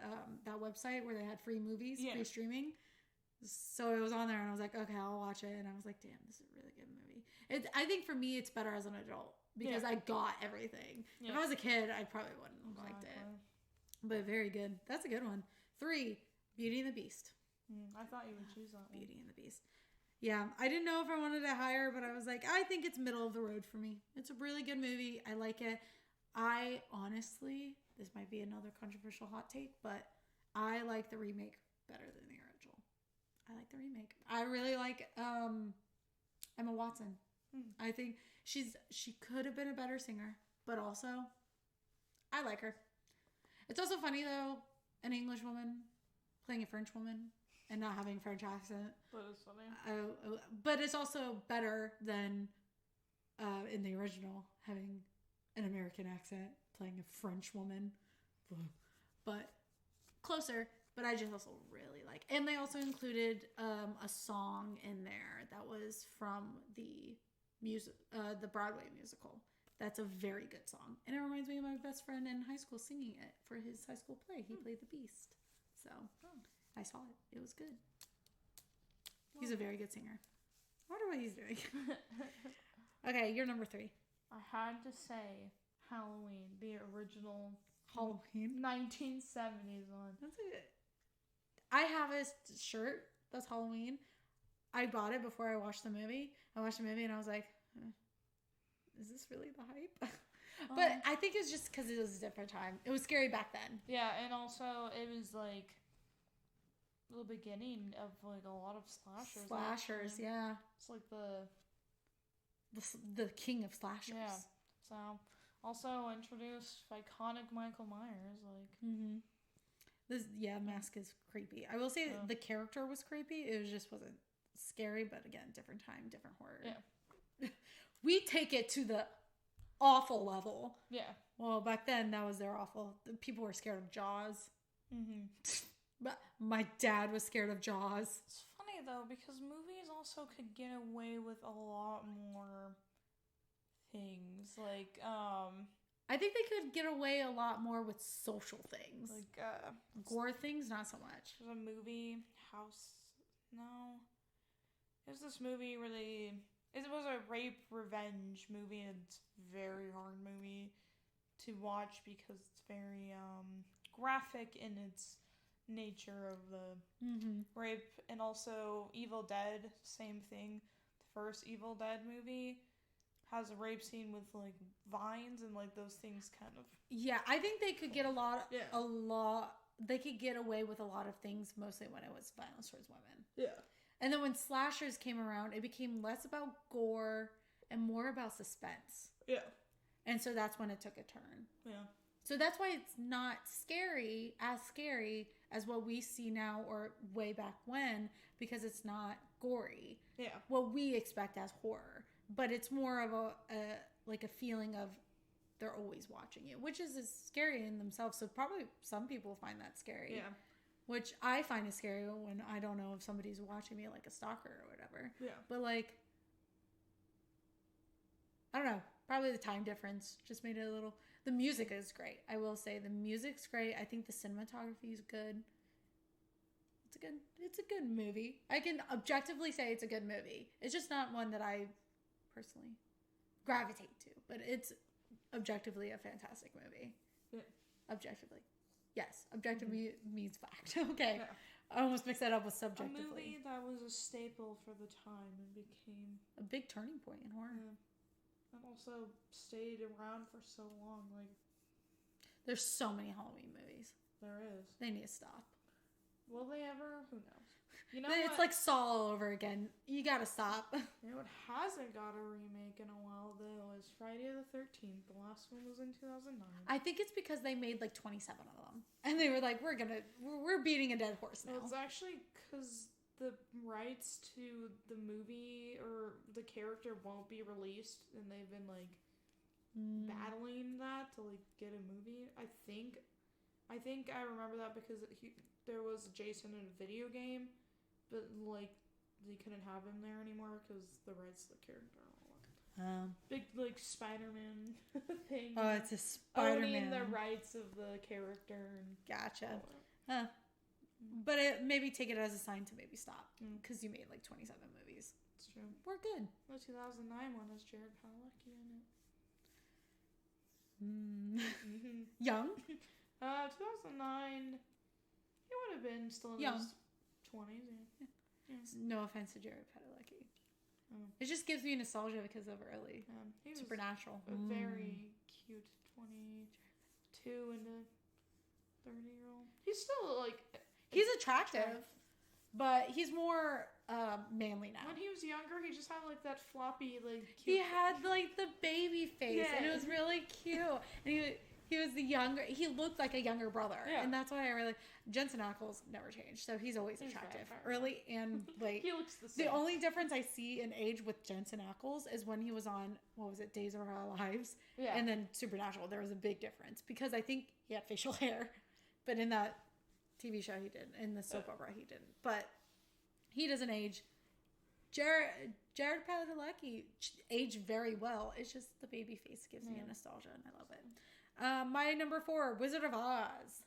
that website where they had free movies, free streaming. So it was on there. And I was like, okay, I'll watch it. And I was like, damn, this is a really good movie. I think for me, it's better as an adult. Because I got everything. Yeah. If I was a kid, I probably wouldn't have liked it. But very good. That's a good one. 3, Beauty and the Beast. I thought you would choose that one. Beauty and the Beast. Yeah, I didn't know if I wanted it higher, but I was like, I think it's middle of the road for me. It's a really good movie. I like it. I honestly, this might be another controversial hot take, but I like the remake better than the original. I like the remake. I really like Emma Watson. I think she could have been a better singer, but also I like her. It's also funny though, an English woman playing a French woman and not having a French accent. But it's funny. But it's also better than in the original having an American accent playing a French woman. But closer. But I just also really like. And they also included a song in there that was from the Broadway musical. That's a very good song. And it reminds me of my best friend in high school singing it for his high school play. He played the Beast. So I saw it. It was good. He's a very good singer. I wonder what he's doing. Okay, you're number 3. I had to say Halloween, the original Halloween 1970s one. That's it. I have a shirt that's Halloween. I bought it before I watched the movie. I watched the movie and I was like, is this really the hype? But I think it's just because it was a different time. It was scary back then. Yeah, and also it was like the beginning of like a lot of slashers. Slashers, yeah. It's like the king of slashers. Yeah. So also introduced iconic Michael Myers, like. This mask is creepy. I will say the character was creepy. It just wasn't scary, but again, different time, different horror. Yeah. We take it to the awful level. Yeah. Well, back then that was their awful. People were scared of Jaws. But my dad was scared of Jaws. It's funny though, because movies also could get away with a lot more things. Like, I think they could get away a lot more with social things. Like, gore things, not so much. There's a movie, No. It was this movie where it was a rape revenge movie, and it's a very hard movie to watch because it's very, graphic in its nature of the rape. And also Evil Dead, same thing. The first Evil Dead movie has a rape scene with like vines and like those things kind of. Yeah, I think they could get they could get away with a lot of things, mostly when it was violence towards women. Yeah. And then when slashers came around, it became less about gore and more about suspense. Yeah. And so that's when it took a turn. Yeah. So that's why it's not scary as what we see now or way back when, because it's not gory. Yeah. What we expect as horror. But it's more of a feeling of they're always watching you, which is scary in themselves. So probably some people find that scary. Yeah. Which I find is scary when I don't know if somebody's watching me like a stalker or whatever. Yeah. But like, I don't know. Probably the time difference just made it a little. The music is great. I will say the music's great. I think the cinematography is good. It's a good movie. I can objectively say it's a good movie. It's just not one that I personally gravitate to, but it's objectively a fantastic movie. Yeah. Objectively. Yes. Objectively means fact. Okay. Yeah. I almost mixed that up with subjectively. A movie that was a staple for the time and became a big turning point in horror. Yeah. And also stayed around for so long. Like, there's so many Halloween movies. There is. They need to stop. Will they ever? Who knows? You know, it's like Saw all over again. You gotta stop. You know what hasn't got a remake in a while though is Friday the 13th. The last one was in 2009. I think it's because they made like 27 of them, and they were like, we're beating a dead horse now. Well, it's actually because the rights to the movie or the character won't be released, and they've been like battling that to like get a movie. I think I remember that because there was Jason in a video game, but like they couldn't have him there anymore because the rights to the character. Big like Spider-Man thing. Oh, it's a Spider-Man. Owning the rights of the character. And gotcha. But maybe take it as a sign to maybe stop because you made like 27 movies. It's true. We're good. The 2009 one has Jared Padalecki in it. Young? 2009. He would have been still in his 20s. Yeah. No offense to Jared Padalecki. It just gives me nostalgia because of early Supernatural. A very cute 22 and a 30-year-old. He's still like. He's attractive, but he's more manly now. When he was younger, he just had like that floppy like. Cute he had like the baby face, and it was really cute. And he was the younger. He looked like a younger brother, and that's why I really. Jensen Ackles never changed, so he's always attractive, early and late. He looks the same. The only difference I see in age with Jensen Ackles is when he was on Days of Our Lives, and then Supernatural. There was a big difference because I think he had facial hair, but in that TV show he did, in the soap opera he didn't. But he doesn't age. Jared Padalecki aged very well. It's just the baby face gives me a nostalgia, and I love it. My number 4, Wizard of Oz.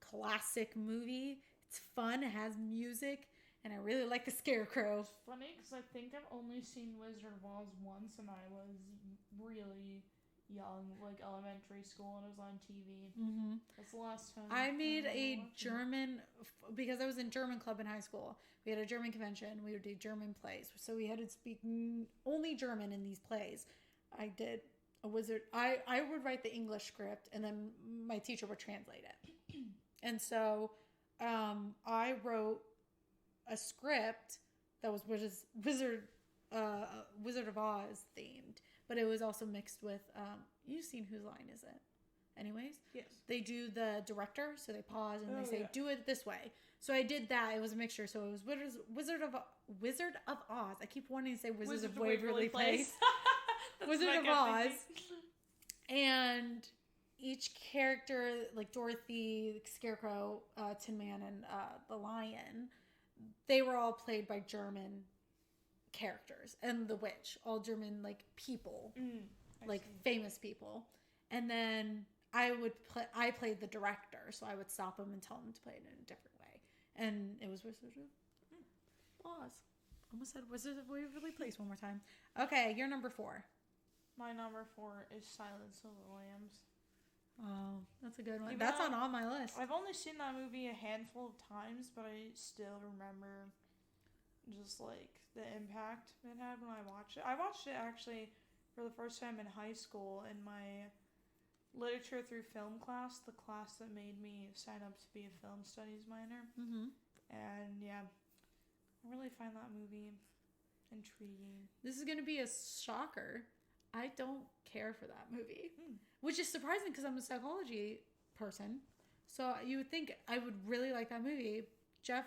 Classic movie. It's fun. It has music, and I really like the Scarecrow. It's funny because I think I've only seen Wizard of Oz once, and I was really young, like elementary school, and it was on TV. That's the last time. I made a German because I was in German club in high school. We had a German convention. We would do German plays, so we had to speak only German in these plays. I did a wizard. I would write the English script, and then my teacher would translate it. And so I wrote a script that was Wizard of Oz themed, but it was also mixed with you've seen Whose Line Is It? Anyways, yes. They do the director, so they pause and they say do it this way. So I did that. It was a mixture. So it was Wizard of Oz. I keep wanting to say Wizards of Waverly Place. Wizard of Oz. And each character, like Dorothy, Scarecrow, Tin Man, and the Lion, they were all played by German characters, and the witch, all German like people, famous people. And then I played the director, so I would stop him and tell him to play it in a different way. And it was Wizard of Oz. Almost said Wizard of Waverly Place one more time. Okay, you're number 4. My number 4 is Silence of the Lambs. Oh, that's a good one. That's on all my list. I've only seen that movie a handful of times, but I still remember just like the impact it had when I watched it. I watched it actually for the first time in high school in my literature through film class, the class that made me sign up to be a film studies minor. Mm-hmm. And yeah, I really find that movie intriguing. This is going to be a shocker. I don't care for that movie, which is surprising because I'm a psychology person. So you would think I would really like that movie. Jeff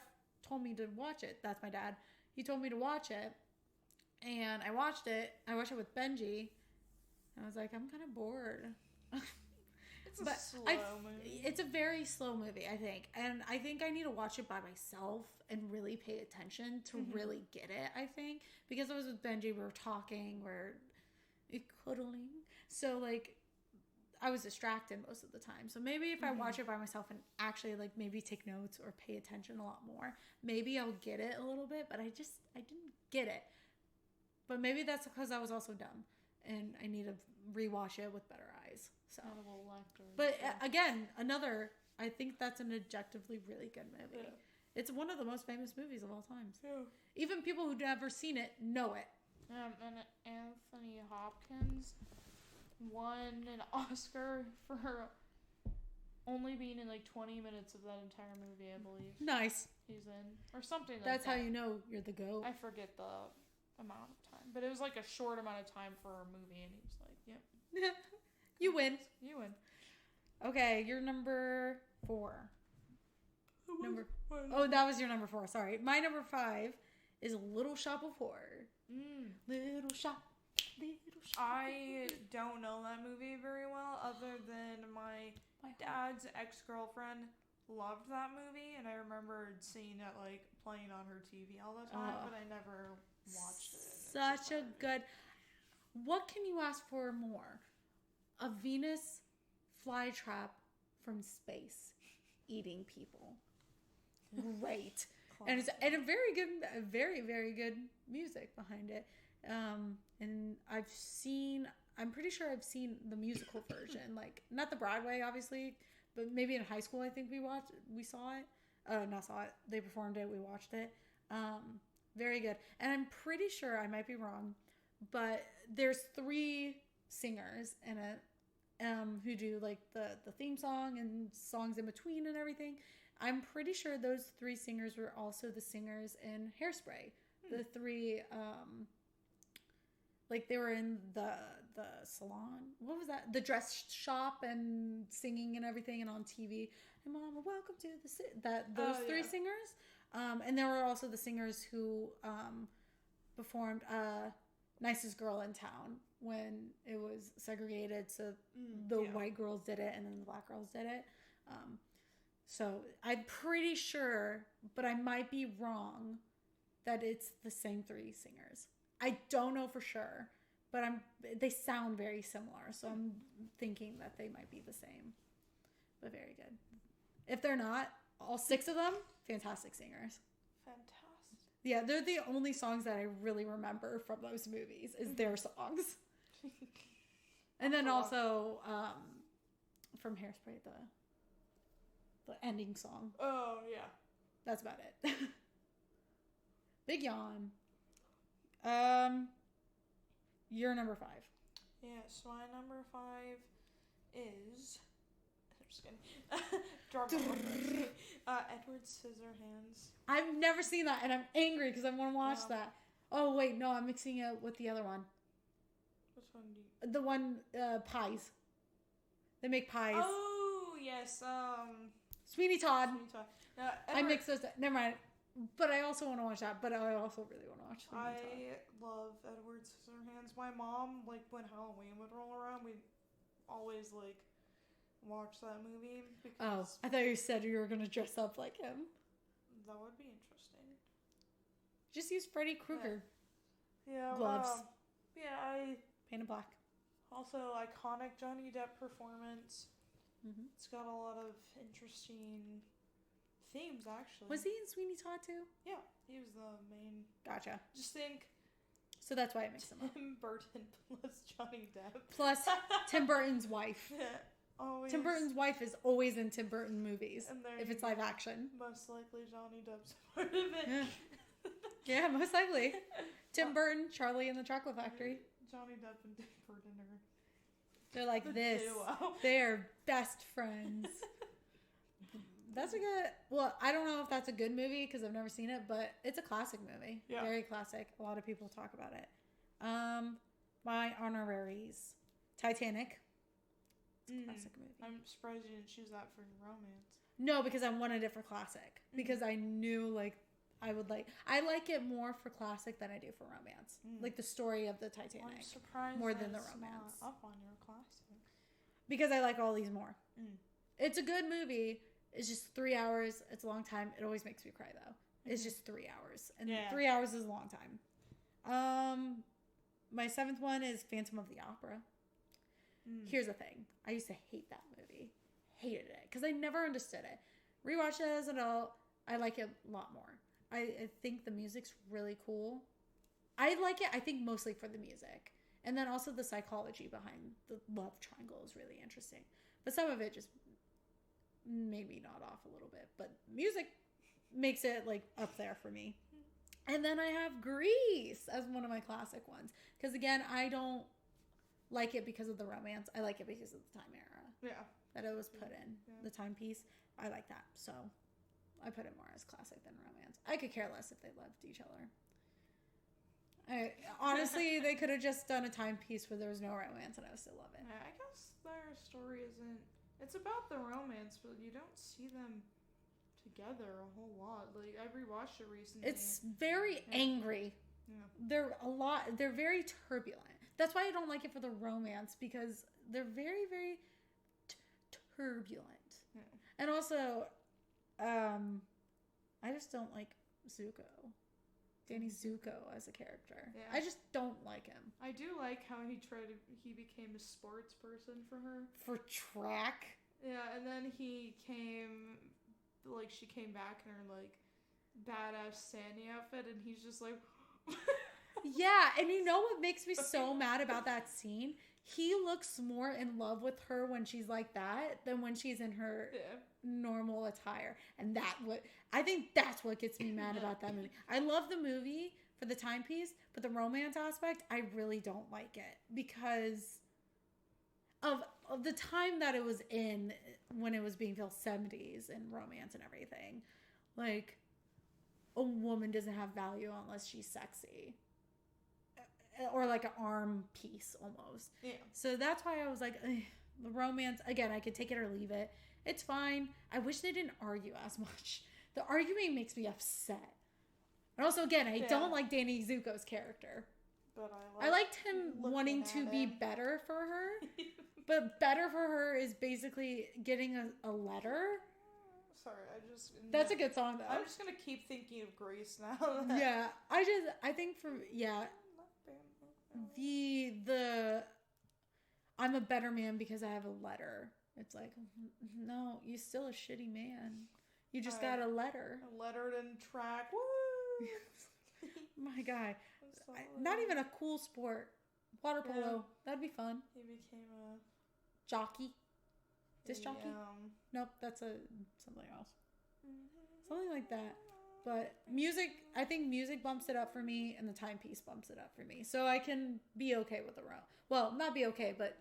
told me to watch it. That's my dad. He told me to watch it, and I watched it. I watched it with Benji, and I was like, I'm kind of bored. It's a slow movie. It's a very slow movie, I think. And I think I need to watch it by myself and really pay attention to really get it, I think. Because I was with Benji, we were talking, we're cuddling. So, like, I was distracted most of the time. So maybe if I watch it by myself and actually, like, maybe take notes or pay attention a lot more, maybe I'll get it a little bit. But I didn't get it. But maybe that's because I was also dumb. And I need to rewatch it with better eyes. So, but again, I think that's an objectively really good movie. Yeah. It's one of the most famous movies of all time. Yeah. Even people who've never seen it know it. And Anthony Hopkins won an Oscar for only being in like 20 minutes of that entire movie, I believe. Nice. He's in. Or something like that. That's how you know you're the GOAT. I forget the amount of time. But it was like a short amount of time for a movie, and he was like, yep. You win. You win. Okay, you're number 4. That was your number 4. Sorry. My number 5 is Little Shop of Horror. Little Shop. I don't know that movie very well, other than my dad's ex-girlfriend loved that movie, and I remembered seeing it like playing on her TV all the time, but I never watched it. Such a good. What can you ask for more? A Venus flytrap from space eating people. Great. And it's a very, very good music behind it. And I'm pretty sure I've seen the musical version, like not the Broadway, obviously, but maybe in high school, I think we saw it. They performed it. We watched it. Very good. And I'm pretty sure, I might be wrong, but there's 3 singers in it who do like the theme song and songs in between and everything. I'm pretty sure those 3 singers were also the singers in Hairspray. The 3 like they were in the salon. What was that? The dress shop and singing and everything, and on TV. And Mama, welcome to those 3 singers. And there were also the singers who performed Nicest Girl in Town when it was segregated. So the white girls did it and then the black girls did it. So I'm pretty sure, but I might be wrong, that it's the same 3 singers. I don't know for sure, but they sound very similar. So I'm thinking that they might be the same. But very good. If they're not, all 6 of them, fantastic singers. Fantastic. Yeah, they're the only songs that I really remember from those movies is their songs. And then also from Hairspray, the ending song. Oh, yeah. That's about it. Big yawn. You're number 5. Yeah, so my number 5 is... I'm just kidding. Edward Scissorhands. I've never seen that, and I'm angry because I want to watch that. Oh, wait, no, I'm mixing it with the other one. Which one do you... The one, pies. They make pies. Oh, yes, Sweeney Todd. No, I mixed those. Never mind. But I also want to watch that. But I also really want to watch Sweeney Todd. I love Edward Scissorhands. My mom, like, when Halloween would roll around, we'd always, like, watch that movie. Because I thought you said you were going to dress up like him. That would be interesting. Just use Freddy Krueger gloves. Painted black. Also, iconic Johnny Depp performance. Mm-hmm. It's got a lot of interesting themes, actually. Was he in Sweeney Todd too? Yeah, he was the main. Gotcha. Just think. So that's why it makes him up. Tim Burton plus Johnny Depp. Plus Tim Burton's wife. Always. Tim Burton's wife is always in Tim Burton movies. If it's live action. Most likely Johnny Depp's part of it. Yeah, most likely. Tim Burton, Charlie and the Chocolate Factory. Johnny Depp and Tim Burton are... They're like this. Duo. They're best friends. That's a good... Well, I don't know if that's a good movie because I've never seen it, but it's a classic movie. Yeah. Very classic. A lot of people talk about it. My honoraries. Titanic. It's a classic movie. I'm surprised you didn't choose that for romance. No, because I wanted it for classic. Because I knew, like, I like it more for classic than I do for romance. Like the story of the Titanic. Well, I'm surprised more than the romance. Not up on your classic. Because I like all these more. It's a good movie. It's just 3 hours. It's a long time. It always makes me cry though. It's just 3 hours. And 3 hours is a long time. My 7th one is Phantom of the Opera. Here's the thing. I used to hate that movie. Hated it. Because I never understood it. Rewatched it as an adult. I like it a lot more. I think the music's really cool. I like it, I think, mostly for the music. And then also the psychology behind the love triangle is really interesting. But some of it just made me nod off a little bit. But music makes it, like, up there for me. And then I have Grease as one of my classic ones. Because, again, I don't like it because of the romance. I like it because of the time era. Yeah. That it was put in. Yeah. The timepiece. I like that. So I put it more as classic than romance. I could care less if they loved each other. Honestly, they could have just done a timepiece where there was no romance and I would still love it. Yeah, I guess their story isn't... It's about the romance, but you don't see them together a whole lot. Like, I rewatched it recently. It's very angry. Yeah. They're very turbulent. That's why I don't like it for the romance, because they're very, very turbulent. Yeah. And also, I just don't like Zuko. Danny Zuko as a character. Yeah. I just don't like him. I do like how he became a sports person for her. For track? Yeah, and then she came back in her, like, badass Sandy outfit, and he's just like... Yeah, and you know what makes me so mad about that scene? He looks more in love with her when she's like that than when she's in her normal attire. And I think that's what gets me mad about that movie. I love the movie for the timepiece, but the romance aspect, I really don't like it because of the time that it was in when it was being filmed 70s and romance and everything. Like, a woman doesn't have value unless she's sexy. Or like an arm piece almost. Yeah. So that's why I was like, the romance, again, I could take it or leave it. It's fine. I wish they didn't argue as much. The arguing makes me upset. And also, again, I don't like Danny Zuko's character. But I liked him wanting to be better for her. But better for her is basically getting a letter. Sorry, That's a good song, though. I'm just going to keep thinking of Grace now. Yeah. I think I'm a better man because I have a letter. It's like, no, you're still a shitty man. You just got a letter. A letter didn't track. Woo! My guy. Not even a cool sport. Water polo. That'd be fun. He became a... Jockey. Disc jockey? Nope, that's something else. Something like that. But music, I think music bumps it up for me, and the timepiece bumps it up for me. So I can be okay with the well, not be okay, but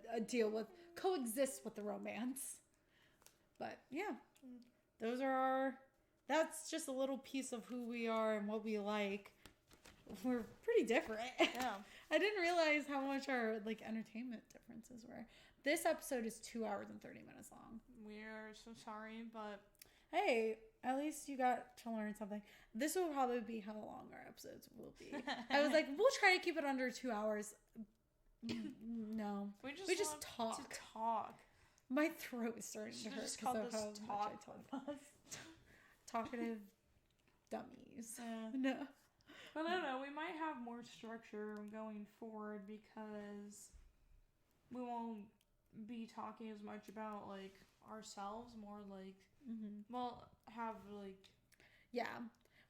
coexist with the romance. But yeah, that's just a little piece of who we are and what we like. We're pretty different. Yeah. I didn't realize how much our, like, entertainment differences were. This episode is 2 hours and 30 minutes long. We're so sorry, but... Hey, at least you got to learn something. This will probably be how long our episodes will be. I was like, we'll try to keep it under 2 hours. No. We just talk. To talk. My throat is starting to hurt. Just call this talk. Talkative dummies. No. But I don't know, we might have more structure going forward because we won't be talking as much about, like, ourselves, more like, well, have, like,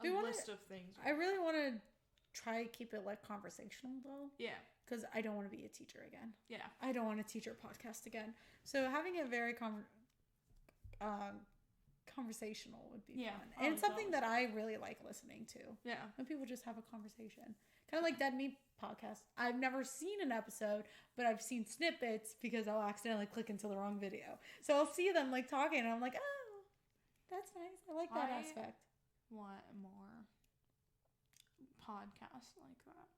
a list of things. I really want to try to keep it, like, conversational, though. Yeah. Because I don't want to be a teacher again. Yeah. I don't want to teach our podcast again. So having it very conversational would be fun. And it's something that I really like listening to. Yeah. When people just have a conversation. Kind of like Dead Meat podcast. I've never seen an episode, but I've seen snippets because I'll accidentally click into the wrong video. So I'll see them like talking and I'm like, oh, that's nice. I like that aspect. Want more podcasts like that.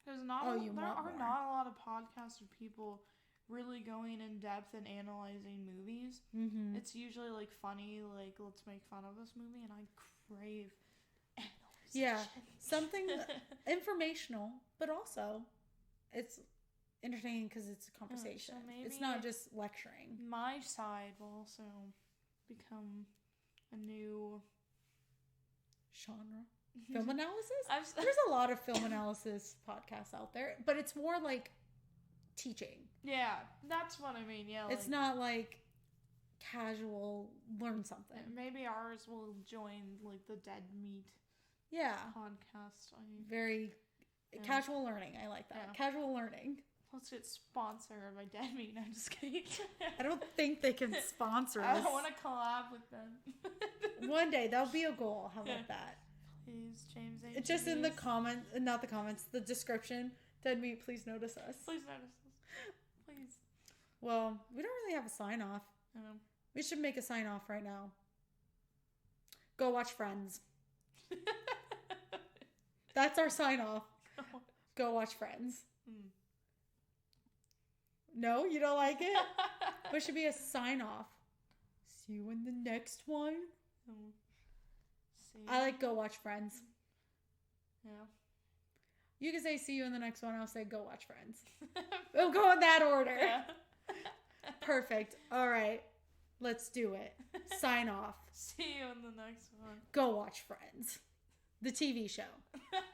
Because there are not a lot of podcasts of people really going in depth and analyzing movies. Mm-hmm. It's usually like funny, like let's make fun of this movie, and I crave analyzation. Yeah, something informational, but also it's entertaining because it's a conversation. So it's not just lecturing. My side will also become a new genre. Film analysis? There's a lot of film analysis podcasts out there, but it's more like teaching. Yeah, that's what I mean. Yeah, it's not like casual learn something. Maybe ours will join like the Dead Meat podcast. Very casual learning. I like that. Yeah. Casual learning. Let's get sponsored by Dead Meat. No, I'm just kidding. I don't think they can sponsor us. I want to collab with them. One day, that'll be a goal. How about that? Please, James. It's just in the the description. Dead Meat, please notice us. Please notice us. Please. Well, we don't really have a sign off. We should make a sign off right now. Go watch Friends. That's our sign off. Go watch Friends. No, you don't like it? But it should be a sign off. See you in the next one. I like go watch Friends. Yeah. You can say see you in the next one. I'll say go watch Friends. We'll go in that order. Yeah. Perfect. All right. Let's do it. Sign off. See you in the next one. Go watch Friends. The TV show.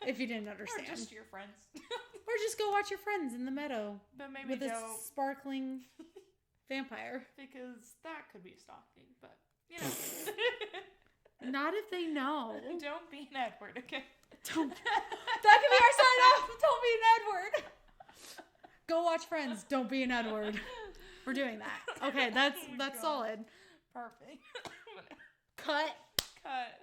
If you didn't understand. Or just your friends. Or just go watch your friends in the meadow. But maybe with a sparkling vampire. Because that could be stalking, but you know. Not if they know. Don't be an Edward, okay? That could be our sign off. Don't be an Edward. Go watch Friends. Don't be an Edward. We're doing that. Okay, that's solid. Perfect. Cut. Cut.